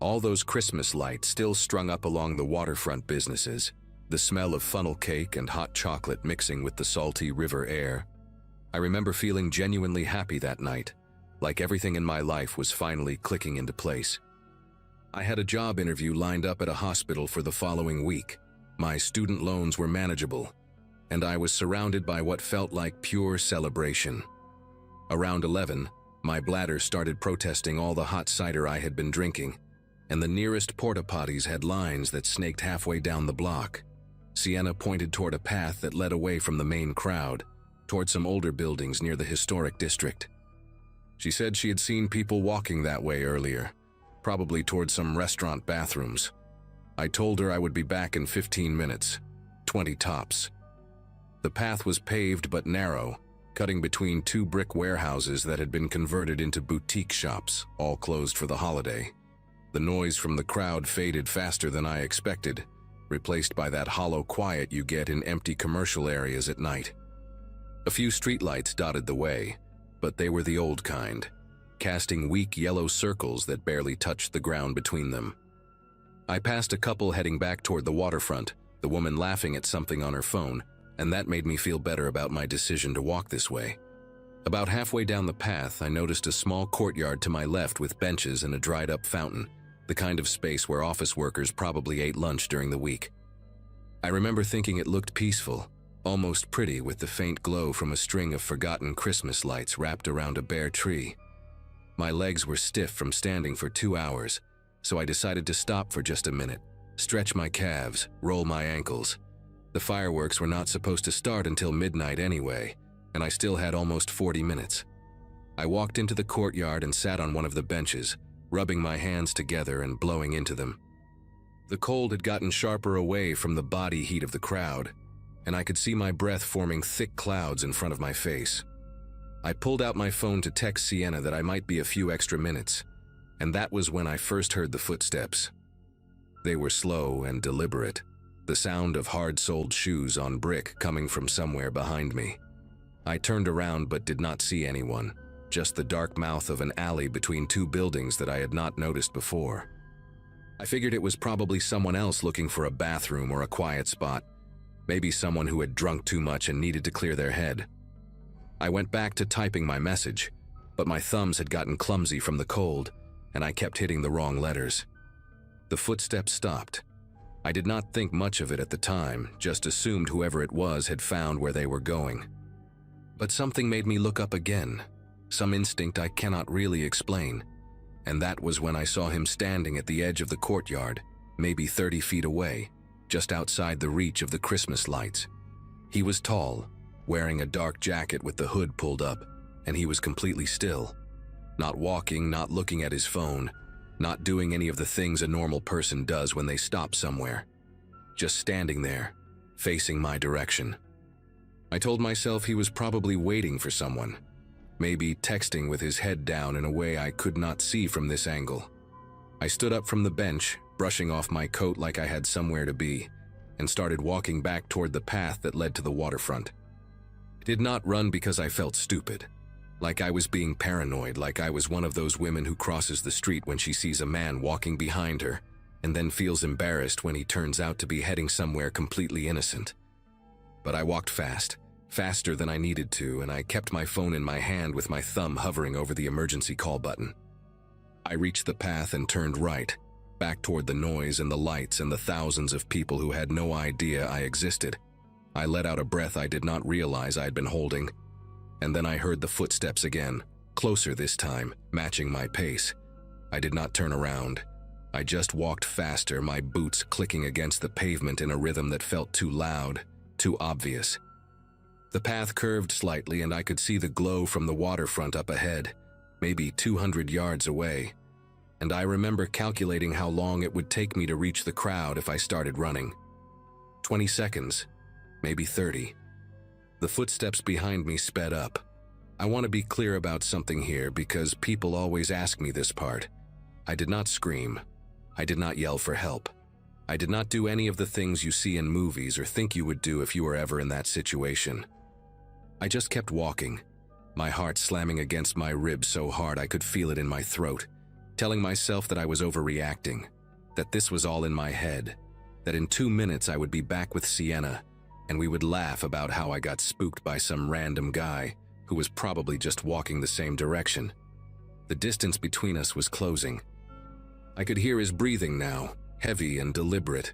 A: All those Christmas lights still strung up along the waterfront businesses, the smell of funnel cake and hot chocolate mixing with the salty river air. I remember feeling genuinely happy that night, like everything in my life was finally clicking into place. I had a job interview lined up at a hospital for the following week. My student loans were manageable, and I was surrounded by what felt like pure celebration. Around 11, my bladder started protesting all the hot cider I had been drinking, and the nearest porta potties had lines that snaked halfway down the block. Sienna pointed toward a path that led away from the main crowd, toward some older buildings near the historic district. She said she had seen people walking that way earlier, probably toward some restaurant bathrooms. I told her I would be back in 15 minutes, 20 tops. The path was paved but narrow, cutting between 2 brick warehouses that had been converted into boutique shops, all closed for the holiday. The noise from the crowd faded faster than I expected, replaced by that hollow quiet you get in empty commercial areas at night. A few streetlights dotted the way, but they were the old kind, casting weak yellow circles that barely touched the ground between them. I passed a couple heading back toward the waterfront, the woman laughing at something on her phone, and that made me feel better about my decision to walk this way. About halfway down the path, I noticed a small courtyard to my left with benches and a dried-up fountain, the kind of space where office workers probably ate lunch during the week. I remember thinking it looked peaceful, almost pretty, with the faint glow from a string of forgotten Christmas lights wrapped around a bare tree. My legs were stiff from standing for 2 hours, so I decided to stop for just a minute, stretch my calves, roll my ankles. The fireworks were not supposed to start until midnight anyway, and I still had almost 40 minutes. I walked into the courtyard and sat on one of the benches, rubbing my hands together and blowing into them. The cold had gotten sharper away from the body heat of the crowd, and I could see my breath forming thick clouds in front of my face. I pulled out my phone to text Sienna that I might be a few extra minutes, and that was when I first heard the footsteps. They were slow and deliberate, the sound of hard-soled shoes on brick coming from somewhere behind me. I turned around but did not see anyone, just the dark mouth of an alley between two buildings that I had not noticed before. I figured it was probably someone else looking for a bathroom or a quiet spot, maybe someone who had drunk too much and needed to clear their head. I went back to typing my message, but my thumbs had gotten clumsy from the cold, and I kept hitting the wrong letters. The footsteps stopped. I did not think much of it at the time, just assumed whoever it was had found where they were going. But something made me look up again, some instinct I cannot really explain, and that was when I saw him standing at the edge of the courtyard, maybe 30 feet away, just outside the reach of the Christmas lights. He was tall, wearing a dark jacket with the hood pulled up, and he was completely still. Not walking, not looking at his phone, not doing any of the things a normal person does when they stop somewhere. Just standing there, facing my direction. I told myself he was probably waiting for someone, maybe texting with his head down in a way I could not see from this angle. I stood up from the bench, brushing off my coat like I had somewhere to be, and started walking back toward the path that led to the waterfront. I did not run because I felt stupid, like I was being paranoid, like I was one of those women who crosses the street when she sees a man walking behind her and then feels embarrassed when he turns out to be heading somewhere completely innocent. But I walked fast, faster than I needed to, and I kept my phone in my hand with my thumb hovering over the emergency call button. I reached the path and turned right, back toward the noise and the lights and the thousands of people who had no idea I existed. I let out a breath I did not realize I had been holding, and then I heard the footsteps again, closer this time, matching my pace. I did not turn around. I just walked faster, my boots clicking against the pavement in a rhythm that felt too loud, too obvious. The path curved slightly and I could see the glow from the waterfront up ahead, maybe 200 yards away, and I remember calculating how long it would take me to reach the crowd if I started running. 20 seconds, maybe 30. The footsteps behind me sped up. I want to be clear about something here because people always ask me this part. I did not scream. I did not yell for help. I did not do any of the things you see in movies or think you would do if you were ever in that situation. I just kept walking, my heart slamming against my ribs so hard I could feel it in my throat, telling myself that I was overreacting, that this was all in my head, that in 2 minutes I would be back with Sienna, and we would laugh about how I got spooked by some random guy who was probably just walking the same direction. The distance between us was closing. I could hear his breathing now, heavy and deliberate,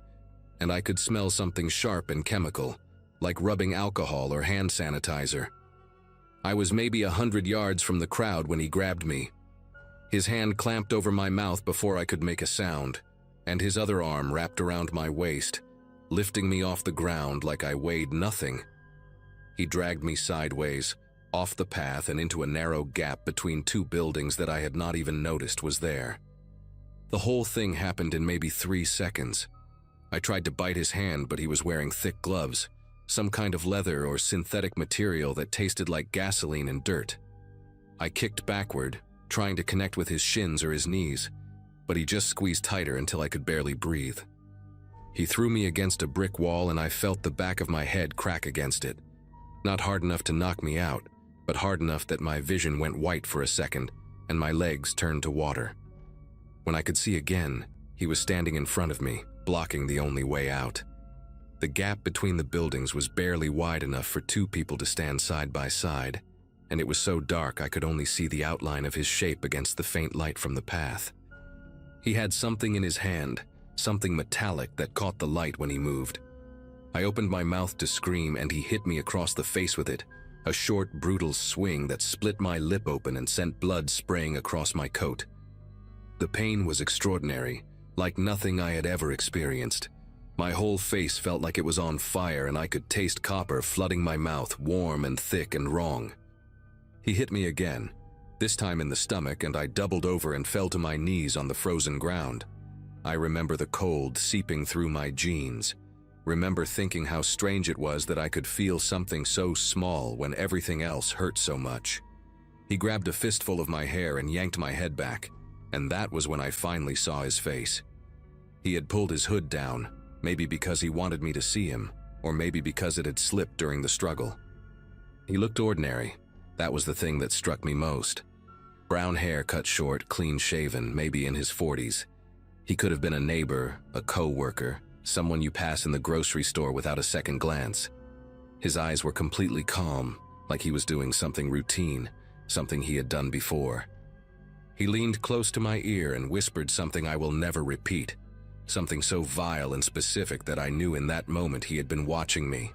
A: and I could smell something sharp and chemical, like rubbing alcohol or hand sanitizer. I was maybe 100 yards from the crowd when he grabbed me. His hand clamped over my mouth before I could make a sound, and his other arm wrapped around my waist, lifting me off the ground like I weighed nothing. He dragged me sideways, off the path and into a narrow gap between two buildings that I had not even noticed was there. The whole thing happened in maybe 3 seconds. I tried to bite his hand, but he was wearing thick gloves, some kind of leather or synthetic material that tasted like gasoline and dirt. I kicked backward, trying to connect with his shins or his knees, but he just squeezed tighter until I could barely breathe. He threw me against a brick wall and I felt the back of my head crack against it. Not hard enough to knock me out, but hard enough that my vision went white for a second and my legs turned to water. When I could see again, he was standing in front of me, blocking the only way out. The gap between the buildings was barely wide enough for 2 people to stand side by side, and it was so dark I could only see the outline of his shape against the faint light from the path. He had something in his hand, something metallic that caught the light when he moved. I opened my mouth to scream and he hit me across the face with it, a short, brutal swing that split my lip open and sent blood spraying across my coat. The pain was extraordinary, like nothing I had ever experienced. My whole face felt like it was on fire and I could taste copper flooding my mouth, warm and thick and wrong. He hit me again, this time in the stomach, and I doubled over and fell to my knees on the frozen ground. I remember the cold seeping through my jeans. Remember thinking how strange it was that I could feel something so small when everything else hurt so much. He grabbed a fistful of my hair and yanked my head back, and that was when I finally saw his face. He had pulled his hood down, Maybe because he wanted me to see him, or maybe because it had slipped during the struggle. He looked ordinary. That was the thing that struck me most. Brown hair cut short, clean-shaven, maybe in his 40s. He could have been a neighbor, a co-worker, someone you pass in the grocery store without a second glance. His eyes were completely calm, like he was doing something routine, something he had done before. He leaned close to my ear and whispered something I will never repeat, something so vile and specific that I knew in that moment he had been watching me,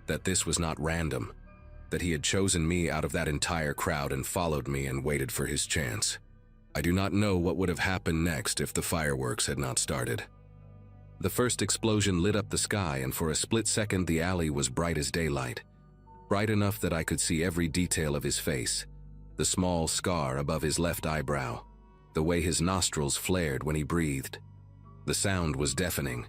A: that this was not random, that he had chosen me out of that entire crowd and followed me and waited for his chance. I do not know what would have happened next if the fireworks had not started. The first explosion lit up the sky, and for a split second the alley was bright as daylight, bright enough that I could see every detail of his face, the small scar above his left eyebrow, the way his nostrils flared when he breathed. The sound was deafening,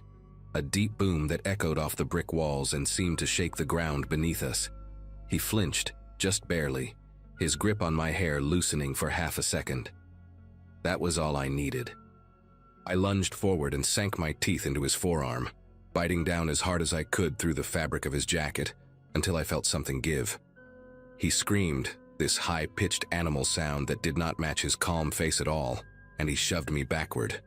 A: a deep boom that echoed off the brick walls and seemed to shake the ground beneath us. He flinched, just barely, his grip on my hair loosening for half a second. That was all I needed. I lunged forward and sank my teeth into his forearm, biting down as hard as I could through the fabric of his jacket until I felt something give. He screamed, this high-pitched animal sound that did not match his calm face at all, and he shoved me backward.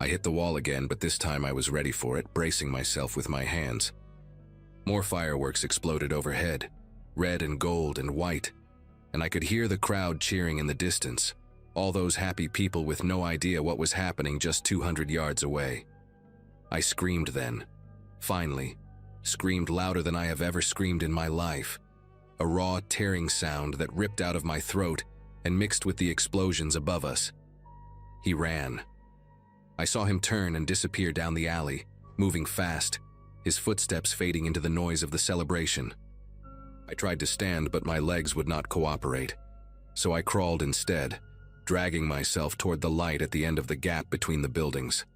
A: I hit the wall again, but this time I was ready for it, bracing myself with my hands. More fireworks exploded overhead, red and gold and white, and I could hear the crowd cheering in the distance, all those happy people with no idea what was happening just 200 yards away. I screamed then, finally, screamed louder than I have ever screamed in my life, a raw, tearing sound that ripped out of my throat and mixed with the explosions above us. He ran. I saw him turn and disappear down the alley, moving fast, his footsteps fading into the noise of the celebration. I tried to stand, but my legs would not cooperate, so I crawled instead, dragging myself toward the light at the end of the gap between the buildings.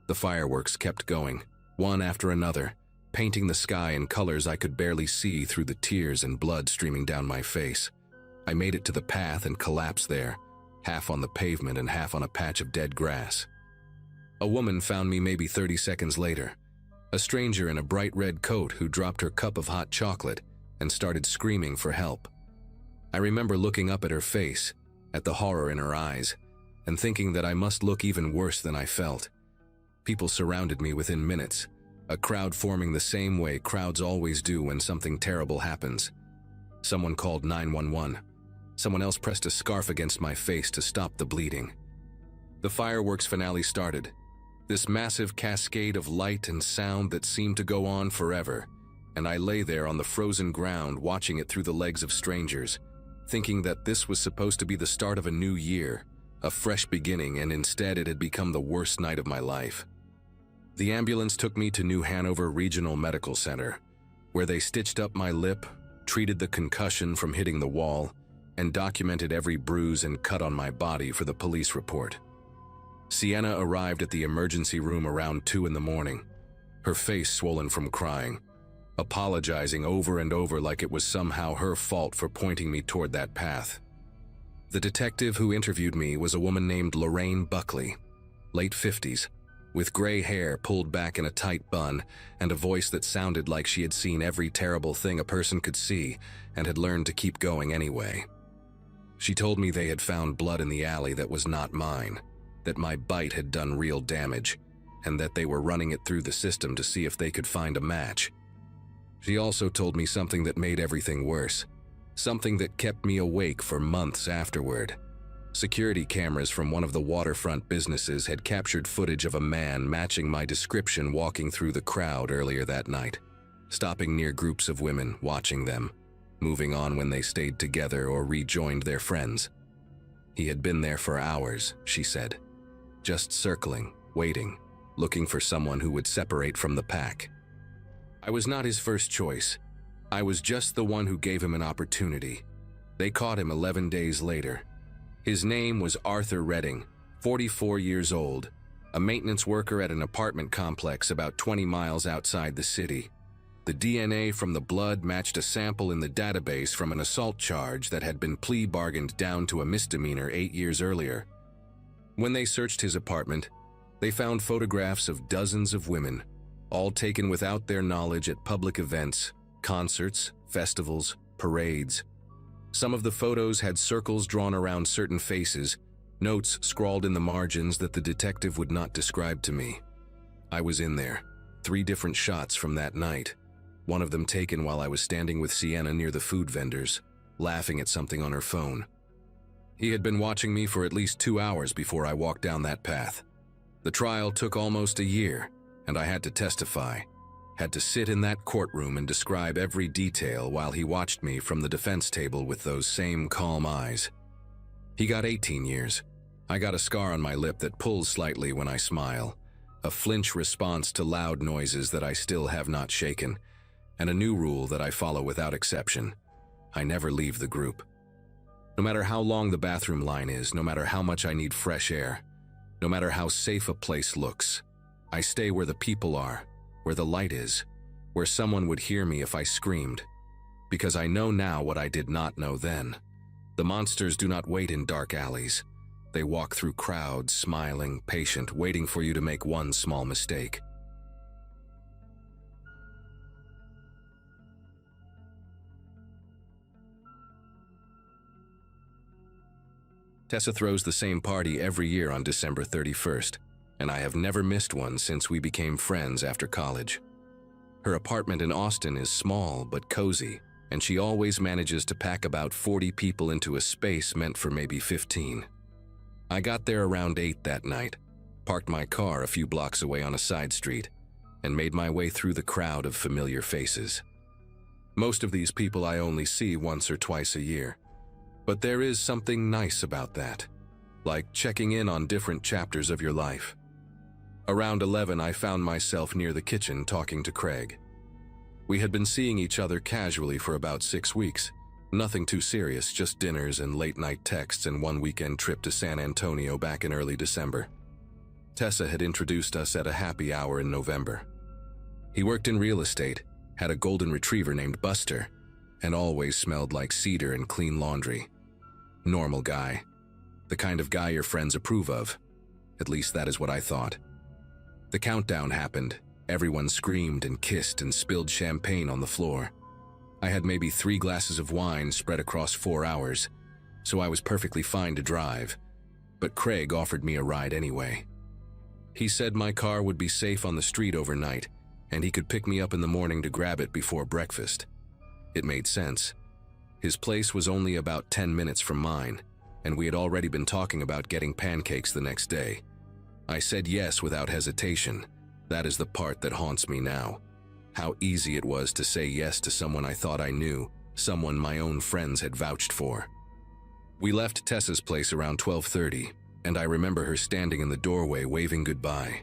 A: The fireworks kept going, one after another, painting the sky in colors I could barely see through the tears and blood streaming down my face. I made it to the path and collapsed there, half on the pavement and half on a patch of dead grass. A woman found me maybe 30 seconds later, a stranger in a bright red coat who dropped her cup of hot chocolate and started screaming for help. I remember looking up at her face, at the horror in her eyes, and thinking that I must look even worse than I felt. People surrounded me within minutes, a crowd forming the same way crowds always do when something terrible happens. Someone called 911. Someone else pressed a scarf against my face to stop the bleeding. The fireworks finale started, this massive cascade of light and sound that seemed to go on forever, and I lay there on the frozen ground watching it through the legs of strangers, thinking that this was supposed to be the start of a new year, a fresh beginning, and instead it had become the worst night of my life. The ambulance took me to New Hanover Regional Medical Center, where they stitched up my lip, treated the concussion from hitting the wall, and documented every bruise and cut on my body for the police report. Sienna arrived at the emergency room around 2 in the morning, her face swollen from crying, apologizing over and over like it was somehow her fault for pointing me toward that path. The detective who interviewed me was a woman named Lorraine Buckley, late 50s, with gray hair pulled back in a tight bun and a voice that sounded like she had seen every terrible thing a person could see and had learned to keep going anyway. She told me they had found blood in the alley that was not mine, that my bite had done real damage, and that they were running it through the system to see if they could find a match. She also told me something that made everything worse, something that kept me awake for months afterward. Security cameras from one of the waterfront businesses had captured footage of a man matching my description walking through the crowd earlier that night, stopping near groups of women, watching them, moving on when they stayed together or rejoined their friends. He had been there for hours, she said, just circling, waiting, looking for someone who would separate from the pack. I was not his first choice. I was just the one who gave him an opportunity. They caught him 11 days later. His name was Arthur Redding, 44 years old, a maintenance worker at an apartment complex about 20 miles outside the city. The DNA from the blood matched a sample in the database from an assault charge that had been plea bargained down to a misdemeanor 8 years earlier. When they searched his apartment, they found photographs of dozens of women, all taken without their knowledge at public events, concerts, festivals, parades. Some of the photos had circles drawn around certain faces, notes scrawled in the margins that the detective would not describe to me. I was in there. 3 different shots from that night. One of them taken while I was standing with Sienna near the food vendors, laughing at something on her phone. He had been watching me for at least 2 hours before I walked down that path. The trial took almost a year, and I had to testify. Had to sit in that courtroom and describe every detail while he watched me from the defense table with those same calm eyes. He got 18 years. I got a scar on my lip that pulls slightly when I smile, a flinch response to loud noises that I still have not shaken, and a new rule that I follow without exception. I never leave the group. No matter how long the bathroom line is, no matter how much I need fresh air, no matter how safe a place looks, I stay where the people are, where the light is, where someone would hear me if I screamed. Because I know now what I did not know then. The monsters do not wait in dark alleys. They walk through crowds, smiling, patient, waiting for you to make one small mistake. Tessa throws the same party every year on December 31st, and I have never missed one since we became friends after college. Her apartment in Austin is small but cozy, and she always manages to pack about 40 people into a space meant for maybe 15. I got there around 8 that night, parked my car a few blocks away on a side street, and made my way through the crowd of familiar faces. Most of these people I only see once or twice a year. But there is something nice about that, like checking in on different chapters of your life. Around 11, I found myself near the kitchen talking to Craig. We had been seeing each other casually for about 6 weeks. Nothing too serious, just dinners and late-night texts and one weekend trip to San Antonio back in early December. Tessa had introduced us at a happy hour in November. He worked in real estate, had a golden retriever named Buster, and always smelled like cedar and clean laundry. Normal guy. The kind of guy your friends approve of. At least that is what I thought. The countdown happened. Everyone screamed and kissed and spilled champagne on the floor. I had maybe 3 glasses of wine spread across 4 hours, so I was perfectly fine to drive. But Craig offered me a ride anyway. He said my car would be safe on the street overnight, and he could pick me up in the morning to grab it before breakfast. It made sense. His place was only about 10 minutes from mine, and we had already been talking about getting pancakes the next day. I said yes without hesitation. That is the part that haunts me now. How easy it was to say yes to someone I thought I knew, someone my own friends had vouched for. We left Tessa's place around 12:30, and I remember her standing in the doorway waving goodbye,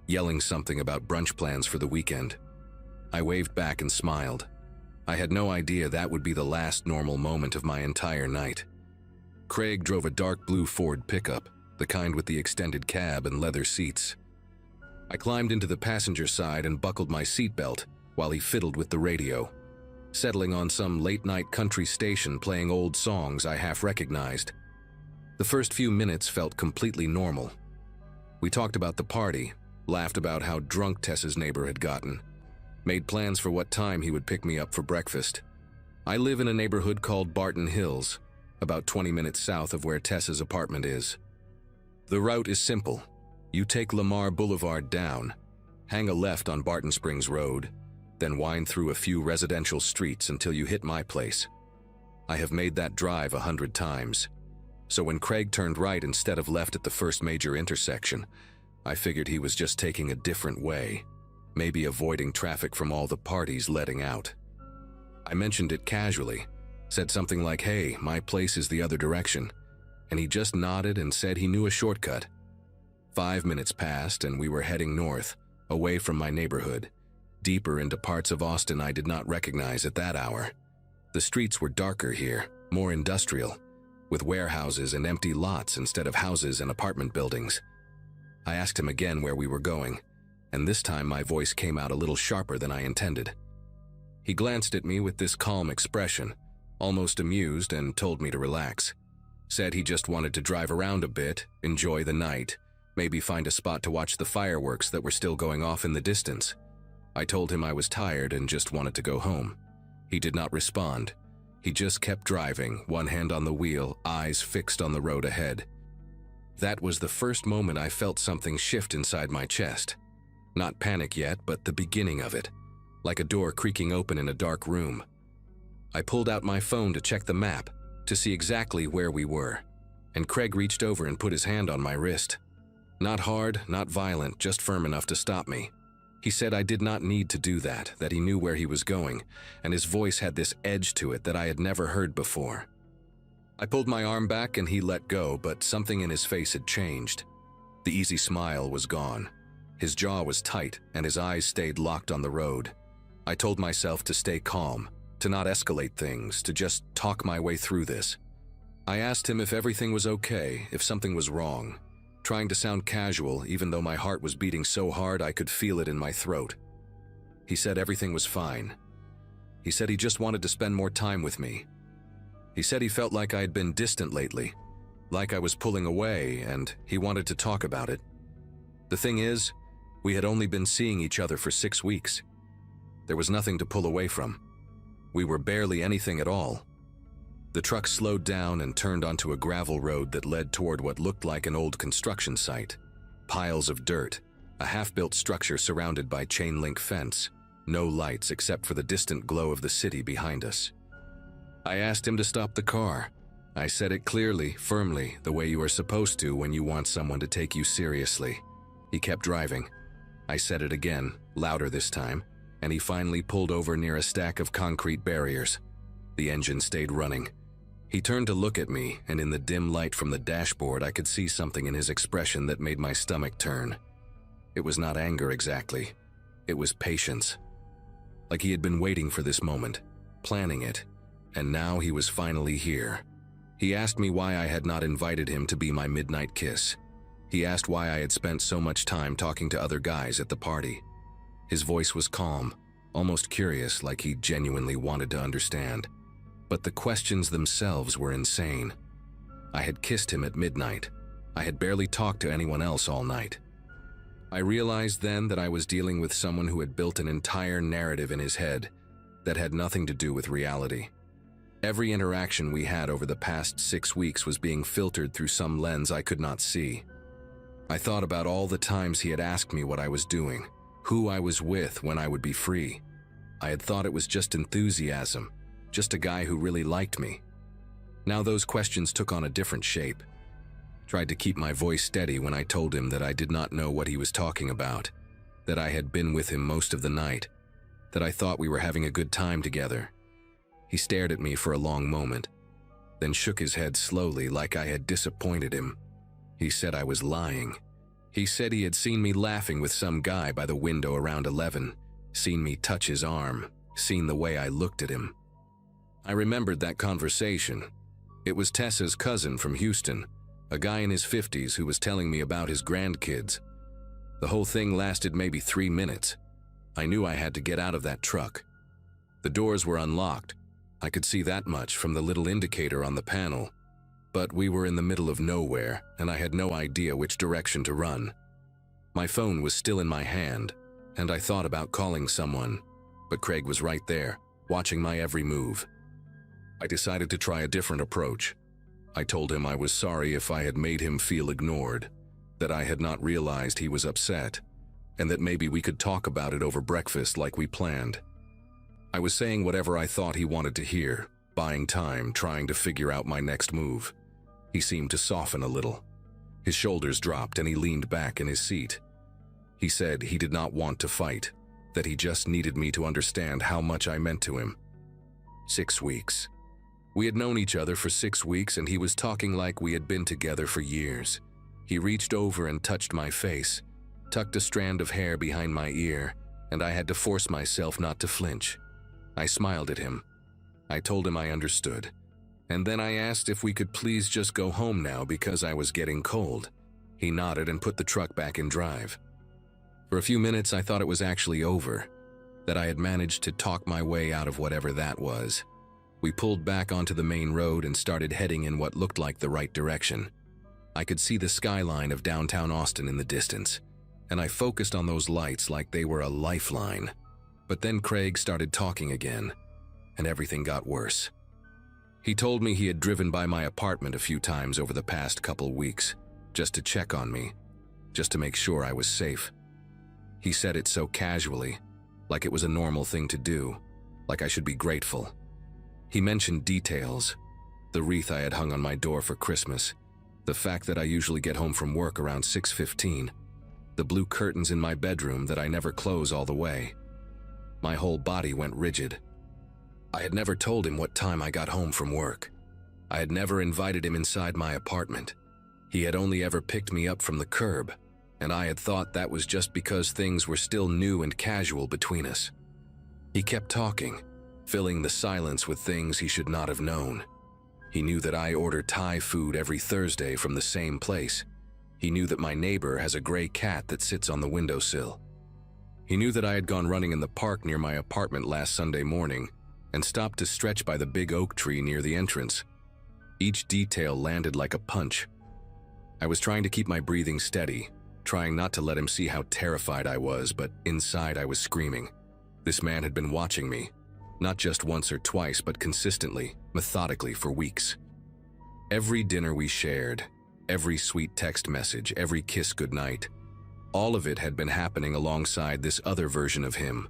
A: yelling something about brunch plans for the weekend. I waved back and smiled. I had no idea that would be the last normal moment of my entire night. Craig drove a dark blue Ford pickup, the kind with the extended cab and leather seats. I climbed into the passenger side and buckled my seatbelt while he fiddled with the radio, settling on some late-night country station playing old songs I half recognized. The first few minutes felt completely normal. We talked about the party, laughed about how drunk Tessa's neighbor had gotten, made plans for what time he would pick me up for breakfast. I live in a neighborhood called Barton Hills, about 20 minutes south of where Tessa's apartment is. The route is simple. You take Lamar Boulevard down, hang a left on Barton Springs Road, then wind through a few residential streets until you hit my place. I have made that drive 100 times. So when Craig turned right instead of left at the first major intersection, I figured he was just taking a different way, maybe avoiding traffic from all the parties letting out. I mentioned it casually, said something like, "Hey, my place is the other direction," and he just nodded and said he knew a shortcut. 5 minutes passed and we were heading north, away from my neighborhood, deeper into parts of Austin I did not recognize at that hour. The streets were darker here, more industrial, with warehouses and empty lots instead of houses and apartment buildings. I asked him again where we were going, and this time my voice came out a little sharper than I intended. He glanced at me with this calm expression, almost amused, and told me to relax. Said he just wanted to drive around a bit, enjoy the night, maybe find a spot to watch the fireworks that were still going off in the distance. I told him I was tired and just wanted to go home. He did not respond. He just kept driving, one hand on the wheel, eyes fixed on the road ahead. That was the first moment I felt something shift inside my chest. Not panic yet, but the beginning of it, like a door creaking open in a dark room. I pulled out my phone to check the map, to see exactly where we were, and Craig reached over and put his hand on my wrist. Not hard, not violent, just firm enough to stop me. He said I did not need to do that he knew where he was going, and his voice had this edge to it that I had never heard before. I pulled my arm back and he let go, but something in his face had changed. The easy smile was gone. His jaw was tight and his eyes stayed locked on the road. I told myself to stay calm, to not escalate things, to just talk my way through this. I asked him if everything was okay, if something was wrong, trying to sound casual even though my heart was beating so hard I could feel it in my throat. He said everything was fine. He said he just wanted to spend more time with me. He said he felt like I had been distant lately, like I was pulling away, and he wanted to talk about it. The thing is, we had only been seeing each other for 6 weeks. There was nothing to pull away from. We were barely anything at all. The truck slowed down and turned onto a gravel road that led toward what looked like an old construction site. Piles of dirt, a half-built structure surrounded by chain-link fence, no lights except for the distant glow of the city behind us. I asked him to stop the car. I said it clearly, firmly, the way you are supposed to when you want someone to take you seriously. He kept driving. I said it again, louder this time, and he finally pulled over near a stack of concrete barriers. The engine stayed running. He turned to look at me, and in the dim light from the dashboard I could see something in his expression that made my stomach turn. It was not anger exactly. It was patience. Like he had been waiting for this moment, planning it, and now he was finally here. He asked me why I had not invited him to be my midnight kiss. He asked why I had spent so much time talking to other guys at the party. His voice was calm, almost curious, like he genuinely wanted to understand. But the questions themselves were insane. I had kissed him at midnight. I had barely talked to anyone else all night. I realized then that I was dealing with someone who had built an entire narrative in his head that had nothing to do with reality. Every interaction we had over the past 6 weeks was being filtered through some lens I could not see. I thought about all the times he had asked me what I was doing, who I was with, when I would be free. I had thought it was just enthusiasm, just a guy who really liked me. Now those questions took on a different shape. Tried to keep my voice steady when I told him that I did not know what he was talking about, that I had been with him most of the night, that I thought we were having a good time together. He stared at me for a long moment, then shook his head slowly like I had disappointed him. He said I was lying. He said he had seen me laughing with some guy by the window around 11, seen me touch his arm, seen the way I looked at him. I remembered that conversation. It was Tessa's cousin from Houston, a guy in his 50s who was telling me about his grandkids. The whole thing lasted maybe 3 minutes. I knew I had to get out of that truck. The doors were unlocked. I could see that much from the little indicator on the panel. But we were in the middle of nowhere, and I had no idea which direction to run. My phone was still in my hand, and I thought about calling someone, but Craig was right there, watching my every move. I decided to try a different approach. I told him I was sorry if I had made him feel ignored, that I had not realized he was upset, and that maybe we could talk about it over breakfast like we planned. I was saying whatever I thought he wanted to hear, buying time, trying to figure out my next move. He seemed to soften a little. His shoulders dropped and he leaned back in his seat. He said he did not want to fight, that he just needed me to understand how much I meant to him. 6 weeks. We had known each other for 6 weeks and he was talking like we had been together for years. He reached over and touched my face, tucked a strand of hair behind my ear, and I had to force myself not to flinch. I smiled at him. I told him I understood. And then I asked if we could please just go home now because I was getting cold. He nodded and put the truck back in drive. For a few minutes I thought it was actually over, that I had managed to talk my way out of whatever that was. We pulled back onto the main road and started heading in what looked like the right direction. I could see the skyline of downtown Austin in the distance, and I focused on those lights like they were a lifeline. But then Craig started talking again, and everything got worse. He told me he had driven by my apartment a few times over the past couple weeks, just to check on me, just to make sure I was safe. He said it so casually, like it was a normal thing to do, like I should be grateful. He mentioned details, the wreath I had hung on my door for Christmas, the fact that I usually get home from work around 6:15, the blue curtains in my bedroom that I never close all the way. My whole body went rigid. I had never told him what time I got home from work. I had never invited him inside my apartment. He had only ever picked me up from the curb, and I had thought that was just because things were still new and casual between us. He kept talking, filling the silence with things he should not have known. He knew that I order Thai food every Thursday from the same place. He knew that my neighbor has a gray cat that sits on the windowsill. He knew that I had gone running in the park near my apartment last Sunday morning and stopped to stretch by the big oak tree near the entrance. Each detail landed like a punch. I was trying to keep my breathing steady, trying not to let him see how terrified I was, but inside I was screaming. This man had been watching me, not just once or twice, but consistently, methodically for weeks. Every dinner we shared, every sweet text message, every kiss goodnight, all of it had been happening alongside this other version of him,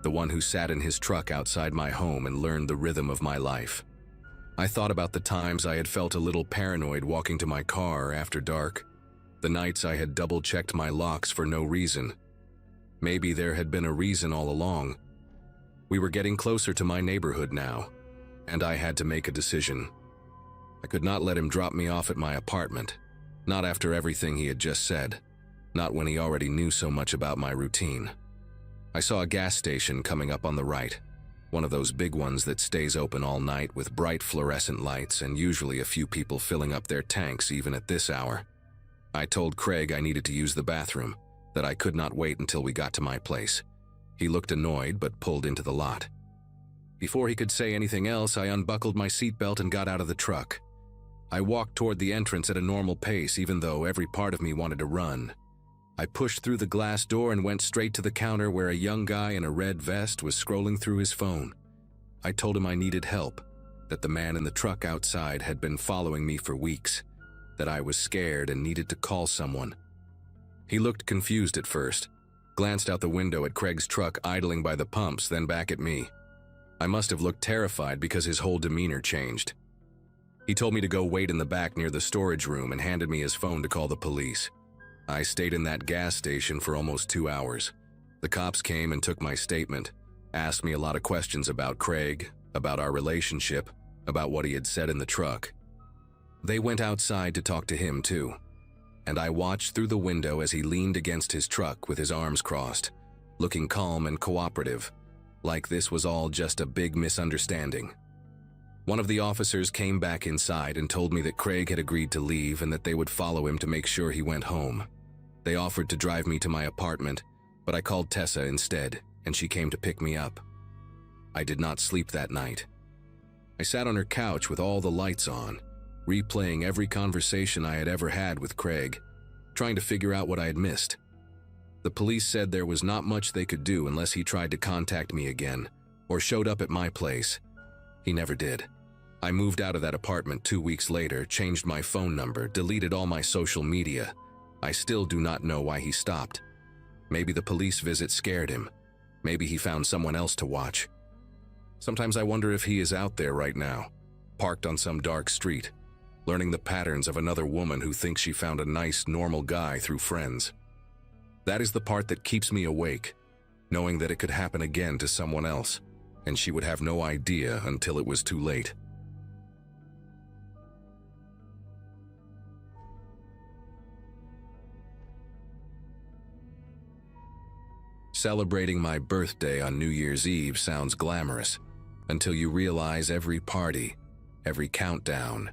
A: the one who sat in his truck outside my home and learned the rhythm of my life. I thought about the times I had felt a little paranoid walking to my car after dark, the nights I had double-checked my locks for no reason. Maybe there had been a reason all along. We were getting closer to my neighborhood now, and I had to make a decision. I could not let him drop me off at my apartment, not after everything he had just said, not when he already knew so much about my routine. I saw a gas station coming up on the right, one of those big ones that stays open all night with bright fluorescent lights and usually a few people filling up their tanks even at this hour. I told Craig I needed to use the bathroom, that I could not wait until we got to my place. He looked annoyed but pulled into the lot. Before he could say anything else, I unbuckled my seatbelt and got out of the truck. I walked toward the entrance at a normal pace, even though every part of me wanted to run. I pushed through the glass door and went straight to the counter where a young guy in a red vest was scrolling through his phone. I told him I needed help, that the man in the truck outside had been following me for weeks, that I was scared and needed to call someone. He looked confused at first, glanced out the window at Craig's truck idling by the pumps, then back at me. I must have looked terrified because his whole demeanor changed. He told me to go wait in the back near the storage room and handed me his phone to call the police. I stayed in that gas station for almost 2 hours. The cops came and took my statement, asked me a lot of questions about Craig, about our relationship, about what he had said in the truck. They went outside to talk to him too, and I watched through the window as he leaned against his truck with his arms crossed, looking calm and cooperative, like this was all just a big misunderstanding. One of the officers came back inside and told me that Craig had agreed to leave and that they would follow him to make sure he went home. They offered to drive me to my apartment, but I called Tessa instead, and she came to pick me up. I did not sleep that night. I sat on her couch with all the lights on, replaying every conversation I had ever had with Craig, trying to figure out what I had missed. The police said there was not much they could do unless he tried to contact me again, or showed up at my place. He never did. I moved out of that apartment 2 weeks later, changed my phone number, deleted all my social media. I still do not know why he stopped. Maybe the police visit scared him. Maybe he found someone else to watch. Sometimes I wonder if he is out there right now, parked on some dark street, learning the patterns of another woman who thinks she found a nice, normal guy through friends. That is the part that keeps me awake, knowing that it could happen again to someone else, and she would have no idea until it was too late. Celebrating my birthday on New Year's Eve sounds glamorous, until you realize every party, every countdown,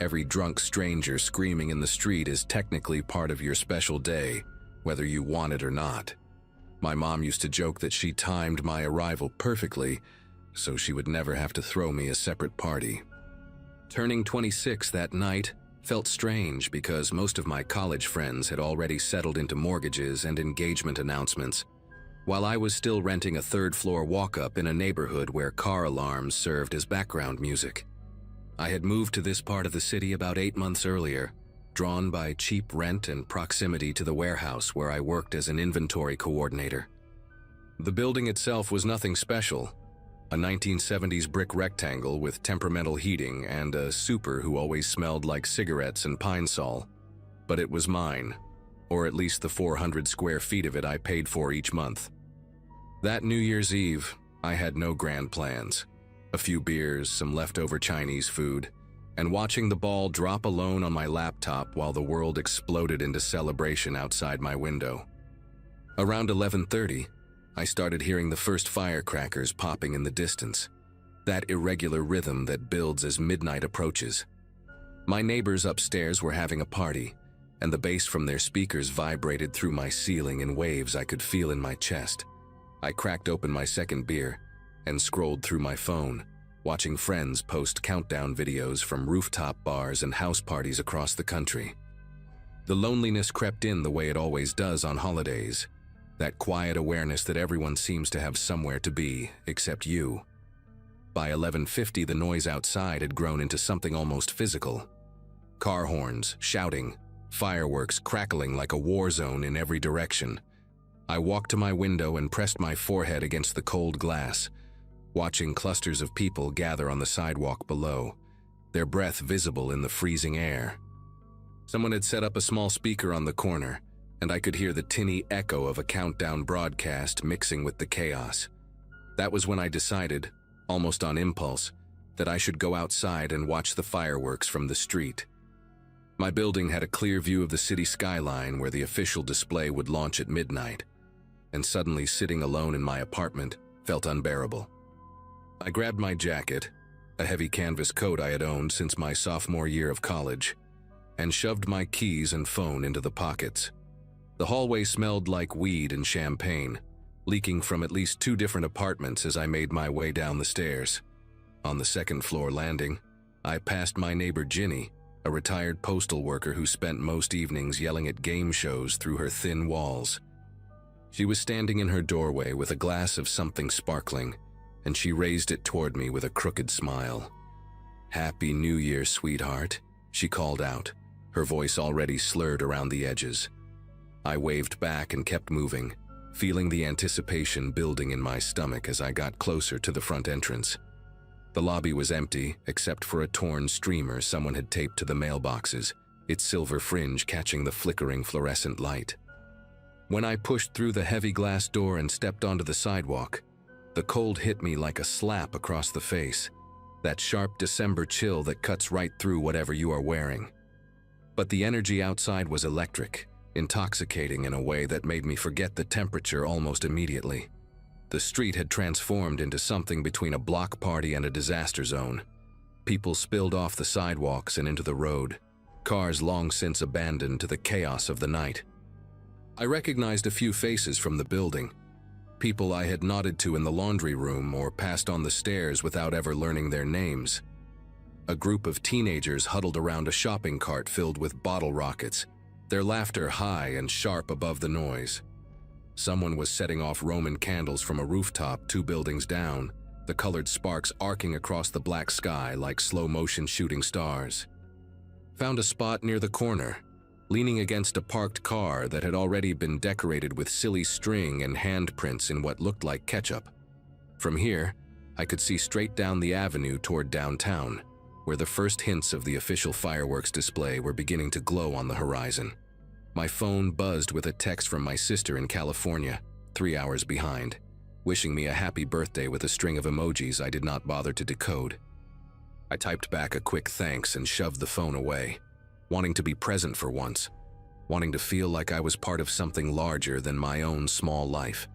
A: every drunk stranger screaming in the street is technically part of your special day, whether you want it or not. My mom used to joke that she timed my arrival perfectly, so she would never have to throw me a separate party. Turning 26 that night felt strange because most of my college friends had already settled into mortgages and engagement announcements. while I was still renting a third-floor walk-up in a neighborhood where car alarms served as background music. I had moved to this part of the city about 8 months earlier, drawn by cheap rent and proximity to the warehouse where I worked as an inventory coordinator. The building itself was nothing special, a 1970s brick rectangle with temperamental heating and a super who always smelled like cigarettes and pine sol. But it was mine, or at least the 400 square feet of it I paid for each month. That New Year's Eve, I had no grand plans. A few beers, some leftover Chinese food, and watching the ball drop alone on my laptop while the world exploded into celebration outside my window. Around 11:30, I started hearing the first firecrackers popping in the distance, that irregular rhythm that builds as midnight approaches. My neighbors upstairs were having a party, and the bass from their speakers vibrated through my ceiling in waves I could feel in my chest. I cracked open my second beer and scrolled through my phone, watching friends post countdown videos from rooftop bars and house parties across the country. The loneliness crept in the way it always does on holidays, that quiet awareness that everyone seems to have somewhere to be, except you. By 11:50, the noise outside had grown into something almost physical. Car horns, shouting, fireworks crackling like a war zone in every direction. I walked to my window and pressed my forehead against the cold glass, watching clusters of people gather on the sidewalk below, their breath visible in the freezing air. Someone had set up a small speaker on the corner, and I could hear the tinny echo of a countdown broadcast mixing with the chaos. That was when I decided, almost on impulse, that I should go outside and watch the fireworks from the street. My building had a clear view of the city skyline where the official display would launch at midnight, and suddenly sitting alone in my apartment felt unbearable. I grabbed my jacket, a heavy canvas coat I had owned since my sophomore year of college, and shoved my keys and phone into the pockets. The hallway smelled like weed and champagne, leaking from at least 2 different apartments as I made my way down the stairs. On the second-floor landing, I passed my neighbor Ginny, a retired postal worker who spent most evenings yelling at game shows through her thin walls. She was standing in her doorway with a glass of something sparkling, and she raised it toward me with a crooked smile. "Happy New Year, sweetheart," she called out, her voice already slurred around the edges. I waved back and kept moving, feeling the anticipation building in my stomach as I got closer to the front entrance. The lobby was empty, except for a torn streamer someone had taped to the mailboxes, its silver fringe catching the flickering fluorescent light. When I pushed through the heavy glass door and stepped onto the sidewalk, the cold hit me like a slap across the face, that sharp December chill that cuts right through whatever you are wearing. But the energy outside was electric, intoxicating in a way that made me forget the temperature almost immediately. The street had transformed into something between a block party and a disaster zone. People spilled off the sidewalks and into the road, cars long since abandoned to the chaos of the night. I recognized a few faces from the building, people I had nodded to in the laundry room or passed on the stairs without ever learning their names. A group of teenagers huddled around a shopping cart filled with bottle rockets, their laughter high and sharp above the noise. Someone was setting off Roman candles from a rooftop 2 buildings down, the colored sparks arcing across the black sky like slow-motion shooting stars. Found a spot near the corner, leaning against a parked car that had already been decorated with silly string and handprints in what looked like ketchup. From here, I could see straight down the avenue toward downtown, where the first hints of the official fireworks display were beginning to glow on the horizon. My phone buzzed with a text from my sister in California, 3 hours behind, wishing me a happy birthday with a string of emojis I did not bother to decode. I typed back a quick thanks and shoved the phone away, wanting to be present for once, wanting to feel like I was part of something larger than my own small life.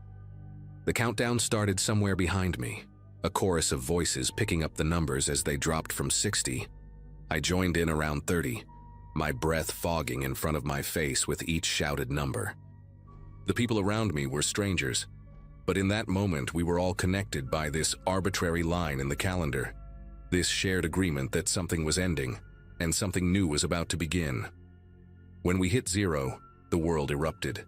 A: The countdown started somewhere behind me, a chorus of voices picking up the numbers as they dropped from 60. I joined in around 30, my breath fogging in front of my face with each shouted number. The people around me were strangers, but in that moment we were all connected by this arbitrary line in the calendar, this shared agreement that something was ending and something new was about to begin. When we hit 0, the world erupted.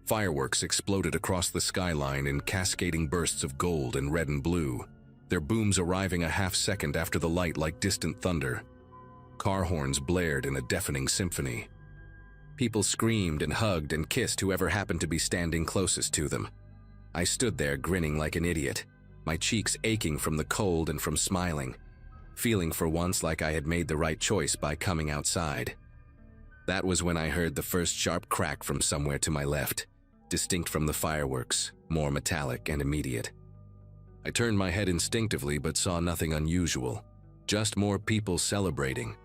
A: Fireworks exploded across the skyline in cascading bursts of gold and red and blue, their booms arriving a half-second after the light like distant thunder. Car horns blared in a deafening symphony. People screamed and hugged and kissed whoever happened to be standing closest to them. I stood there grinning like an idiot, my cheeks aching from the cold and from smiling, feeling for once like I had made the right choice by coming outside. That was when I heard the first sharp crack from somewhere to my left, distinct from the fireworks, more metallic and immediate. I turned my head instinctively but saw nothing unusual, just more people celebrating,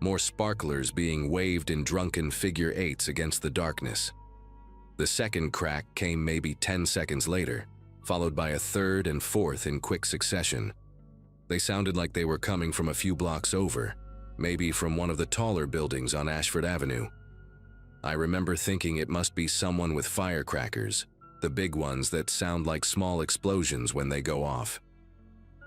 A: more sparklers being waved in drunken figure eights against the darkness. The second crack came maybe 10 seconds later, followed by a third and fourth in quick succession. They sounded like they were coming from a few blocks over, maybe from one of the taller buildings on Ashford Avenue. I remember thinking it must be someone with firecrackers, the big ones that sound like small explosions when they go off.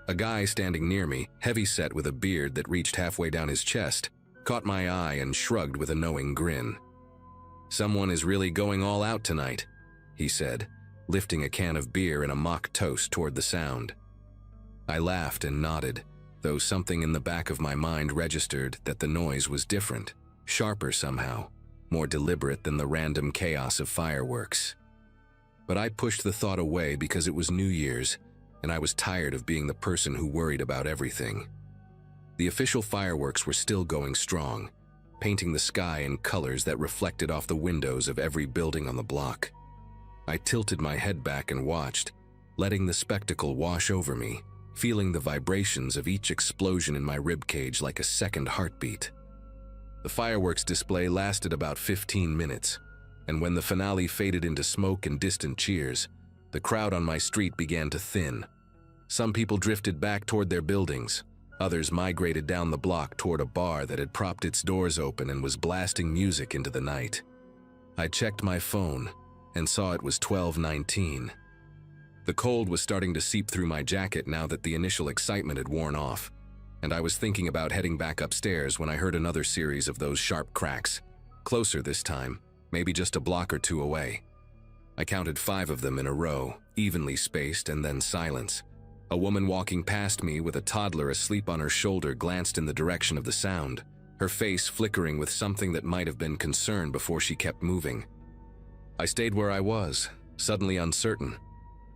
A: A guy standing near me, heavy-set with a beard that reached halfway down his chest, caught my eye and shrugged with a knowing grin. "Someone is really going all out tonight," he said, lifting a can of beer in a mock toast toward the sound. I laughed and nodded, though something in the back of my mind registered that the noise was different, sharper somehow, more deliberate than the random chaos of fireworks. But I pushed the thought away because it was New Year's, and I was tired of being the person who worried about everything. The official fireworks were still going strong, painting the sky in colors that reflected off the windows of every building on the block. I tilted my head back and watched, letting the spectacle wash over me, feeling the vibrations of each explosion in my ribcage like a second heartbeat. The fireworks display lasted about 15 minutes, and when the finale faded into smoke and distant cheers, the crowd on my street began to thin. Some people drifted back toward their buildings, others migrated down the block toward a bar that had propped its doors open and was blasting music into the night. I checked my phone and saw it was 12:19. The cold was starting to seep through my jacket now that the initial excitement had worn off, and I was thinking about heading back upstairs when I heard another series of those sharp cracks, closer this time, maybe just a block or two away. I counted 5 of them in a row, evenly spaced, and then silence. A woman walking past me with a toddler asleep on her shoulder glanced in the direction of the sound, her face flickering with something that might have been concern before she kept moving. I stayed where I was, suddenly uncertain,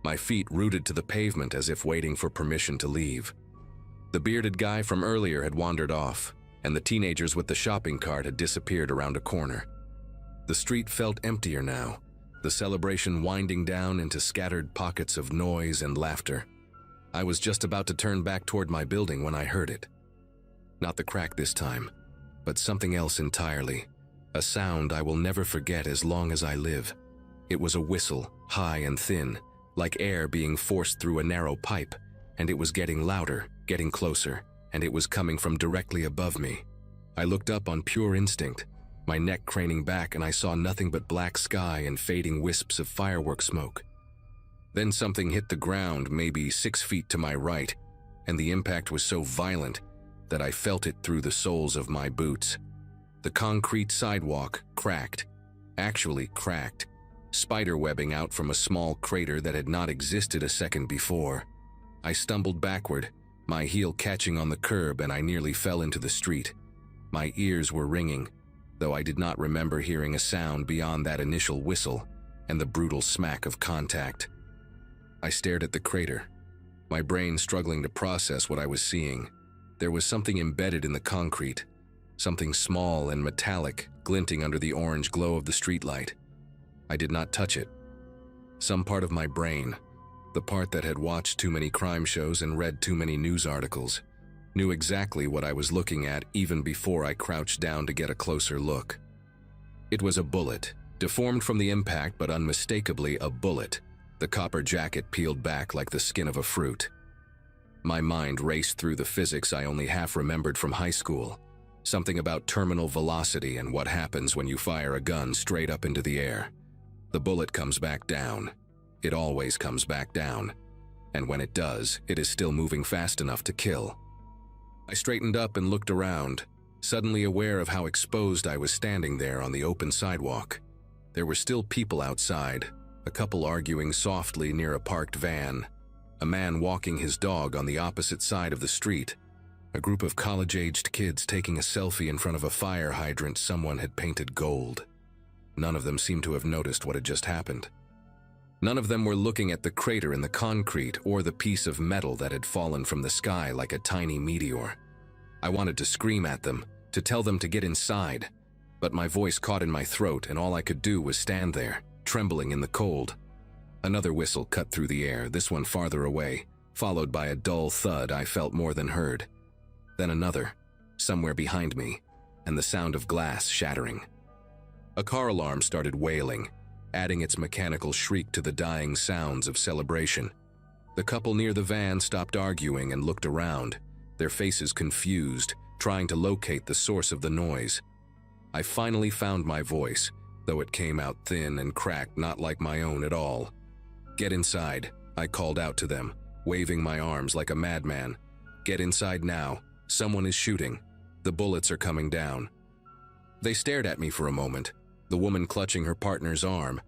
A: my feet rooted to the pavement as if waiting for permission to leave. The bearded guy from earlier had wandered off, and the teenagers with the shopping cart had disappeared around a corner. The street felt emptier now, the celebration winding down into scattered pockets of noise and laughter. I was just about to turn back toward my building when I heard it. Not the crack this time, but something else entirely. A sound I will never forget as long as I live. It was a whistle, high and thin, like air being forced through a narrow pipe, and it was getting louder, getting closer, and it was coming from directly above me. I looked up on pure instinct, my neck craning back, and I saw nothing but black sky and fading wisps of firework smoke. Then something hit the ground maybe 6 feet to my right, and the impact was so violent that I felt it through the soles of my boots. The concrete sidewalk cracked, actually cracked, spiderwebbing out from a small crater that had not existed a second before. I stumbled backward, my heel catching on the curb, and I nearly fell into the street. My ears were ringing, though I did not remember hearing a sound beyond that initial whistle and the brutal smack of contact. I stared at the crater, my brain struggling to process what I was seeing. There was something embedded in the concrete, something small and metallic, glinting under the orange glow of the streetlight. I did not touch it. Some part of my brain, the part that had watched too many crime shows and read too many news articles, knew exactly what I was looking at even before I crouched down to get a closer look. It was a bullet, deformed from the impact but unmistakably a bullet, the copper jacket peeled back like the skin of a fruit. My mind raced through the physics I only half remembered from high school, something about terminal velocity and what happens when you fire a gun straight up into the air. The bullet comes back down. It always comes back down. And when it does, it is still moving fast enough to kill. I straightened up and looked around, suddenly aware of how exposed I was standing there on the open sidewalk. There were still people outside, a couple arguing softly near a parked van, a man walking his dog on the opposite side of the street, a group of college-aged kids taking a selfie in front of a fire hydrant someone had painted gold. None of them seemed to have noticed what had just happened. None of them were looking at the crater in the concrete or the piece of metal that had fallen from the sky like a tiny meteor. I wanted to scream at them, to tell them to get inside, but my voice caught in my throat and all I could do was stand there, trembling in the cold. Another whistle cut through the air, this one farther away, followed by a dull thud I felt more than heard. Then another, somewhere behind me, and the sound of glass shattering. A car alarm started wailing, adding its mechanical shriek to the dying sounds of celebration. The couple near the van stopped arguing and looked around, their faces confused, trying to locate the source of the noise. I finally found my voice, though it came out thin and cracked, not like my own at all. "Get inside," I called out to them, waving my arms like a madman. "Get inside now. Someone is shooting. The bullets are coming down." They stared at me for a moment, the woman clutching her partner's arm,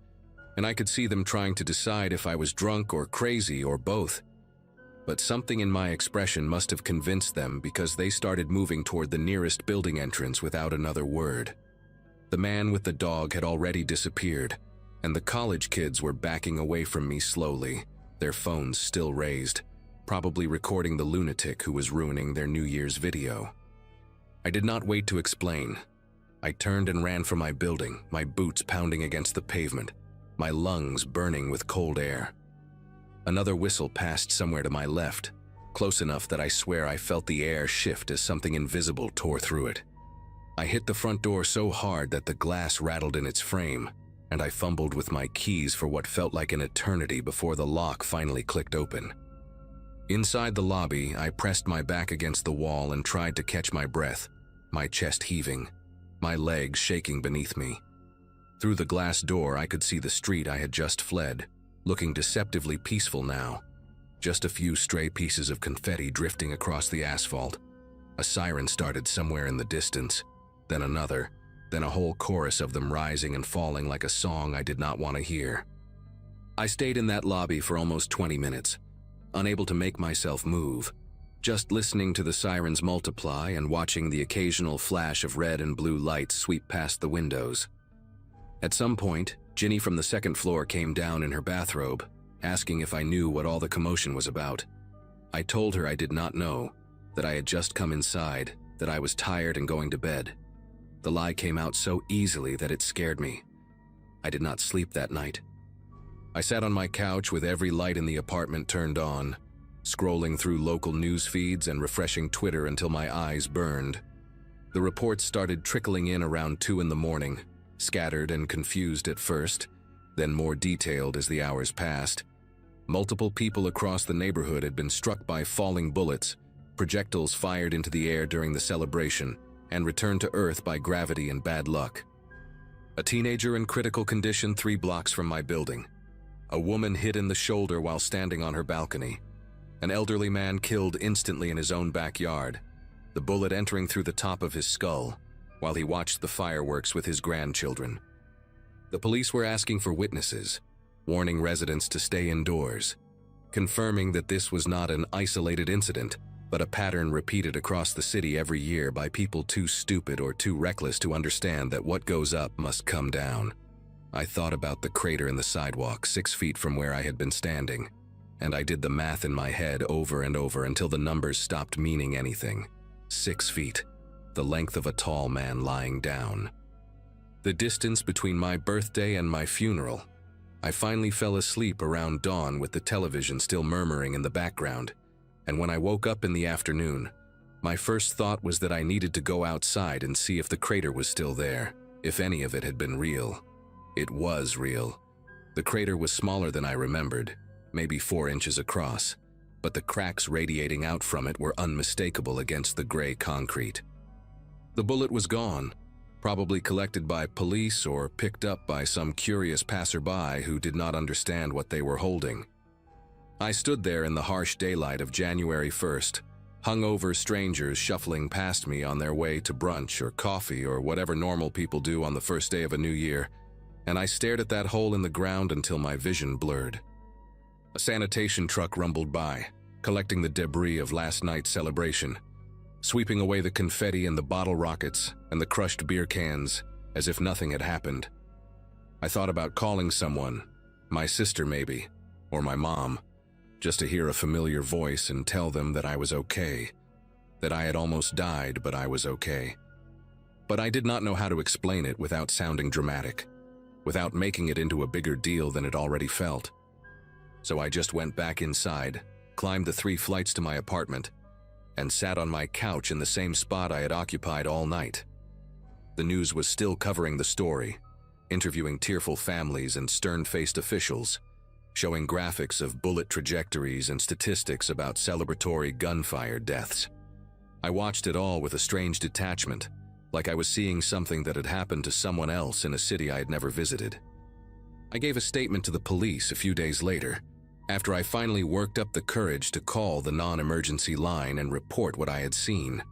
A: and I could see them trying to decide if I was drunk or crazy or both. But something in my expression must have convinced them because they started moving toward the nearest building entrance without another word. The man with the dog had already disappeared, and the college kids were backing away from me slowly, their phones still raised, probably recording the lunatic who was ruining their New Year's video. I did not wait to explain. I turned and ran for my building, my boots pounding against the pavement, my lungs burning with cold air. Another whistle passed somewhere to my left, close enough that I swear I felt the air shift as something invisible tore through it. I hit the front door so hard that the glass rattled in its frame, and I fumbled with my keys for what felt like an eternity before the lock finally clicked open. Inside the lobby, I pressed my back against the wall and tried to catch my breath, my chest heaving, my legs shaking beneath me. Through the glass door, I could see the street I had just fled, looking deceptively peaceful now. Just a few stray pieces of confetti drifting across the asphalt. A siren started somewhere in the distance, then another, then a whole chorus of them rising and falling like a song I did not want to hear. I stayed in that lobby for almost 20 minutes, unable to make myself move, just listening to the sirens multiply and watching the occasional flash of red and blue lights sweep past the windows. At some point, Ginny from the second floor came down in her bathrobe, asking if I knew what all the commotion was about. I told her I did not know, that I had just come inside, that I was tired and going to bed. The lie came out so easily that it scared me. I did not sleep that night. I sat on my couch with every light in the apartment turned on, scrolling through local news feeds and refreshing Twitter until my eyes burned. The reports started trickling in around 2 in the morning, scattered and confused at first, then more detailed as the hours passed. Multiple people across the neighborhood had been struck by falling bullets, projectiles fired into the air during the celebration, and returned to Earth by gravity and bad luck. A teenager in critical condition 3 blocks from my building. A woman hit in the shoulder while standing on her balcony. An elderly man killed instantly in his own backyard, the bullet entering through the top of his skull, while he watched the fireworks with his grandchildren. The police were asking for witnesses, warning residents to stay indoors, confirming that this was not an isolated incident, but a pattern repeated across the city every year by people too stupid or too reckless to understand that what goes up must come down. I thought about the crater in the sidewalk 6 feet from where I had been standing, and I did the math in my head over and over until the numbers stopped meaning anything. 6 feet. The length of a tall man lying down. The distance between my birthday and my funeral. I finally fell asleep around dawn with the television still murmuring in the background, and when I woke up in the afternoon, my first thought was that I needed to go outside and see if the crater was still there, if any of it had been real. It was real. The crater was smaller than I remembered, maybe 4 inches across, but the cracks radiating out from it were unmistakable against the gray concrete. The bullet was gone, probably collected by police or picked up by some curious passerby who did not understand what they were holding. I stood there in the harsh daylight of January 1st, hungover strangers shuffling past me on their way to brunch or coffee or whatever normal people do on the first day of a new year, and I stared at that hole in the ground until my vision blurred. A sanitation truck rumbled by, collecting the debris of last night's celebration, sweeping away the confetti and the bottle rockets and the crushed beer cans as if nothing had happened. I thought about calling someone, my sister maybe, or my mom, just to hear a familiar voice and tell them that I was okay, that I had almost died but I was okay. But I did not know how to explain it without sounding dramatic, without making it into a bigger deal than it already felt. So I just went back inside, climbed the 3 flights to my apartment, and sat on my couch in the same spot I had occupied all night. The news was still covering the story, interviewing tearful families and stern-faced officials, showing graphics of bullet trajectories and statistics about celebratory gunfire deaths. I watched it all with a strange detachment, like I was seeing something that had happened to someone else in a city I had never visited. I gave a statement to the police a few days later, after I finally worked up the courage to call the non-emergency line and report what I had seen.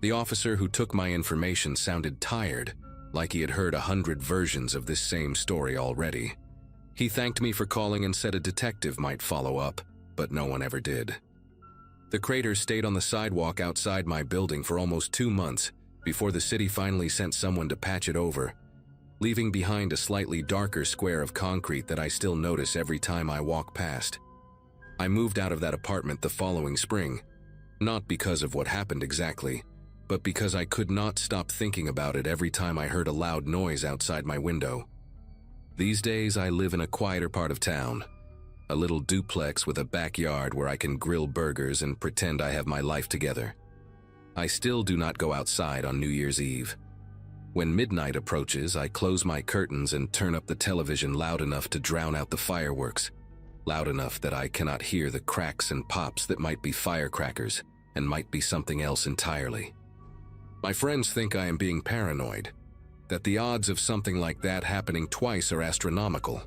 A: The officer who took my information sounded tired, like he had heard 100 versions of this same story already. He thanked me for calling and said a detective might follow up, but no one ever did. The crater stayed on the sidewalk outside my building for almost 2 months before the city finally sent someone to patch it over, leaving behind a slightly darker square of concrete that I still notice every time I walk past. I moved out of that apartment the following spring, not because of what happened exactly, but because I could not stop thinking about it every time I heard a loud noise outside my window. These days I live in a quieter part of town, a little duplex with a backyard where I can grill burgers and pretend I have my life together. I still do not go outside on New Year's Eve. When midnight approaches, I close my curtains and turn up the television loud enough to drown out the fireworks, loud enough that I cannot hear the cracks and pops that might be firecrackers and might be something else entirely. My friends think I am being paranoid, that the odds of something like that happening twice are astronomical,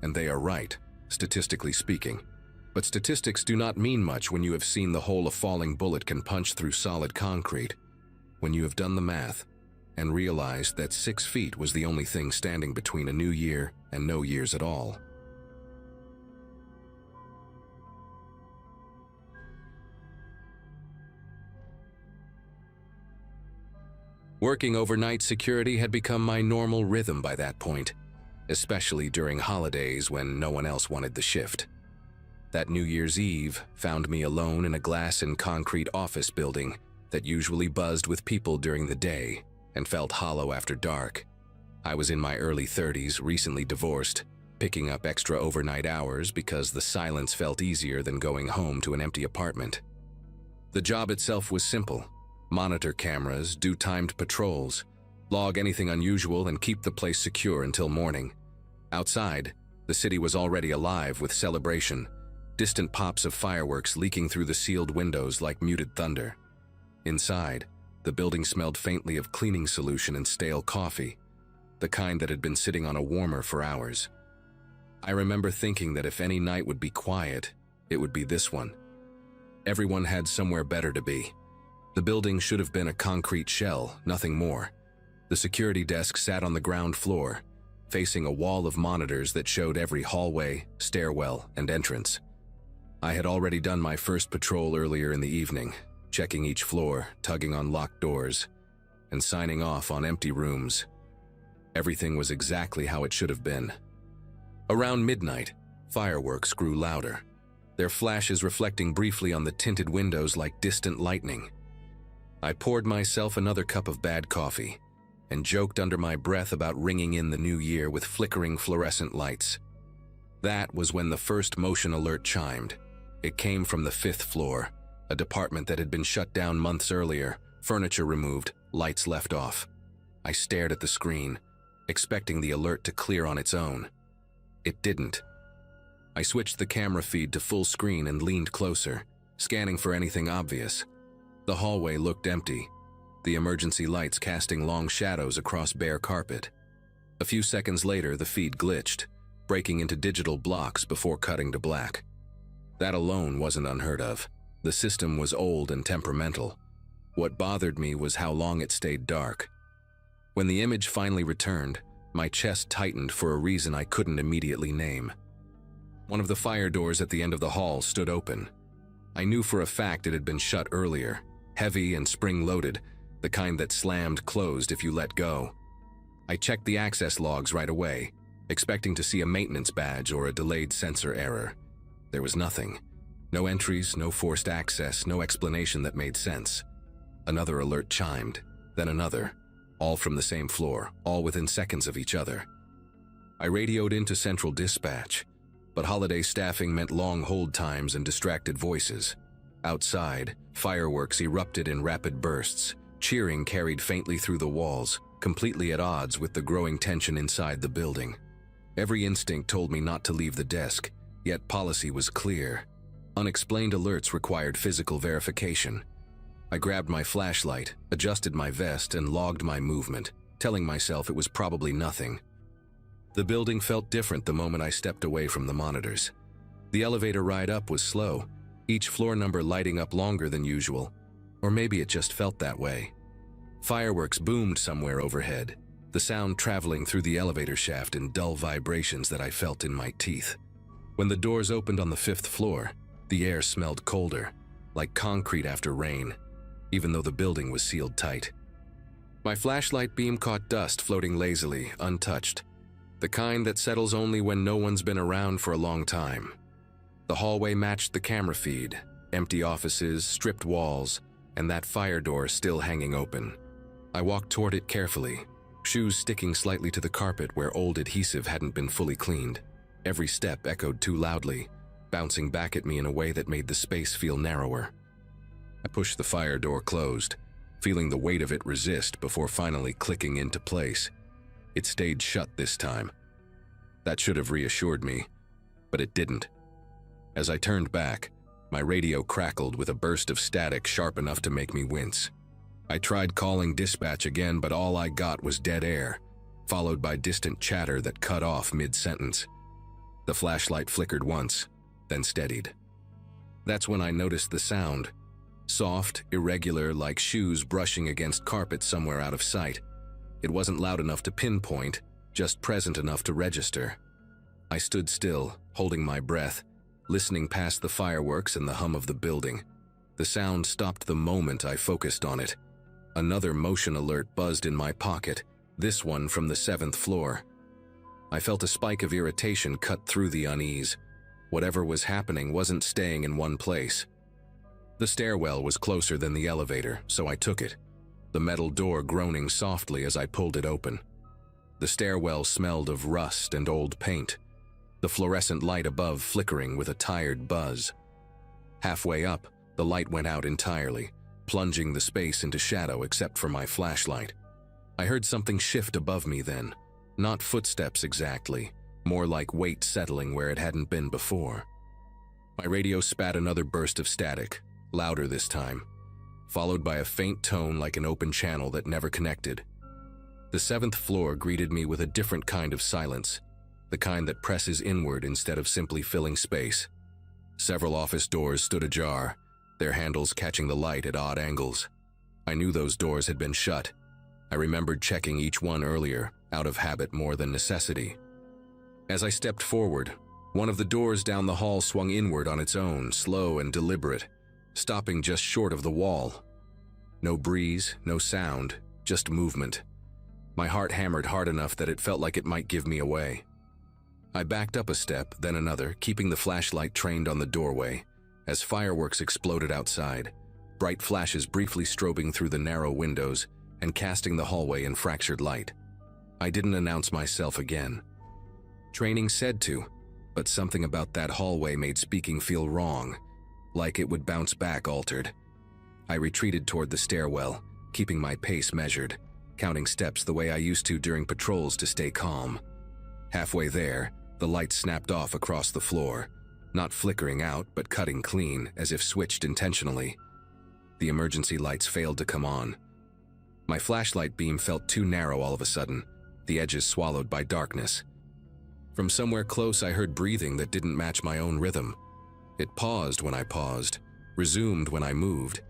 A: and they are right, statistically speaking. But statistics do not mean much when you have seen the hole a falling bullet can punch through solid concrete, when you have done the math and realized that 6 feet was the only thing standing between a new year and no years at all. Working overnight security had become my normal rhythm by that point, especially during holidays when no one else wanted the shift. That New Year's Eve found me alone in a glass and concrete office building that usually buzzed with people during the day and felt hollow after dark. I was in my early 30s, recently divorced, picking up extra overnight hours because the silence felt easier than going home to an empty apartment. The job itself was simple: monitor cameras, do timed patrols, log anything unusual, and keep the place secure until morning. Outside, the city was already alive with celebration, distant pops of fireworks leaking through the sealed windows like muted thunder. Inside, the building smelled faintly of cleaning solution and stale coffee, the kind that had been sitting on a warmer for hours. I remember thinking that if any night would be quiet, it would be this one. Everyone had somewhere better to be. The building should have been a concrete shell, nothing more. The security desk sat on the ground floor, facing a wall of monitors that showed every hallway, stairwell, and entrance. I had already done my first patrol earlier in the evening, checking each floor, tugging on locked doors, and signing off on empty rooms. Everything was exactly how it should have been. Around midnight, fireworks grew louder, their flashes reflecting briefly on the tinted windows like distant lightning. I poured myself another cup of bad coffee and joked under my breath about ringing in the new year with flickering fluorescent lights. That was when the first motion alert chimed. It came from the 5th floor, a department that had been shut down months earlier, furniture removed, lights left off. I stared at the screen, expecting the alert to clear on its own. It didn't. I switched the camera feed to full screen and leaned closer, scanning for anything obvious. The hallway looked empty, the emergency lights casting long shadows across bare carpet. A few seconds later, the feed glitched, breaking into digital blocks before cutting to black. That alone wasn't unheard of. The system was old and temperamental. What bothered me was how long it stayed dark. When the image finally returned, My chest tightened for a reason I couldn't immediately name. One of the fire doors at the end of the hall stood open. I knew for a fact it had been shut earlier, heavy and spring-loaded, the kind that slammed closed if you let go. I checked the access logs right away, expecting to see a maintenance badge or a delayed sensor error. There was nothing. No entries, no forced access, no explanation that made sense. Another alert chimed, then another, all from the same floor, all within seconds of each other. I radioed into Central Dispatch, but holiday staffing meant long hold times and distracted voices. Outside, fireworks erupted in rapid bursts. Cheering carried faintly through the walls, completely at odds with the growing tension inside the building. Every instinct told me not to leave the desk, yet policy was clear. Unexplained alerts required physical verification. I grabbed my flashlight, adjusted my vest, and logged my movement, telling myself it was probably nothing. The building felt different the moment I stepped away from the monitors. The elevator ride up was slow, each floor number lighting up longer than usual, or maybe it just felt that way. Fireworks boomed somewhere overhead, the sound traveling through the elevator shaft in dull vibrations that I felt in my teeth. When the doors opened on the 5th floor, the air smelled colder, like concrete after rain, even though the building was sealed tight. My flashlight beam caught dust floating lazily, untouched, the kind that settles only when no one's been around for a long time. The hallway matched the camera feed, empty offices, stripped walls, and that fire door still hanging open. I walked toward it carefully, shoes sticking slightly to the carpet where old adhesive hadn't been fully cleaned. Every step echoed too loudly, bouncing back at me in a way that made the space feel narrower. I pushed the fire door closed, feeling the weight of it resist before finally clicking into place. It stayed shut this time. That should have reassured me, but it didn't. As I turned back, my radio crackled with a burst of static sharp enough to make me wince. I tried calling dispatch again, but all I got was dead air, followed by distant chatter that cut off mid-sentence. The flashlight flickered once, then steadied. That's when I noticed the sound. Soft, irregular, like shoes brushing against carpet somewhere out of sight. It wasn't loud enough to pinpoint, just present enough to register. I stood still, holding my breath, listening past the fireworks and the hum of the building. The sound stopped the moment I focused on it. Another motion alert buzzed in my pocket, this one from the 7th floor. I felt a spike of irritation cut through the unease. Whatever was happening wasn't staying in one place. The stairwell was closer than the elevator, so I took it, the metal door groaning softly as I pulled it open. The stairwell smelled of rust and old paint, the fluorescent light above flickering with a tired buzz. Halfway up, the light went out entirely, plunging the space into shadow except for my flashlight. I heard something shift above me then, not footsteps exactly, more like weight settling where it hadn't been before. My radio spat another burst of static, louder this time, followed by a faint tone like an open channel that never connected. The 7th floor greeted me with a different kind of silence, the kind that presses inward instead of simply filling space. Several office doors stood ajar, their handles catching the light at odd angles. I knew those doors had been shut. I remembered checking each one earlier, out of habit more than necessity. As I stepped forward, one of the doors down the hall swung inward on its own, slow and deliberate, stopping just short of the wall. No breeze, no sound, just movement. My heart hammered hard enough that it felt like it might give me away. I backed up a step, then another, keeping the flashlight trained on the doorway, as fireworks exploded outside, bright flashes briefly strobing through the narrow windows and casting the hallway in fractured light. I didn't announce myself again. Training said to, but something about that hallway made speaking feel wrong, like it would bounce back altered. I retreated toward the stairwell, keeping my pace measured, counting steps the way I used to during patrols to stay calm. Halfway there, the light snapped off across the floor, not flickering out but cutting clean, as if switched intentionally. The emergency lights failed to come on. My flashlight beam felt too narrow all of a sudden, the edges swallowed by darkness. From somewhere close I heard breathing that didn't match my own rhythm. It paused when I paused, resumed when I moved.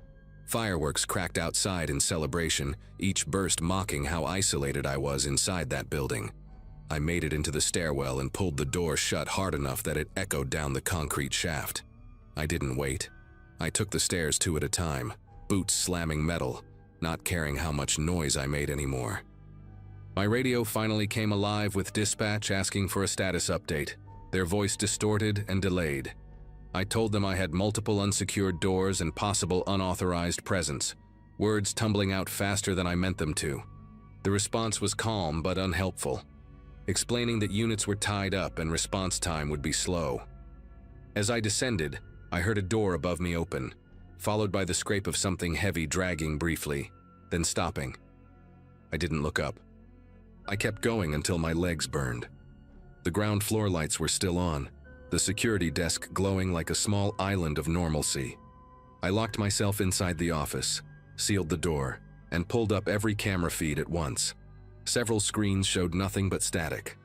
A: Fireworks cracked outside in celebration, each burst mocking how isolated I was inside that building. I made it into the stairwell and pulled the door shut hard enough that it echoed down the concrete shaft. I didn't wait. I took the stairs two at a time, boots slamming metal, not caring how much noise I made anymore. My radio finally came alive with dispatch asking for a status update, their voice distorted and delayed. I told them I had multiple unsecured doors and possible unauthorized presence, words tumbling out faster than I meant them to. The response was calm but unhelpful, explaining that units were tied up and response time would be slow. As I descended, I heard a door above me open, followed by the scrape of something heavy dragging briefly, then stopping. I didn't look up. I kept going until my legs burned. The ground floor lights were still on, the security desk glowing like a small island of normalcy. I locked myself inside the office, sealed the door, and pulled up every camera feed at once. Several screens showed nothing but static.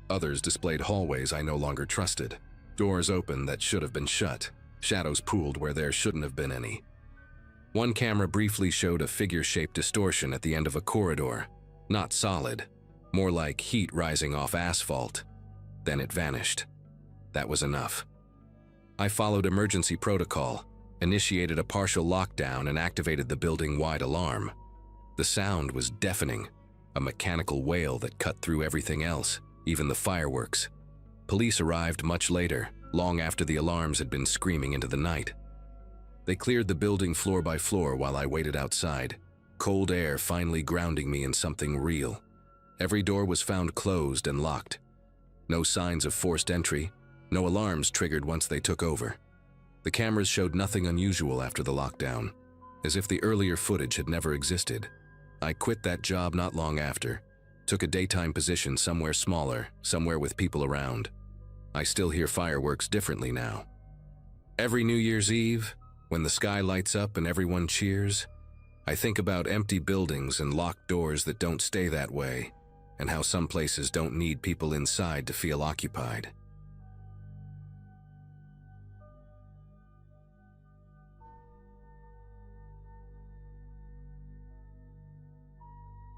A: Others displayed hallways I no longer trusted, doors open that should have been shut, shadows pooled where there shouldn't have been any. One camera briefly showed a figure-shaped distortion at the end of a corridor, not solid, more like heat rising off asphalt. Then it vanished. That was enough. I followed emergency protocol, initiated a partial lockdown, and activated the building-wide alarm. The sound was deafening, a mechanical wail that cut through everything else, even the fireworks. Police arrived much later, long after the alarms had been screaming into the night. They cleared the building floor by floor while I waited outside, cold air finally grounding me in something real. Every door was found closed and locked. No signs of forced entry, no alarms triggered once they took over. The cameras showed nothing unusual after the lockdown, as if the earlier footage had never existed. I quit that job not long after, took a daytime position somewhere smaller, somewhere with people around. I still hear fireworks differently now. Every New Year's Eve, when the sky lights up and everyone cheers, I think about empty buildings and locked doors that don't stay that way, and how some places don't need people inside to feel occupied.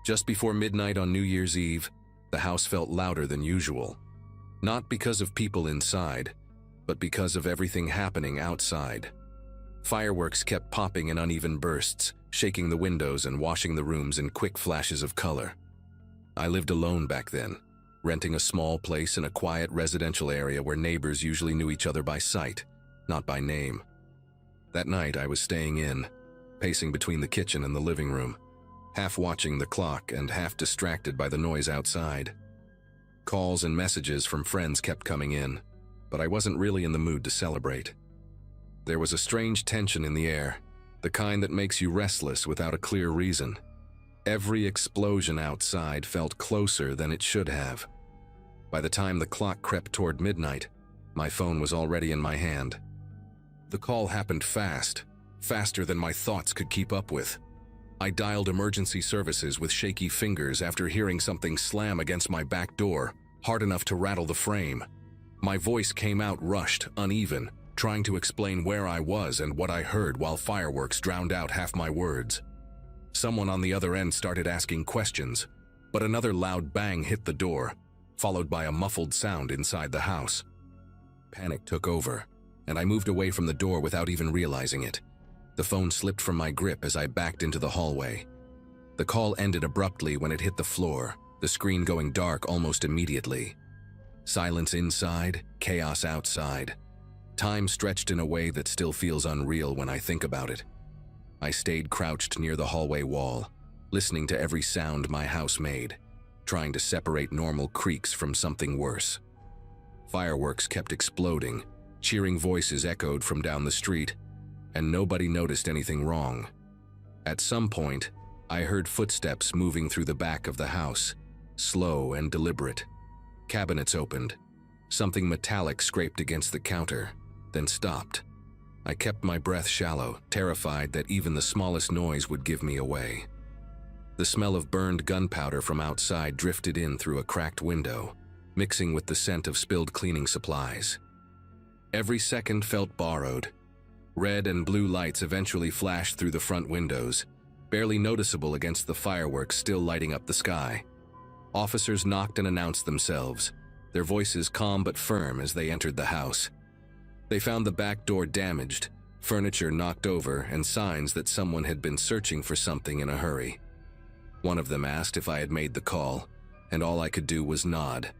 A: Just before midnight on New Year's Eve, the house felt louder than usual. Not because of people inside, but because of everything happening outside. Fireworks kept popping in uneven bursts, shaking the windows and washing the rooms in quick flashes of color. I lived alone back then, renting a small place in a quiet residential area where neighbors usually knew each other by sight, not by name. That night I was staying in, pacing between the kitchen and the living room, half watching the clock and half distracted by the noise outside. Calls and messages from friends kept coming in, but I wasn't really in the mood to celebrate. There was a strange tension in the air, the kind that makes you restless without a clear reason. Every explosion outside felt closer than it should have. By the time the clock crept toward midnight, my phone was already in my hand. The call happened fast, faster than my thoughts could keep up with. I dialed emergency services with shaky fingers after hearing something slam against my back door, hard enough to rattle the frame. My voice came out rushed, uneven, trying to explain where I was and what I heard while fireworks drowned out half my words. Someone on the other end started asking questions, but another loud bang hit the door, followed by a muffled sound inside the house. Panic took over, and I moved away from the door without even realizing it. The phone slipped from my grip as I backed into the hallway. The call ended abruptly when it hit the floor, the screen going dark almost immediately. Silence inside, chaos outside. Time stretched in a way that still feels unreal when I think about it. I stayed crouched near the hallway wall, listening to every sound my house made, trying to separate normal creaks from something worse. Fireworks kept exploding, cheering voices echoed from down the street, and nobody noticed anything wrong. At some point, I heard footsteps moving through the back of the house, slow and deliberate. Cabinets opened. Something metallic scraped against the counter, then stopped. I kept my breath shallow, terrified that even the smallest noise would give me away. The smell of burned gunpowder from outside drifted in through a cracked window, mixing with the scent of spilled cleaning supplies. Every second felt borrowed. Red and blue lights eventually flashed through the front windows, barely noticeable against the fireworks still lighting up the sky. Officers knocked and announced themselves, their voices calm but firm as they entered the house. They found the back door damaged, furniture knocked over, and signs that someone had been searching for something in a hurry. One of them asked if I had made the call, and all I could do was nod,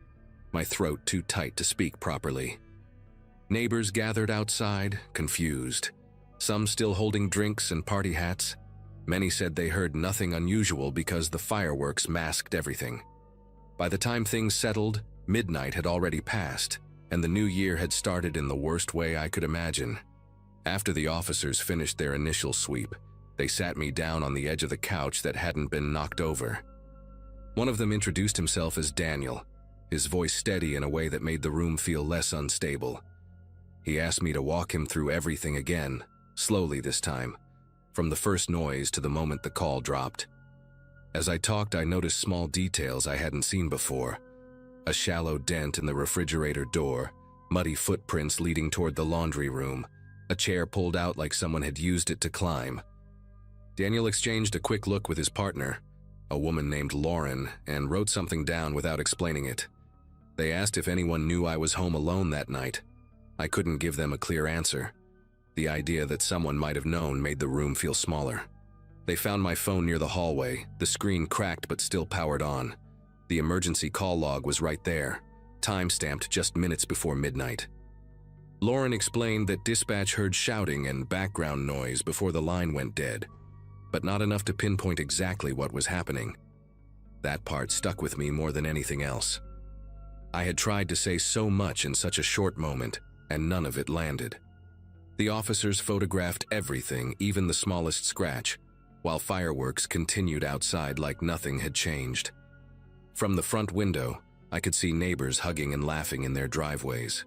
A: my throat too tight to speak properly. Neighbors gathered outside, confused, some still holding drinks and party hats. Many said they heard nothing unusual because the fireworks masked everything. By the time things settled, midnight had already passed, and the new year had started in the worst way I could imagine. After the officers finished their initial sweep, they sat me down on the edge of the couch that hadn't been knocked over. One of them introduced himself as Daniel, his voice steady in a way that made the room feel less unstable. He asked me to walk him through everything again, slowly this time, from the first noise to the moment the call dropped. As I talked, I noticed small details I hadn't seen before. A shallow dent in the refrigerator door, muddy footprints leading toward the laundry room, a chair pulled out like someone had used it to climb. Daniel exchanged a quick look with his partner, a woman named Lauren, and wrote something down without explaining it. They asked if anyone knew I was home alone that night. I couldn't give them a clear answer. The idea that someone might have known made the room feel smaller. They found my phone near the hallway, the screen cracked but still powered on. The emergency call log was right there, time-stamped just minutes before midnight. Lauren explained that dispatch heard shouting and background noise before the line went dead, but not enough to pinpoint exactly what was happening. That part stuck with me more than anything else. I had tried to say so much in such a short moment, and none of it landed. The officers photographed everything, even the smallest scratch, while fireworks continued outside like nothing had changed. From the front window, I could see neighbors hugging and laughing in their driveways.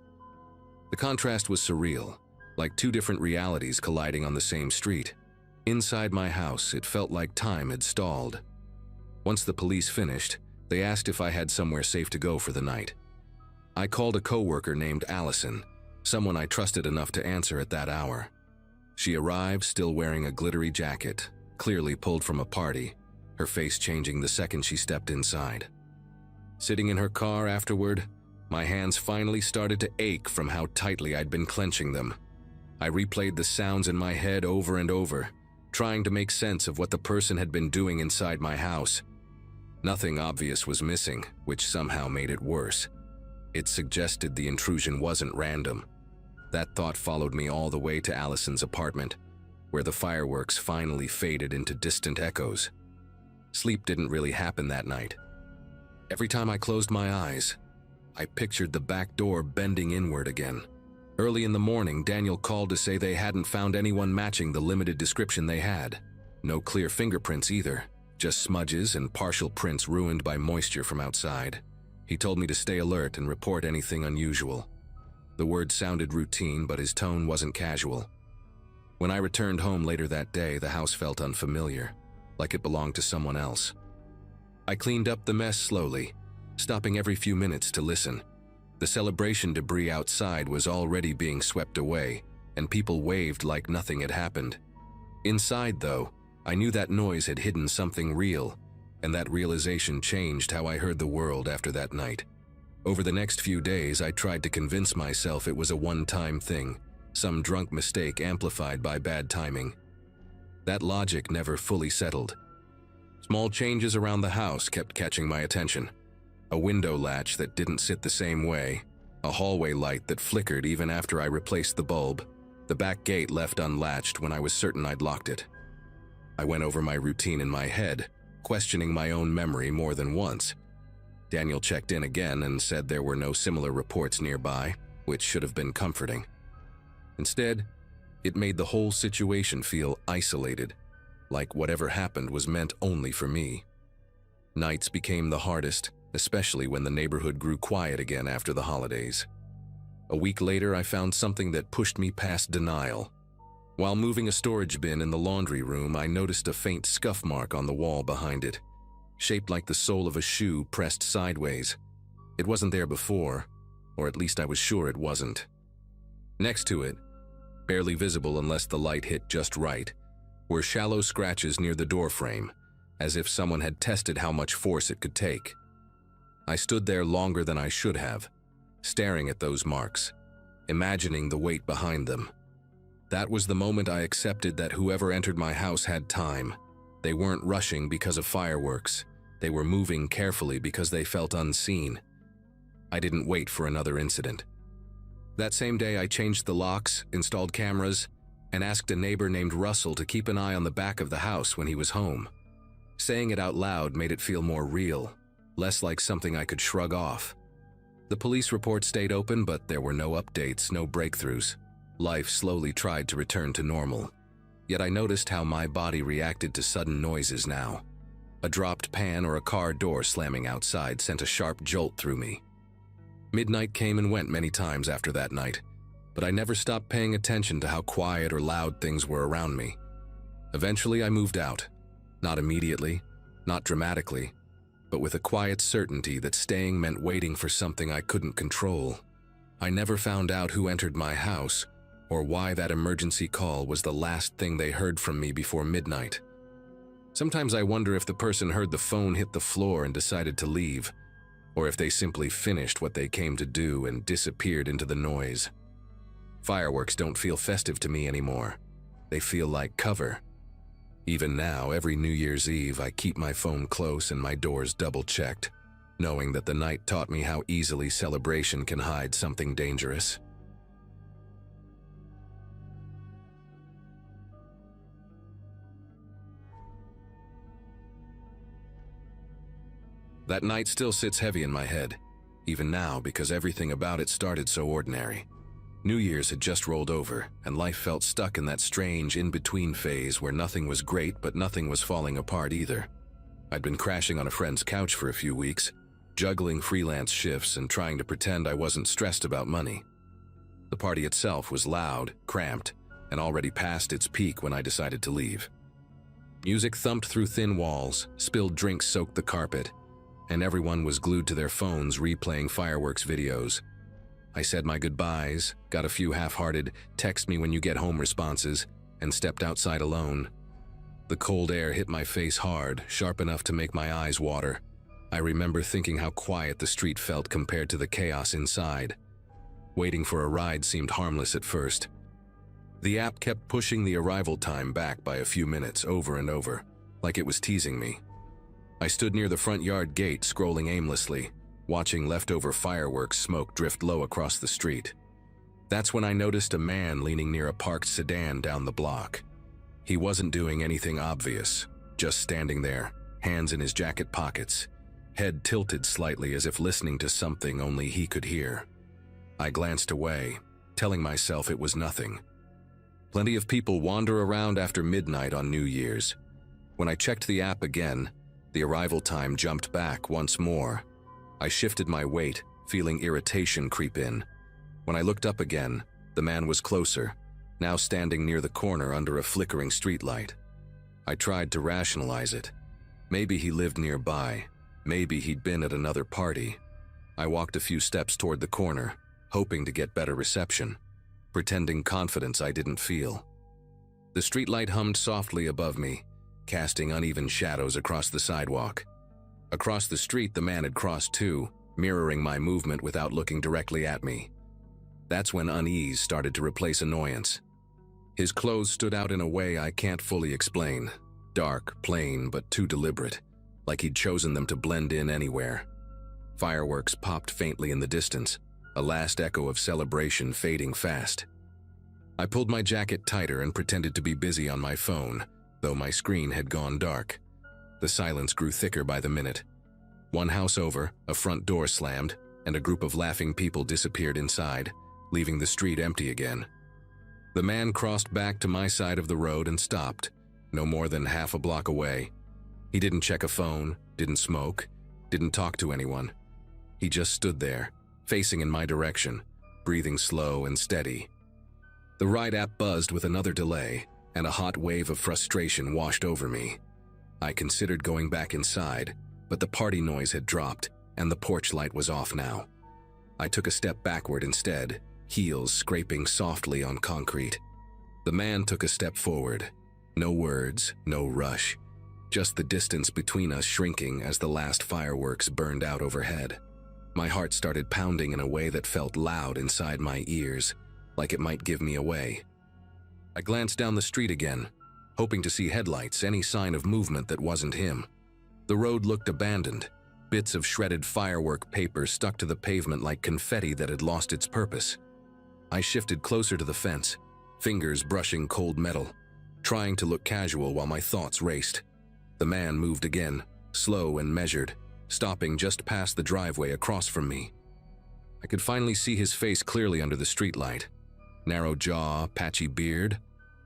A: The contrast was surreal, like two different realities colliding on the same street. Inside my house, it felt like time had stalled. Once the police finished, they asked if I had somewhere safe to go for the night. I called a coworker named Allison, someone I trusted enough to answer at that hour. She arrived still wearing a glittery jacket, clearly pulled from a party, her face changing the second she stepped inside. Sitting in her car afterward, my hands finally started to ache from how tightly I'd been clenching them. I replayed the sounds in my head over and over, trying to make sense of what the person had been doing inside my house. Nothing obvious was missing, which somehow made it worse. It suggested the intrusion wasn't random. That thought followed me all the way to Allison's apartment, where the fireworks finally faded into distant echoes. Sleep didn't really happen that night. Every time I closed my eyes, I pictured the back door bending inward again. Early in the morning, Daniel called to say they hadn't found anyone matching the limited description they had. No clear fingerprints either, just smudges and partial prints ruined by moisture from outside. He told me to stay alert and report anything unusual. The words sounded routine, but his tone wasn't casual. When I returned home later that day, the house felt unfamiliar, like it belonged to someone else. I cleaned up the mess slowly, stopping every few minutes to listen. The celebration debris outside was already being swept away, and people waved like nothing had happened. Inside, though, I knew that noise had hidden something real, and that realization changed how I heard the world after that night. Over the next few days, I tried to convince myself it was a one-time thing, some drunk mistake amplified by bad timing. That logic never fully settled. Small changes around the house kept catching my attention. A window latch that didn't sit the same way, a hallway light that flickered even after I replaced the bulb, the back gate left unlatched when I was certain I'd locked it. I went over my routine in my head, questioning my own memory more than once. Daniel checked in again and said there were no similar reports nearby, which should have been comforting. Instead, it made the whole situation feel isolated, like whatever happened was meant only for me. Nights became the hardest, especially when the neighborhood grew quiet again after the holidays. A week later, I found something that pushed me past denial. While moving a storage bin in the laundry room, I noticed a faint scuff mark on the wall behind it, shaped like the sole of a shoe pressed sideways. It wasn't there before, or at least I was sure it wasn't. Next to it, barely visible unless the light hit just right, were shallow scratches near the door frame, as if someone had tested how much force it could take. I stood there longer than I should have, staring at those marks, imagining the weight behind them. That was the moment I accepted that whoever entered my house had time. They weren't rushing because of fireworks. They were moving carefully because they felt unseen. I didn't wait for another incident. That same day, I changed the locks, installed cameras, and asked a neighbor named Russell to keep an eye on the back of the house when he was home. Saying it out loud made it feel more real, less like something I could shrug off. The police report stayed open, but there were no updates, no breakthroughs. Life slowly tried to return to normal. Yet I noticed how my body reacted to sudden noises now. A dropped pan or a car door slamming outside sent a sharp jolt through me. Midnight came and went many times after that night, but I never stopped paying attention to how quiet or loud things were around me. Eventually I moved out. Not immediately, not dramatically, but with a quiet certainty that staying meant waiting for something I couldn't control. I never found out who entered my house or why that emergency call was the last thing they heard from me before midnight. Sometimes I wonder if the person heard the phone hit the floor and decided to leave, or if they simply finished what they came to do and disappeared into the noise. Fireworks don't feel festive to me anymore. They feel like cover. Even now, every New Year's Eve, I keep my phone close and my doors double-checked, knowing that the night taught me how easily celebration can hide something dangerous. That night still sits heavy in my head, even now because everything about it started so ordinary. New Year's had just rolled over, and life felt stuck in that strange in-between phase where nothing was great but nothing was falling apart either. I'd been crashing on a friend's couch for a few weeks, juggling freelance shifts and trying to pretend I wasn't stressed about money. The party itself was loud, cramped, and already past its peak when I decided to leave. Music thumped through thin walls, spilled drinks soaked the carpet, and everyone was glued to their phones replaying fireworks videos. I said my goodbyes, got a few half-hearted "text me when you get home" responses, and stepped outside alone. The cold air hit my face hard, sharp enough to make my eyes water. I remember thinking how quiet the street felt compared to the chaos inside. Waiting for a ride seemed harmless at first. The app kept pushing the arrival time back by a few minutes over and over, like it was teasing me. I stood near the front yard gate, scrolling aimlessly, watching leftover fireworks smoke drift low across the street. That's when I noticed a man leaning near a parked sedan down the block. He wasn't doing anything obvious, just standing there, hands in his jacket pockets, head tilted slightly as if listening to something only he could hear. I glanced away, telling myself it was nothing. Plenty of people wander around after midnight on New Year's. When I checked the app again, the arrival time jumped back once more. I shifted my weight, feeling irritation creep in. When I looked up again, the man was closer, now standing near the corner under a flickering streetlight. I tried to rationalize it. Maybe he lived nearby. Maybe he'd been at another party. I walked a few steps toward the corner, hoping to get better reception, pretending confidence I didn't feel. The streetlight hummed softly above me, casting uneven shadows across the sidewalk. Across the street, the man had crossed too, mirroring my movement without looking directly at me. That's when unease started to replace annoyance. His clothes stood out in a way I can't fully explain. Dark, plain, but too deliberate, like he'd chosen them to blend in anywhere. Fireworks popped faintly in the distance, a last echo of celebration fading fast. I pulled my jacket tighter and pretended to be busy on my phone, though my screen had gone dark. The silence grew thicker by the minute. One house over, a front door slammed, and a group of laughing people disappeared inside, leaving the street empty again. The man crossed back to my side of the road and stopped, no more than half a block away. He didn't check a phone, didn't smoke, didn't talk to anyone. He just stood there, facing in my direction, breathing slow and steady. The ride app buzzed with another delay, and a hot wave of frustration washed over me. I considered going back inside, but the party noise had dropped, and the porch light was off now. I took a step backward instead, heels scraping softly on concrete. The man took a step forward. No words, no rush. just the distance between us shrinking as the last fireworks burned out overhead. My heart started pounding in a way that felt loud inside my ears, like it might give me away. I glanced down the street again, hoping to see headlights, any sign of movement that wasn't him. The road looked abandoned, bits of shredded firework paper stuck to the pavement like confetti that had lost its purpose. I shifted closer to the fence, fingers brushing cold metal, trying to look casual while my thoughts raced. The man moved again, slow and measured, stopping just past the driveway across from me. I could finally see his face clearly under the streetlight. Narrow jaw, patchy beard,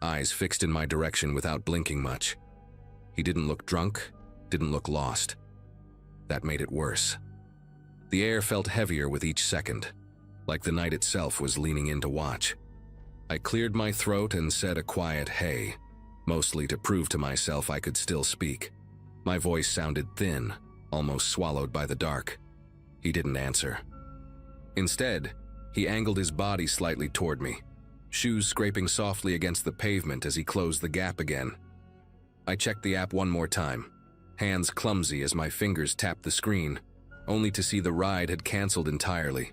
A: eyes fixed in my direction without blinking much. He didn't look drunk, didn't look lost. That made it worse. The air felt heavier with each second, like the night itself was leaning in to watch. I cleared my throat and said a quiet "hey," mostly to prove to myself I could still speak. My voice sounded thin, almost swallowed by the dark. He didn't answer. Instead, he angled his body slightly toward me, shoes scraping softly against the pavement as he closed the gap again. I checked the app one more time, hands clumsy as my fingers tapped the screen, only to see the ride had canceled entirely.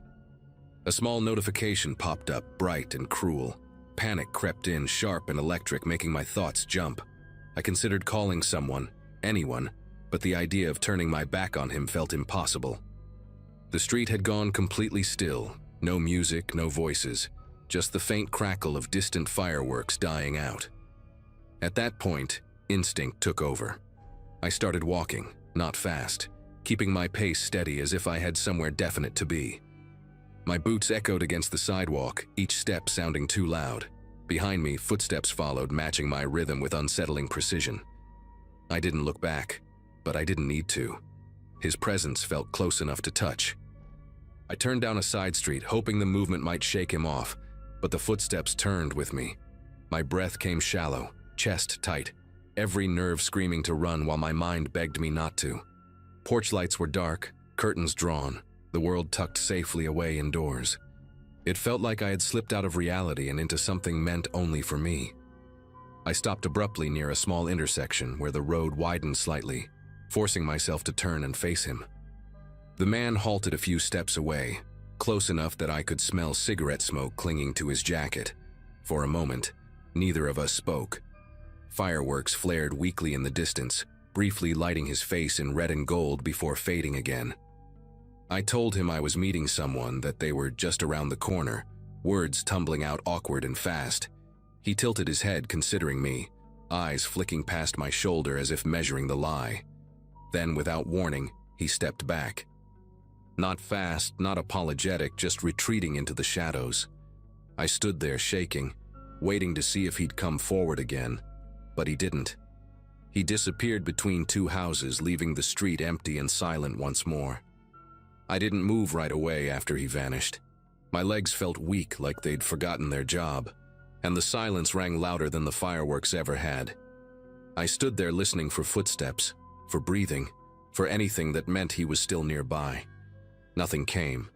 A: A small notification popped up, bright and cruel. Panic crept in, sharp and electric, making my thoughts jump. I considered calling someone, anyone, but the idea of turning my back on him felt impossible. The street had gone completely still, no music, no voices, just the faint crackle of distant fireworks dying out. At that point, instinct took over. I started walking, not fast, keeping my pace steady as if I had somewhere definite to be. My boots echoed against the sidewalk, each step sounding too loud. Behind me, footsteps followed, matching my rhythm with unsettling precision. I didn't look back, but I didn't need to. His presence felt close enough to touch. I turned down a side street, hoping the movement might shake him off, but the footsteps turned with me. My breath came shallow, chest tight, every nerve screaming to run while my mind begged me not to. Porch lights were dark, curtains drawn, the world tucked safely away indoors. It felt like I had slipped out of reality and into something meant only for me. I stopped abruptly near a small intersection where the road widened slightly, forcing myself to turn and face him. The man halted a few steps away, close enough that I could smell cigarette smoke clinging to his jacket. For a moment, neither of us spoke. Fireworks flared weakly in the distance, briefly lighting his face in red and gold before fading again. I told him I was meeting someone, that they were just around the corner, words tumbling out awkward and fast. He tilted his head, considering me, eyes flicking past my shoulder as if measuring the lie. Then, without warning, he stepped back. Not fast, not apologetic, just retreating into the shadows. I stood there shaking, waiting to see if he'd come forward again, but he didn't. He disappeared between two houses, leaving the street empty and silent once more. I didn't move right away after he vanished. My legs felt weak, like they'd forgotten their job, and the silence rang louder than the fireworks ever had. I stood there listening for footsteps, for breathing, for anything that meant he was still nearby. Nothing came.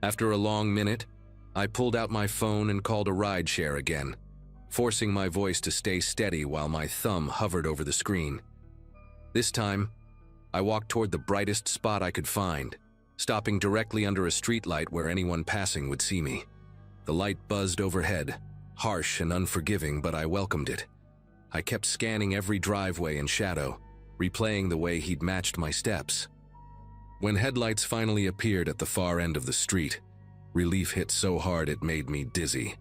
A: After a long minute, I pulled out my phone and called a rideshare again, forcing my voice to stay steady while my thumb hovered over the screen. This time, I walked toward the brightest spot I could find, stopping directly under a streetlight where anyone passing would see me. The light buzzed overhead, harsh and unforgiving, but I welcomed it. I kept scanning every driveway and shadow, replaying the way he'd matched my steps. When headlights finally appeared at the far end of the street, relief hit so hard it made me dizzy.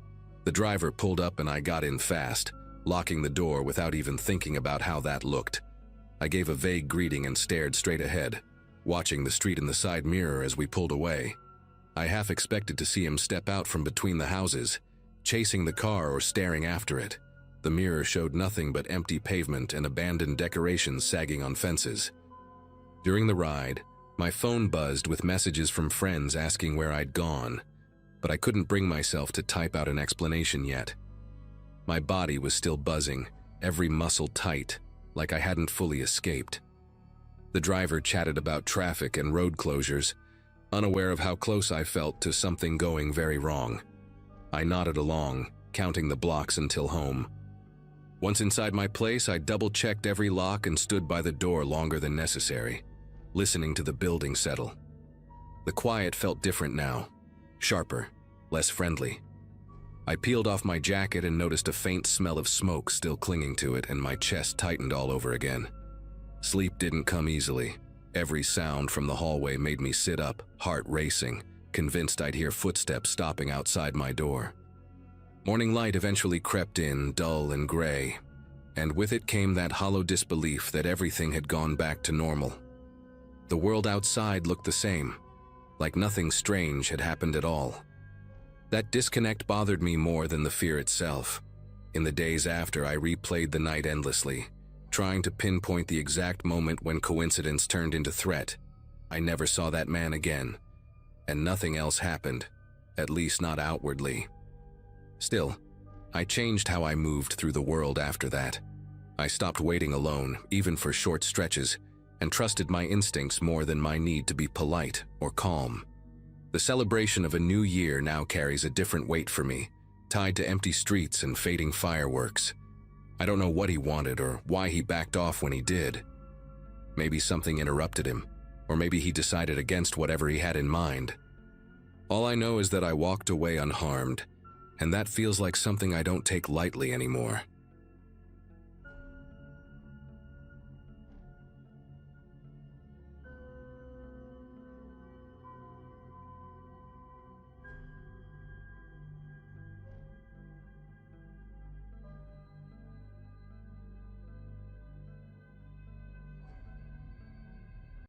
A: The driver pulled up and I got in fast, locking the door without even thinking about how that looked. I gave a vague greeting and stared straight ahead, watching the street in the side mirror as we pulled away. I half expected to see him step out from between the houses, chasing the car or staring after it. The mirror showed nothing but empty pavement and abandoned decorations sagging on fences. During the ride, my phone buzzed with messages from friends asking where I'd gone, but I couldn't bring myself to type out an explanation yet. My body was still buzzing, every muscle tight, like I hadn't fully escaped. The driver chatted about traffic and road closures, unaware of how close I felt to something going very wrong. I nodded along, counting the blocks until home. Once inside my place, I double-checked every lock and stood by the door longer than necessary, listening to the building settle. The quiet felt different now, sharper, less friendly. I peeled off my jacket and noticed a faint smell of smoke still clinging to it, and my chest tightened all over again. Sleep didn't come easily. Every sound from the hallway made me sit up, heart racing, convinced I'd hear footsteps stopping outside my door. Morning light eventually crept in, dull and gray, and with it came that hollow disbelief that everything had gone back to normal. The world outside looked the same, like nothing strange had happened at all. That disconnect bothered me more than the fear itself. In the days after, I replayed the night endlessly, trying to pinpoint the exact moment when coincidence turned into threat. I never saw that man again, and nothing else happened, at least not outwardly. Still, I changed how I moved through the world after that. I stopped waiting alone, even for short stretches, and trusted my instincts more than my need to be polite or calm. The celebration of a new year now carries a different weight for me, tied to empty streets and fading fireworks. I don't know what he wanted or why he backed off when he did. Maybe something interrupted him, or maybe he decided against whatever he had in mind. All I know is that I walked away unharmed, and that feels like something I don't take lightly anymore.